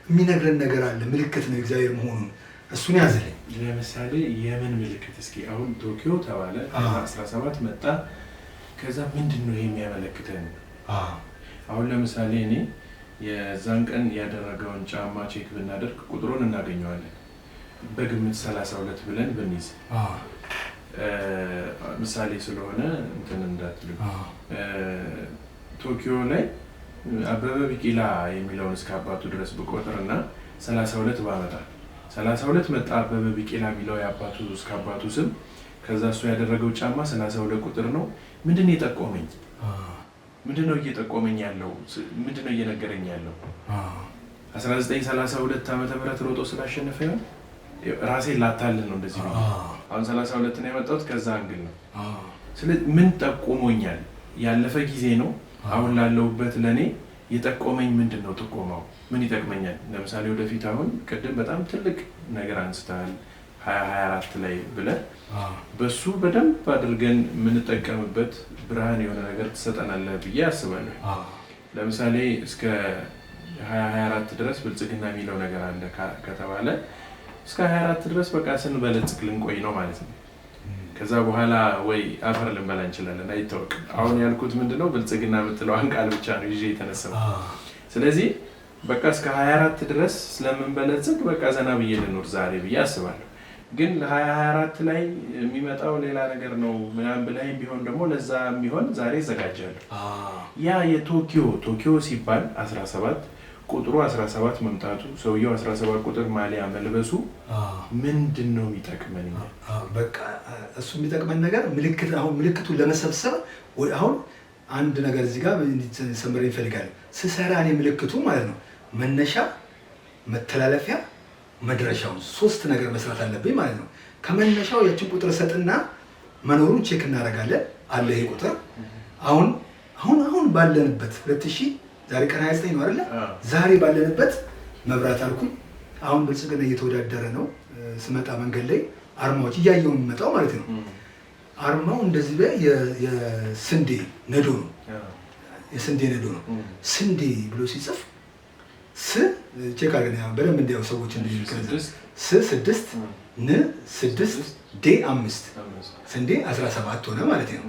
የሚነግረን ነገር አለ። ምልክት ነው እግዚአብሔር መሆኑን። እሱን ያዘልኝ። ለምሳሌ የምን ምልክት? እስኪ አሁን ቶኪዮ ተባለ፣ 17 መጣ። ከዛ ምንድነው ይሄ የሚያመለክተን? አሁን ለምሳሌ እኔ የዛን ቀን ያደረገውን ጫማ ቼክ ብናደርግ ቁጥሩን እናገኘዋለን። በግምት 32 ብለን ብንይዝ ምሳሌ ስለሆነ እንትን እንዳትሉ። ቶኪዮ ላይ አበበ ቢቂላ የሚለውን እስከ አባቱ ድረስ ብቆጥርና 32 ባመጣ 32 መጣ አበበ ቢቂላ የሚለው የአባቱ እስከ አባቱ ስም። ከዛ እሱ ያደረገው ጫማ 32 ቁጥር ነው። ምንድነው የጠቆመኝ? ምንድነው እየጠቆመኝ ያለው? ምንድነው እየነገረኝ ያለው? 1932 ዓመተ ምህረት ሮጦ ስላሸነፈ ነው። ራሴን ላታልን ነው እንደዚህ ነው። አሁን 32 ነው ያመጣሁት ከዛ አንግል ነው። ስለዚህ ምን ጠቆሞኛል? ያለፈ ጊዜ ነው። አሁን ላለሁበት ለኔ የጠቆመኝ ምንድነው? ጥቆማው ምን ይጠቅመኛል? ለምሳሌ ወደፊት አሁን ቅድም በጣም ትልቅ ነገር አንስተሃል 2024 ላይ ብለህ በሱ በደንብ አድርገን የምንጠቀምበት ብርሃን የሆነ ነገር ትሰጠናለህ ብዬ አስባለሁ። ለምሳሌ እስከ 2024 ድረስ ብልጽግና የሚለው ነገር አለ ከተባለ እስከ 24 ድረስ በቃ ስንበለጽግ ልንቆይ ነው ማለት ነው። ከዛ በኋላ ወይ አፈር ልንበላ እንችላለን፣ አይታወቅም። አሁን ያልኩት ምንድነው ብልጽግና የምትለዋን ቃል ብቻ ነው ይዤ የተነሳው። ስለዚህ በቃ እስከ 24 ድረስ ስለምንበለጽግ በቃ ዘና ብዬ ልኖር ዛሬ ብዬ አስባለሁ። ግን 2024 ላይ የሚመጣው ሌላ ነገር ነው ምናምን ብለኸኝ ቢሆን ደግሞ ለዛ የሚሆን ዛሬ እዘጋጃለሁ። ያ የቶኪዮ ሲባል 17 ቁጥሩ 17 መምጣቱ ሰውየው 17 ቁጥር ማሊያ መልበሱ ምንድነው የሚጠቅመን? በቃ እሱ የሚጠቅመን ነገር ምልክት። አሁን ምልክቱን ለመሰብሰብ አሁን አንድ ነገር እዚህ ጋር እንዲሰመር ይፈልጋል። ስሰራ እኔ ምልክቱ ማለት ነው መነሻ፣ መተላለፊያ፣ መድረሻውን 3 ነገር መስራት አለብኝ ማለት ነው። ከመነሻው ያችን ቁጥር ሰጥና መኖሩን ቼክ እናደርጋለን። አለ ይሄ ቁጥር አሁን ባለንበት 2000 ዛሬ ቀን 29 ነው አይደለ? ዛሬ ባለንበት መብራት አልኩኝ። አሁን ብልጽግና እየተወዳደረ ነው። ስመጣ መንገድ ላይ አርማዎች እያየው የሚመጣው ማለት ነው። አርማው እንደዚህ የስንዴ ነዶ ነው። የስንዴ ነዶ ነው። ስንዴ ብሎ ሲጽፍ ቼክ አድርገን በደንብ እንዲያው ሰዎች ስ 6 ን 6 ዴ 5 ስንዴ 17 ሆነ ማለት ነው።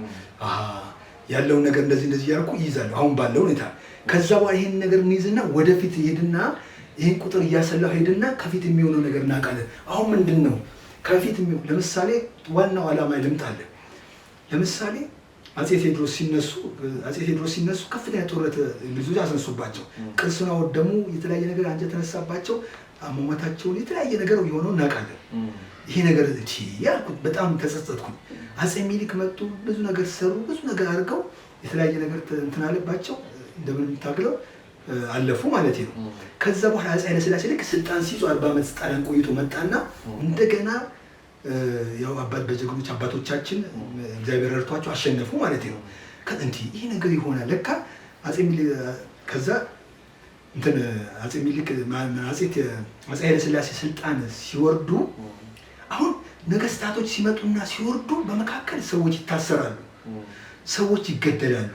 ያለውን ነገር እንደዚህ እያልኩ ይይዛለሁ አሁን ባለው ሁኔታ። ከዛ በኋላ ይሄን ነገር እንይዝና ወደፊት ሄድና ይሄን ቁጥር እያሰላሁ ሄድና ከፊት የሚሆነው ነገር እናውቃለን። አሁን ምንድነው ከፊት ለምሳሌ ዋናው ዓላማ ልምጣለ። ለምሳሌ አጼ ቴዎድሮስ ሲነሱ ከፍተኛ ጦርነት ልጆች አስነሱባቸው። ቅርስና ወደሙ፣ የተለያየ ነገር አንጀ ተነሳባቸው፣ አሟሟታቸውን የተለያየ ነገር የሆነው እናውቃለን። ይሄ ነገር ያልኩት በጣም ተጸጸትኩኝ። አጼ ሚኒሊክ መጡ፣ ብዙ ነገር ሰሩ፣ ብዙ ነገር አድርገው የተለያየ ነገር እንትን አለባቸው። እንደምን ታግለው አለፉ ማለት ነው። ከዛ በኋላ አጼ ኃይለ ሥላሴ ልክ ስልጣን ሲይዙ 40 ዓመት ጣሊያን ቆይቶ መጣና እንደገና ያው በጀግኖች አባቶቻችን እግዚአብሔር ረድቷቸው አሸነፉ ማለት ነው። ከእንት ይሄ ነገር ይሆናል ለካ አጼ ሚኒሊክ ከዛ እንትን አጼ ሚኒሊክ አጼ ኃይለ ሥላሴ ስልጣን ሲወርዱ አሁን ነገስታቶች ሲመጡና ሲወርዱ በመካከል ሰዎች ይታሰራሉ፣ ሰዎች ይገደላሉ፣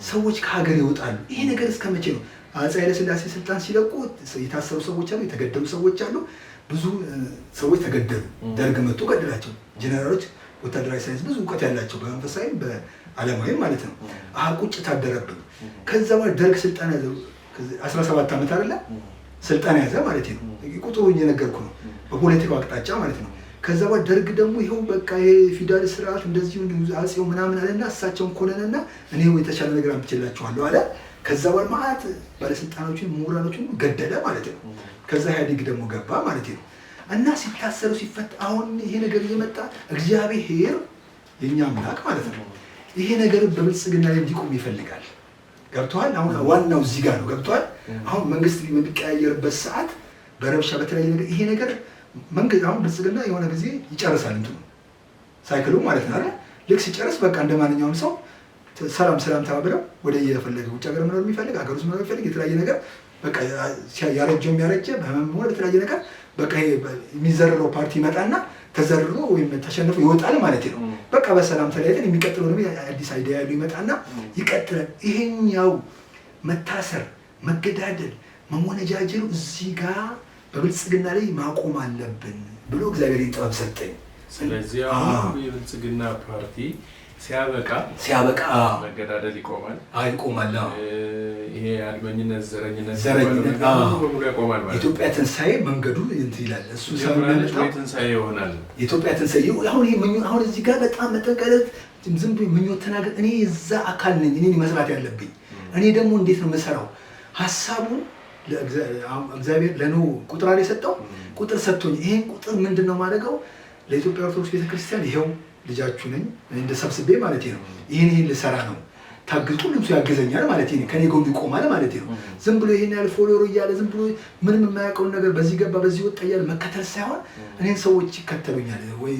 ሰዎች ከሀገር ይወጣሉ። ይሄ ነገር እስከመቼ ነው? አጼ ኃይለ ሥላሴ ስልጣን ሲለቁ የታሰሩ ሰዎች አሉ፣ የተገደሉ ሰዎች አሉ፣ ብዙ ሰዎች ተገደሉ። ደርግ መጥቶ ገደላቸው። ጀነራሎች ወታደራዊ ሳይንስ ብዙ እውቀት ያላቸው በመንፈሳዊም በዓለማዊም ማለት ነው። ቁጭ ታደረብን። ከዛ በኋላ ደርግ ስልጣን ያዘ 17 ዓመት አይደለ ስልጣን ያዘ ማለት ነው። ቁጥሩ እየነገርኩ ነው፣ በፖለቲካው አቅጣጫ ማለት ነው። ከዛ በኋላ ደርግ ደግሞ ይሄው በቃ የፊውዳል ስርዓት እንደዚህ አጼው ምናምን አለና እሳቸውን ኮነነና እኔ የተሻለ ነገር አምጥቼላችኋለሁ አለ። ከዛ በኋላ ማለት ባለስልጣኖችን ምሁራኖችን ገደለ ማለት ነው። ከዛ ኢህአዴግ ደግሞ ገባ ማለት ነው። እና ሲታሰሩ ሲፈታ አሁን ይሄ ነገር እየመጣ እግዚአብሔር የኛ አምላክ ማለት ነው ይሄ ነገር በብልጽግና ላይ እንዲቆም ይፈልጋል። ገብቷል? አሁን ዋናው እዚህ ጋር ነው። ገብቷል? አሁን መንግስት በሚቀያየርበት ሰዓት በረብሻ በተለያየ ነገር ይሄ ነገር መንግስት አሁን ብልጽግና የሆነ ጊዜ ይጨርሳል እንትኑ ሳይክሉ ማለት ነው አይደል? ልክ ሲጨርስ በቃ እንደማንኛውም ሰው ሰላም ተባብረው ወደ የፈለገ ውጭ ሀገር መኖር የሚፈልግ ሀገር ውስጥ መኖር የሚፈልግ የተለያየ ነገር በቃ ያረጀው በህመም ሆነ በተለያየ ነገር በቃ የሚዘረረው ፓርቲ ይመጣና ተዘርሮ ወይም ተሸንፎ ይወጣል ማለት ነው። በቃ በሰላም ተለያይተን የሚቀጥለው ደግሞ አዲስ አይዲያ ያለው ይመጣና ይቀጥላል። ይሄኛው መታሰር፣ መገዳደል፣ መሞነጃጀሉ እዚህ ጋር በብልጽግና ላይ ማቆም አለብን ብሎ እግዚአብሔር ጥበብ ሰጠኝ። ስለዚህ አሁን የብልጽግና ፓርቲ ሲያበቃ መገዳደል ይቆማል። ይቆማል። ይሄ አድመኝነት፣ ዘረኝነት በሙሉ ያቆማል ማለት ኢትዮጵያ ትንሣኤ መንገዱ እንትን ይላል። እሱ ሰው ትንሣኤ ይሆናል። ኢትዮጵያ ትንሣኤ አሁን እዚህ ጋር በጣም መጠንቀለት ዝም ብሎ ምኞት ተናገር። እኔ እዛ አካል ነኝ። እኔ መስራት ያለብኝ እኔ ደግሞ እንዴት ነው የምሰራው? ሀሳቡን እግዚአብሔር ለኖህ ቁጥር አለ የሰጠው ቁጥር ሰጥቶኝ ይሄን ቁጥር ምንድነው ማድረገው? ለኢትዮጵያ ኦርቶዶክስ ቤተክርስቲያን ይሄው ልጃችሁ ነኝ እንደ ሰብስቤ ማለት ነው። ይሄን ልሰራ ነው። ታግዙ፣ ሁሉም ሰው ያገዘኛል ማለት ነው። ከኔ ጎን ይቆማል ማለት ነው። ዝም ብሎ ይሄን ያህል ፎሎወር እያለ ዝም ብሎ ምንም የማያውቀውን ነገር በዚህ ገባ በዚህ ወጣ እያለ መከተል ሳይሆን እኔን ሰዎች ይከተሉኛል ወይ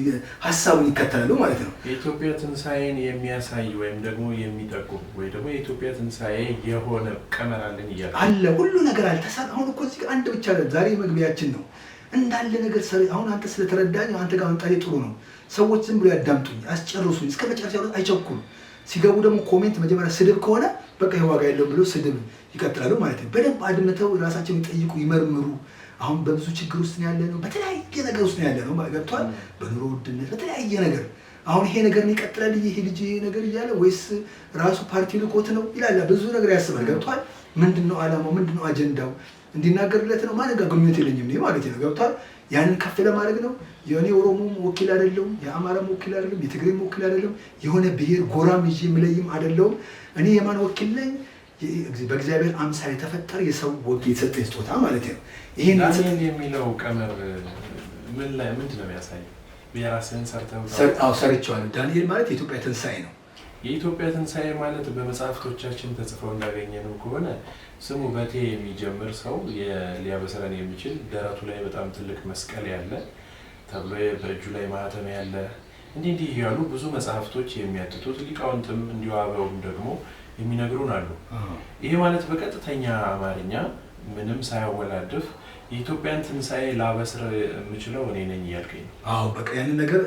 ሀሳቡን ይከተላሉ ማለት ነው። የኢትዮጵያ ትንሣኤን የሚያሳይ ወይም ደግሞ የሚጠቁም ወይ ደግሞ የኢትዮጵያ ትንሣኤ የሆነ ቀመር አለን እያለ አለ። ሁሉ ነገር አልተሳል። አሁን እኮ እዚህ አንድ ብቻ አለ። ዛሬ መግቢያችን ነው እንዳለ ነገር አሁን አንተ ስለተረዳኝ አንተ ጋር መምጣቴ ጥሩ ነው። ሰዎች ዝም ብሎ ያዳምጡኝ፣ አስጨርሱኝ፣ እስከ መጨረሻ አይቸኩሉ። ሲገቡ ደግሞ ኮሜንት መጀመሪያ ስድብ ከሆነ በቃ የዋጋ የለውም ብሎ ስድብ ይቀጥላሉ ማለት ነው። በደንብ አድምተው ራሳቸውን ይጠይቁ፣ ይመርምሩ። አሁን በብዙ ችግር ውስጥ ነው ያለነው፣ በተለያየ ነገር ውስጥ ነው ያለነው። ገብቷል? በኑሮ ውድነት፣ በተለያየ ነገር። አሁን ይሄ ነገር ይቀጥላል ይሄ ልጅ ነገር እያለ ወይስ ራሱ ፓርቲ ልቆት ነው ይላል። ብዙ ነገር ያስባል። ገብቷል? ምንድነው ዓላማው? ምንድነው አጀንዳው? እንዲናገርለት ነው። ማን ጋር ግንኙነት የለኝም ነው ማለት ነው። ገብቷል? ያንን ከፍ ለማድረግ ነው። የኔ ኦሮሞም ወኪል አይደለም፣ የአማራም ወኪል አይደለም፣ የትግሬም ወኪል አይደለም፣ የሆነ ብሔር ጎራም ይዤ የምለይም አይደለም። እኔ የማን ወኪል ነኝ? በእግዚአብሔር አምሳል የተፈጠረ የሰው ወኪል የተሰጠኝ ስጦታ ማለት ነው። ይሄን ዳንኤል የሚለው ቀመር ምን ላይ ምንድን ነው የሚያሳየው? የራስህን ሰርቼዋለሁ። ዳንኤል ማለት የኢትዮጵያ ትንሣኤ ነው። የኢትዮጵያ ትንሣኤ ማለት በመጽሐፍቶቻችን ተጽፈው እንዳገኘነው ከሆነ ስሙ በቴ የሚጀምር ሰው ሊያበስረን የሚችል ደረቱ ላይ በጣም ትልቅ መስቀል ያለ ተብሎ በእጁ ላይ ማህተም ያለ እንዲህ ያሉ ብዙ መጽሐፍቶች የሚያትቱት ሊቃውንትም እንዲሁ አበውም ደግሞ የሚነግሩን አሉ። ይሄ ማለት በቀጥተኛ አማርኛ ምንም ሳያወላድፍ የኢትዮጵያን ትንሣኤ ላበስር የምችለው እኔ ነኝ እያልከኝ ነው? አዎ በቃ ያንን ነገር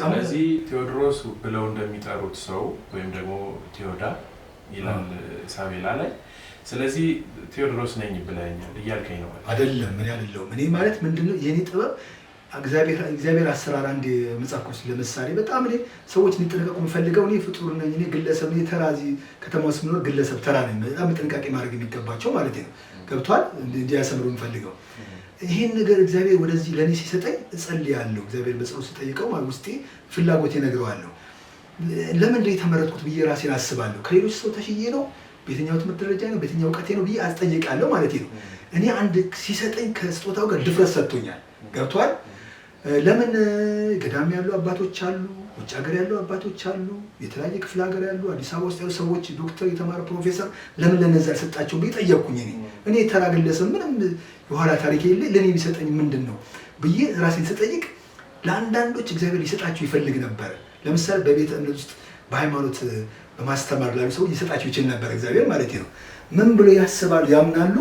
ስለዚህ ቴዎድሮስ ብለው እንደሚጠሩት ሰው ወይም ደግሞ ቴዎዳ ይላል ሳቤላ ላይ። ስለዚህ ቴዎድሮስ ነኝ ብለኛል እያልከኝ ነው አይደለም? ምን ያለው እኔ ማለት ምንድነው የኔ ጥበብ እግዚአብሔር አሰራር አንድ መጽሐፍ ቅዱስ ለምሳሌ በጣም እኔ ሰዎች እንዲጠነቀቁ የምፈልገው እኔ ፍጡር ነኝ፣ እኔ ግለሰብ ነኝ፣ ተራዚ ከተማ ውስጥ የምኖር ግለሰብ ተራ ነኝ። በጣም ጥንቃቄ ማድረግ የሚገባቸው ማለት ነው። ገብቷል? እንዲያሰምሩ የምፈልገው ይሄን ነገር እግዚአብሔር ወደዚህ ለኔ ሲሰጠኝ እጸልያለሁ። እግዚአብሔር በጸሎት ሲጠይቀው ማለት ውስጤ ፍላጎት እነግረዋለሁ። ለምን ነው የተመረጥኩት ብዬ ራሴን አስባለሁ። ከሌሎች ሰው ተሽዬ ነው? በየትኛው ትምህርት ደረጃ ነው? በየትኛው እውቀቴ ነው ብዬ አስጠይቃለሁ ማለት ነው። እኔ አንድ ሲሰጠኝ ከስጦታው ጋር ድፍረት ሰጥቶኛል። ገብቷል? ለምን ገዳም ያሉ አባቶች አሉ፣ ውጭ ሀገር ያሉ አባቶች አሉ፣ የተለያየ ክፍለ ሀገር ያሉ፣ አዲስ አበባ ውስጥ ያሉ ሰዎች ዶክተር የተማረ ፕሮፌሰር ለምን ለነዛ ሰጣቸው ብዬ ጠየቅኩኝ። እኔ ተራ ግለሰብ ምንም የኋላ ታሪክ የለ ለኔ የሚሰጠኝ ምንድን ነው ብዬ ራሴን ስጠይቅ ለአንዳንዶች እግዚአብሔር ሊሰጣቸው ይፈልግ ነበር። ለምሳሌ በቤተ እምነት ውስጥ በሃይማኖት በማስተማር ላሉ ሰዎች ሊሰጣቸው ይችል ነበር እግዚአብሔር ማለት ነው። ምን ብሎ ያስባሉ ያምናሉ?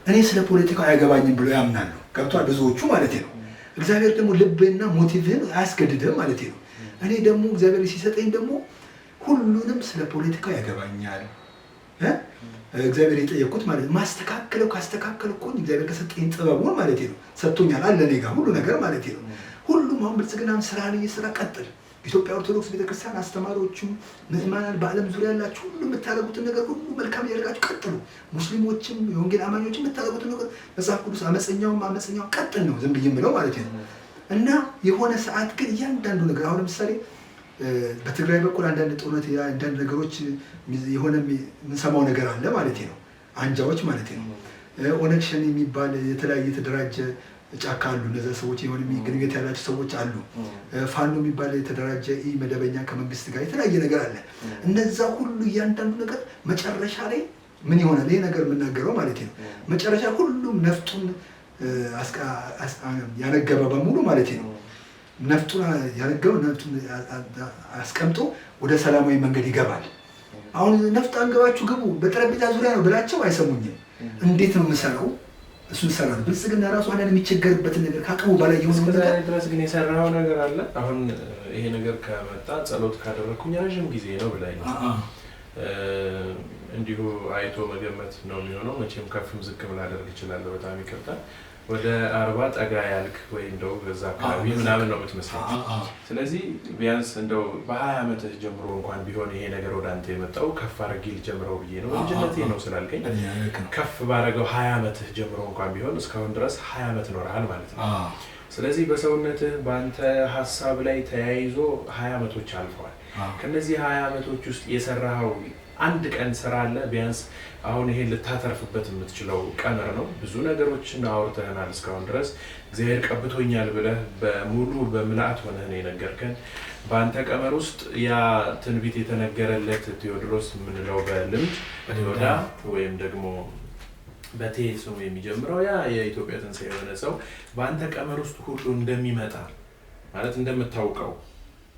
እኔ ስለ ፖለቲካው አያገባኝም ብሎ ያምናሉ። ገብቷል? ብዙዎቹ ማለት ነው። እግዚአብሔር ደግሞ ልብና ሞቲቭህን አያስገድድህም ማለት ነው። እኔ ደግሞ እግዚአብሔር ሲሰጠኝ ደግሞ ሁሉንም ስለ ፖለቲካው ያገባኛል። እግዚአብሔር የጠየቁት ማለት ነው። ማስተካከለው ካስተካከልኩ እግዚአብሔር ከሰጠኝ ጥበቡን ማለት ነው ሰጥቶኛል አለ እኔ ጋር ሁሉ ነገር ማለት ነው። ሁሉም አሁን ብልጽግናም ስራን እየሰራ ቀጥል። ኢትዮጵያ ኦርቶዶክስ ቤተክርስቲያን አስተማሪዎችም ምዕመናን በዓለም ዙሪያ ያላችሁ ሁሉ የምታደርጉትን ነገር ሁሉ መልካም እያደረጋችሁ ቀጥሉ። ሙስሊሞችም የወንጌል አማኞችም የምታደርጉትን ነገር መጽሐፍ ቅዱስ አመፀኛውም ቀጥል ነው ዝም ብዬ የምለው ማለት ነው። እና የሆነ ሰዓት ግን እያንዳንዱ ነገር አሁን ለምሳሌ በትግራይ በኩል አንዳንድ ጦርነት አንዳንድ ነገሮች የሆነ የምንሰማው ነገር አለ ማለት ነው። አንጃዎች ማለት ነው። ኦነግ ሸኔ የሚባል የተለያየ የተደራጀ ጫካ አሉ። እነዚያ ሰዎች የሆነ ግንኙነት ያላቸው ሰዎች አሉ። ፋኖ የሚባል የተደራጀ መደበኛ ከመንግስት ጋር የተለያየ ነገር አለ። እነዛ ሁሉ እያንዳንዱ ነገር መጨረሻ ላይ ምን ይሆናል? ይሄ ነገር የምናገረው ማለት ነው። መጨረሻ ሁሉም ነፍጡን ያነገበ በሙሉ ማለት ነው ነፍጡን ያነገበ ነፍጡን አስቀምጦ ወደ ሰላማዊ መንገድ ይገባል። አሁን ነፍጥ አንገባችሁ ግቡ በጠረጴዛ ዙሪያ ነው ብላቸው አይሰሙኝም። እንዴት ነው የምሰራው? እሱን ሰራል። ብልጽግና ራሱ አንዳንድ የሚቸገርበትን ነገር ካቀሙ በላይ የሆነ ነገር ድረስ ግን የሰራው ነገር አለ። አሁን ይሄ ነገር ከመጣ ጸሎት ካደረኩኝ ረዥም ጊዜ ነው ብላኝ እንዲሁ አይቶ መገመት ነው የሚሆነው። መቼም ከፍም ዝቅም ላደርግ እችላለሁ። በጣም ይቅርታል። ወደ 40 ጠጋ ያልክ ወይ እንደው በዛ አካባቢ ምናምን ነው የምትመስለው። ስለዚህ ቢያንስ እንደው በ20 ዓመትህ ጀምሮ እንኳን ቢሆን ይሄ ነገር ወደ አንተ የመጣው ከፍ አድርጌ ልጀምረው ብዬ ነው። ልጅነቴ ነው ስላልከኝ ከፍ ባረገው 20 ዓመትህ ጀምሮ እንኳን ቢሆን እስካሁን ድረስ 20 ዓመት ኖረሃል ማለት ነው። ስለዚህ በሰውነትህ በአንተ ሀሳብ ላይ ተያይዞ 20 ዓመቶች አልፈዋል። ከነዚህ 20 ዓመቶች ውስጥ የሰራኸው አንድ ቀን ስራ አለ ቢያንስ አሁን ይሄን ልታተርፍበት የምትችለው ቀመር ነው። ብዙ ነገሮችን አውርተናል እስካሁን ድረስ። እግዚአብሔር ቀብቶኛል ብለህ በሙሉ በምልአት ሆነህ ነው የነገርከን። በአንተ ቀመር ውስጥ ያ ትንቢት የተነገረለት ቴዎድሮስ የምንለው በልምድ ቴዎዳ ወይም ደግሞ በቴ ስሙ የሚጀምረው ያ የኢትዮጵያ ትንሣኤ የሆነ ሰው በአንተ ቀመር ውስጥ ሁሉ እንደሚመጣ ማለት እንደምታውቀው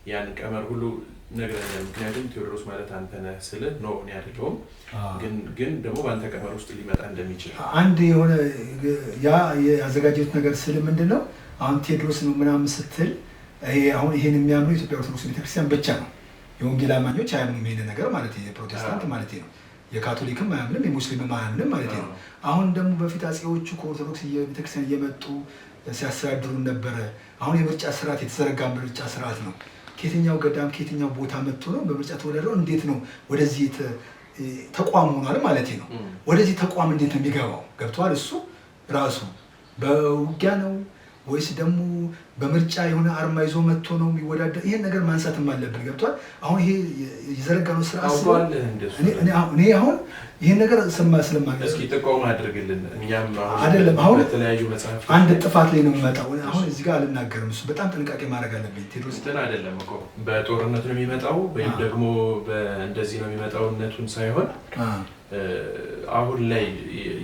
ያን ቀመር ሁሉ ነግረኛል። ምክንያቱም ቴዎድሮስ ማለት አንተ ነህ ስልህ ነው እኔ አይደለሁም፣ ግን ደግሞ በአንተ ቀመር ውስጥ ሊመጣ እንደሚችል አንድ የሆነ ያ ያዘጋጀሁት ነገር ስል ምንድን ነው አሁን ቴዎድሮስ ነው ምናምን ስትል አሁን ይሄን የሚያምኑ የኢትዮጵያ ኦርቶዶክስ ቤተክርስቲያን ብቻ ነው። የወንጌል አማኞች አያምኑም ይሄን ነገር ማለት ነው። የፕሮቴስታንት ማለት ነው። የካቶሊክም አያምንም፣ የሙስሊምም አያምንም ማለት ነው። አሁን ደግሞ በፊት አጼዎቹ ከኦርቶዶክስ ቤተክርስቲያን እየመጡ ሲያስተዳድሩ ነበረ። አሁን የምርጫ ስርዓት የተዘረጋ ምርጫ ስርዓት ነው። ከየትኛው ገዳም ከየትኛው ቦታ መጥቶ ነው በምርጫ ተወዳድረው እንዴት ነው ወደዚህ ተቋም ሆኗል ማለት ነው። ወደዚህ ተቋም እንዴት ነው የሚገባው? ገብቷል? እሱ ራሱ በውጊያ ነው ወይስ ደግሞ በምርጫ የሆነ አርማ ይዞ መጥቶ ነው የሚወዳደር? ይሄን ነገር ማንሳትም አለብን። ገብቷል? አሁን ይሄ የዘረጋነው ስርዓት እኔ አሁን ይሄን ነገር ስለማገኝ እስኪ ጥቆማ አድርግልን። እኛም አይደለም አሁን በተለያዩ መጽሐፍ አንድ ጥፋት ላይ ነው የሚመጣው። አሁን እዚህ ጋር አልናገርም። እሱ በጣም ጥንቃቄ ማድረግ አለብኝ። ቴዎድሮስ እንትን አይደለም እኮ በጦርነት ነው የሚመጣው ወይም ደግሞ እንደዚህ ነው የሚመጣውነቱን ሳይሆን አሁን ላይ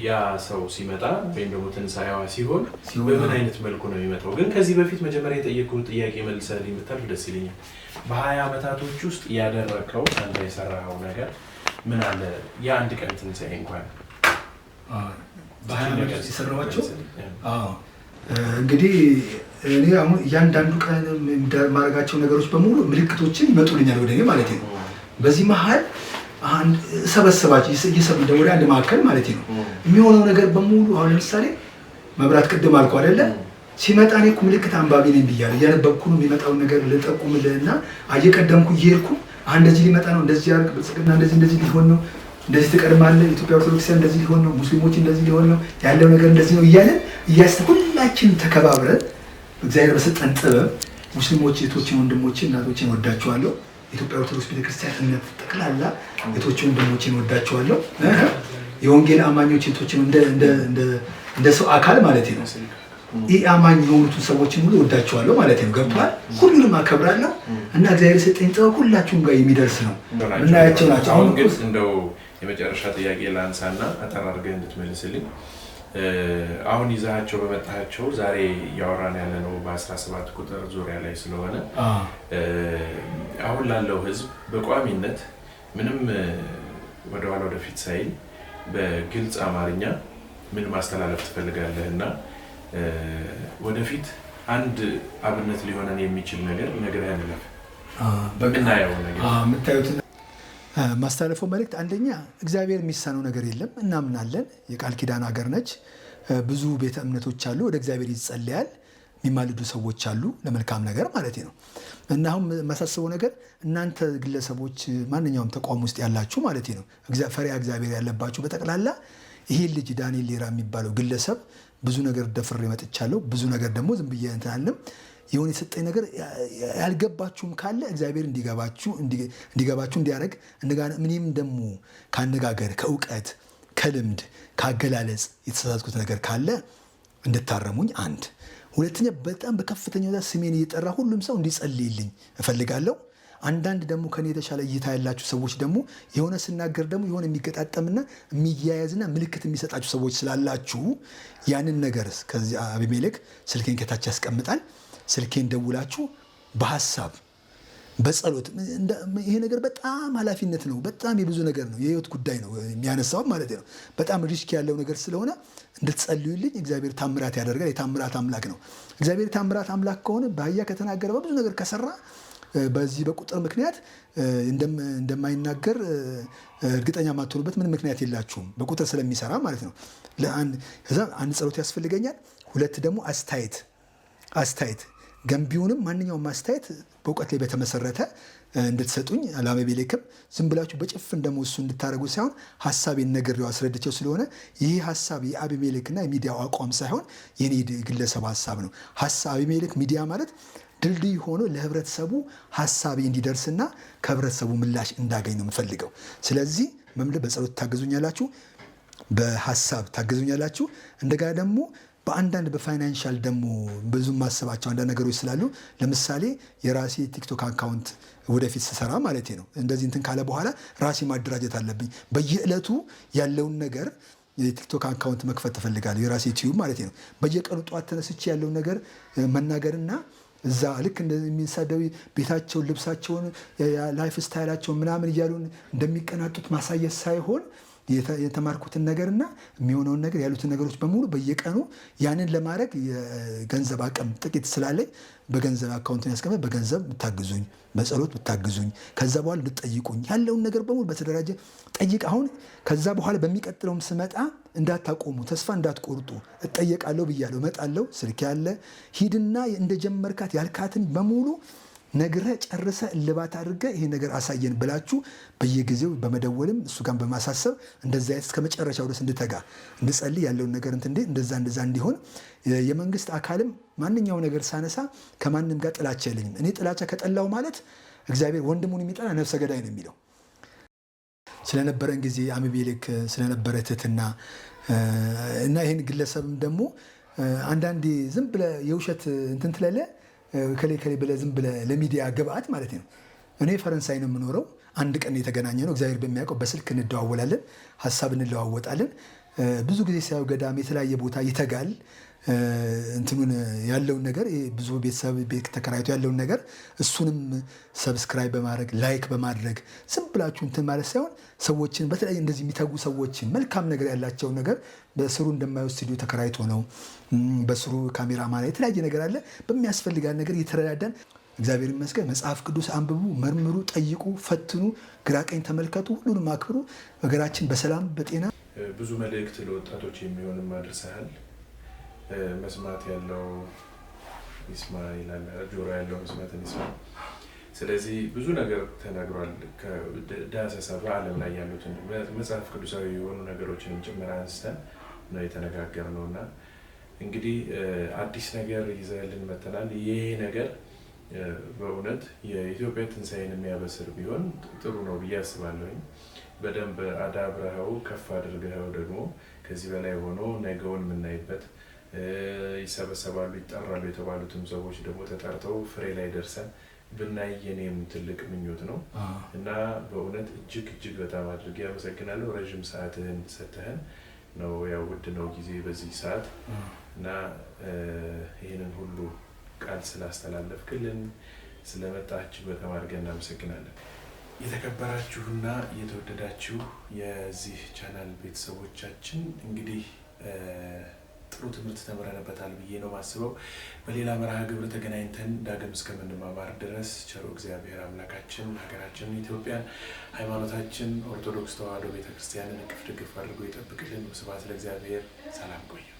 ያ ሰው ሲመጣ ወይም ደግሞ ትንሣኤዋ ሲሆን በምን አይነት መልኩ ነው የሚመጣው? ግን ከዚህ በፊት መጀመሪያ የጠየቁት ጥያቄ መልሰህ የምታልፍ ደስ ይለኛል። በ20 ዓመታቶች ውስጥ ያደረከው አንተ የሰራኸው ነገር ምን አለ? የአንድ ቀን ትንሣኤ እንኳን በ20 ዓመት ውስጥ የሰራኋቸው እንግዲህ እኔ አሁን እያንዳንዱ ቀን ማድረጋቸው ነገሮች በሙሉ ምልክቶችን ይመጡልኛል ወደ እኔ ማለት ነው። በዚህ መሀል ሰበሰባቸው እየሰበሰቡ ወደ አንድ ማዕከል ማለት ነው የሚሆነው ነገር በሙሉ። አሁን ለምሳሌ መብራት ቅድም አልኩ አይደለ? ሲመጣ እኔ እኮ ምልክት አንባቢ ነኝ ብያለሁ። እያነበብኩ ነው የሚመጣውን ነገር ልጠቁምልህና እየቀደምኩ እየሄድኩ እንደዚህ ሊመጣ ነው፣ እንደዚህ ያርግ፣ ብልጽግና እንደዚህ ሊሆን ነው፣ እንደዚህ ትቀድማለህ፣ ኢትዮጵያ ኦርቶዶክስ እንደዚህ ሊሆን ነው፣ ሙስሊሞች እንደዚህ ሊሆን ነው፣ ያለው ነገር እንደዚህ ነው እያለን ሁላችን ተከባብረን እግዚአብሔር በሰጠን ጥበብ ሙስሊሞች እህቶችን፣ ወንድሞችን፣ እናቶችን ወዳቸዋለሁ። ኢትዮጵያ ኦርቶዶክስ ቤተክርስቲያን እምነት ጠቅላላ እህቶችን፣ ወንድሞችን ወዳቸዋለሁ። የወንጌል አማኞች እህቶችን እንደ ሰው አካል ማለት ነው። ይህ አማኝ የሆኑትን ሰዎችን ሁሉ ወዳቸዋለሁ ማለት ነው። ገብቷል? ሁሉንም አከብራለሁ እና እግዚአብሔር የሰጠኝ ጥበብ ሁላችሁም ጋር የሚደርስ ነው። ምናያቸው ናቸው። አሁን ግን እንደው የመጨረሻ ጥያቄ ላንሳና አጠር አድርገህ እንድትመልስልኝ አሁን ይዛቸው በመጣቸው ዛሬ ያወራን ያለነው በ17 ቁጥር ዙሪያ ላይ ስለሆነ አሁን ላለው ህዝብ በቋሚነት ምንም ወደኋላ ወደፊት ሳይል በግልጽ አማርኛ ምን ማስተላለፍ ትፈልጋለህ እና ወደፊት አንድ አብነት ሊሆነን የሚችል ነገር ነግረህን ለፍ በምናየው ነገር የምታዩት ማስተላለፈው መልእክት አንደኛ እግዚአብሔር የሚሳነው ነገር የለም እናምናለን። የቃል ኪዳን ሀገር ነች። ብዙ ቤተ እምነቶች አሉ። ወደ እግዚአብሔር ይጸልያል። የሚማልዱ ሰዎች አሉ ለመልካም ነገር ማለት ነው። እና አሁን ማሳስበው ነገር እናንተ ግለሰቦች ማንኛውም ተቋም ውስጥ ያላችሁ ማለት ነው ፈሪሃ እግዚአብሔር ያለባችሁ በጠቅላላ ይሄ ልጅ ዳንኤል ሌራ የሚባለው ግለሰብ ብዙ ነገር ደፍሬ መጥቻለሁ። ብዙ ነገር ደግሞ ዝም ብዬ እንትን አለም የሆነ የሰጠኝ ነገር ያልገባችሁም ካለ እግዚአብሔር እንዲገባችሁ እንዲያደርግ ምንም ደግሞ ካነጋገር ከእውቀት ከልምድ ካገላለጽ የተሳሳትኩት ነገር ካለ እንድታረሙኝ አንድ። ሁለተኛ በጣም በከፍተኛ ሁኔታ ስሜን እየጠራ ሁሉም ሰው እንዲጸልይልኝ እፈልጋለሁ። አንዳንድ ደግሞ ከኔ የተሻለ እይታ ያላችሁ ሰዎች ደግሞ የሆነ ስናገር ደግሞ የሆነ የሚገጣጠምና የሚያያዝና ምልክት የሚሰጣችሁ ሰዎች ስላላችሁ ያንን ነገር ከዚህ አቢሜሌክ ስልኬን ከታች ያስቀምጣል። ስልኬን ደውላችሁ በሐሳብ በጸሎት ይሄ ነገር በጣም ኃላፊነት ነው። በጣም የብዙ ነገር ነው። የህይወት ጉዳይ ነው የሚያነሳው ማለት ነው። በጣም ሪስክ ያለው ነገር ስለሆነ እንድትጸልዩልኝ እግዚአብሔር ታምራት ያደርጋል። የታምራት አምላክ ነው። እግዚአብሔር የታምራት አምላክ ከሆነ በአህያ ከተናገረ በብዙ ነገር ከሰራ በዚህ በቁጥር ምክንያት እንደማይናገር እርግጠኛ ማትሆኑበት ምን ምክንያት የላችሁም። በቁጥር ስለሚሰራ ማለት ነው። አንድ ጸሎት ያስፈልገኛል። ሁለት ደግሞ አስተያየት ገንቢውንም ማንኛውም አስተያየት በእውቀት ላይ በተመሰረተ እንድትሰጡኝ ለአቢሜሌክም ዝም ብላችሁ በጭፍን ደግሞ እሱ እንድታደርጉ ሳይሆን ሀሳቤን ነግሬው አስረድቼው ስለሆነ ይህ ሀሳብ የአቢሜሌክና የሚዲያው አቋም ሳይሆን የኔ ግለሰብ ሀሳብ ነው። አቢሜሌክ ሚዲያ ማለት ድልድይ ሆኖ ለህብረተሰቡ ሀሳቤ እንዲደርስና ከህብረተሰቡ ምላሽ እንዳገኝ ነው የምፈልገው። ስለዚህ መምለ በጸሎት ታገዙኛላችሁ፣ በሀሳብ ታገዙኛላችሁ። እንደገና ደግሞ በአንዳንድ በፋይናንሻል ደግሞ ብዙ ማሰባቸው አንዳንድ ነገሮች ስላሉ ለምሳሌ የራሴ ቲክቶክ አካውንት ወደፊት ስሰራ ማለት ነው እንደዚህ እንትን ካለ በኋላ ራሴ ማደራጀት አለብኝ። በየዕለቱ ያለውን ነገር የቲክቶክ አካውንት መክፈት ትፈልጋለሁ። የራሴ ዩቲዩብ ማለት ነው። በየቀኑ ጠዋት ተነስቼ ያለውን ነገር መናገርና እዛ ልክ እንደሚሳደው ቤታቸውን ልብሳቸውን ላይፍ ስታይላቸውን ምናምን እያሉ እንደሚቀናጡት ማሳየት ሳይሆን የተማርኩትን ነገርና የሚሆነውን ነገር ያሉትን ነገሮች በሙሉ በየቀኑ ያንን ለማድረግ የገንዘብ አቅም ጥቂት ስላለኝ በገንዘብ አካውንትን ያስቀመጥ በገንዘብ ብታግዙኝ፣ በጸሎት ብታግዙኝ፣ ከዛ በኋላ ብትጠይቁኝ ያለውን ነገር በሙሉ በተደራጀ ጠይቅ። አሁን ከዛ በኋላ በሚቀጥለውም ስመጣ እንዳታቆሙ፣ ተስፋ እንዳትቆርጡ። እጠየቃለሁ ብያለሁ፣ እመጣለሁ። ስልክ ያለ ሂድና እንደጀመርካት ያልካትን በሙሉ ነግረ ጨርሰ እልባት አድርገ ይሄ ነገር አሳየን ብላችሁ በየጊዜው በመደወልም እሱ ጋር በማሳሰብ እንደዛ እስከ መጨረሻው ድረስ እንድተጋ እንድጸልይ ያለውን ነገር እንደዛ እንዲሆን የመንግስት አካልም ማንኛው ነገር ሳነሳ ከማንም ጋር ጥላቻ የለኝም። እኔ ጥላቻ ከጠላው ማለት እግዚአብሔር ወንድሙን የሚጠላ ነፍሰ ገዳይ ነው የሚለው። ስለነበረን ጊዜ አቢሜሌክ ስለነበረ ትህትና እና ይህን ግለሰብም ደግሞ አንዳንዴ ዝም ብለህ የውሸት እንትን ትለለ ከሌ ብለህ ዝም ብለህ ለሚዲያ ግብአት ማለት ነው። እኔ ፈረንሳይ ነው የምኖረው። አንድ ቀን የተገናኘ ነው። እግዚአብሔር በሚያውቀው በስልክ እንደዋወላለን፣ ሀሳብ እንለዋወጣለን። ብዙ ጊዜ ሳየው ገዳም የተለያየ ቦታ ይተጋል። እንትኑን ያለውን ነገር ብዙ ቤተሰብ ቤት ተከራይቶ ያለውን ነገር እሱንም ሰብስክራይብ በማድረግ ላይክ በማድረግ ዝም ብላችሁ እንትን ማለት ሳይሆን ሰዎችን በተለያየ እንደዚህ የሚተጉ ሰዎችን መልካም ነገር ያላቸውን ነገር በስሩ እንደማይወስዱ ተከራይቶ ነው። በስሩ ካሜራ ማለት የተለያየ ነገር አለ። በሚያስፈልጋን ነገር እየተረዳዳን እግዚአብሔር ይመስገን። መጽሐፍ ቅዱስ አንብቡ፣ መርምሩ፣ ጠይቁ፣ ፈትኑ፣ ግራቀኝ ተመልከቱ፣ ሁሉንም አክብሩ። ሀገራችን በሰላም በጤና ብዙ መልእክት ለወጣቶች የሚሆንም አድርሰሃል። መስማት ያለው ይስማ ይላል፣ ጆሮ ያለው መስማትን ይስማ። ስለዚህ ብዙ ነገር ተናግሯል። ዳሰሳ በዓለም ላይ ያሉትን መጽሐፍ ቅዱሳዊ የሆኑ ነገሮችንም ጭምር አንስተን ነው የተነጋገርነው እና እንግዲህ አዲስ ነገር ይዘህልን መተናል። ይሄ ነገር በእውነት የኢትዮጵያ ትንሣኤን የሚያበስር ቢሆን ጥሩ ነው ብዬ አስባለሁኝ። በደንብ አዳብረኸው ከፍ አድርገኸው ደግሞ ከዚህ በላይ ሆኖ ነገውን የምናይበት ይሰበሰባሉ ይጠራሉ የተባሉትም ሰዎች ደግሞ ተጠርተው ፍሬ ላይ ደርሰን ብናይ የኔም ትልቅ ምኞት ነው እና በእውነት እጅግ በጣም አድርጌ አመሰግናለሁ። ረዥም ሰዓትህን ሰጥተህን ነው ያው ውድ ነው ጊዜ በዚህ ሰዓት እና ይሄንን ሁሉ ቃል ስላስተላለፍክልን ስለመጣችሁ በጣም አድርገን እናመሰግናለን። የተከበራችሁና የተወደዳችሁ የዚህ ቻናል ቤተሰቦቻችን እንግዲህ ጥሩ ትምህርት ተምረንበታል ብዬ ነው ማስበው። በሌላ መርሃ ግብር ተገናኝተን ዳግም እስከምንማማር ድረስ ቸሩ እግዚአብሔር አምላካችን ሀገራችንን ኢትዮጵያን ሃይማኖታችን ኦርቶዶክስ ተዋሕዶ ቤተክርስቲያንን እቅፍ ድግፍ አድርጎ ይጠብቅልን። ስብሐት ለእግዚአብሔር። ሰላም ቆዩ።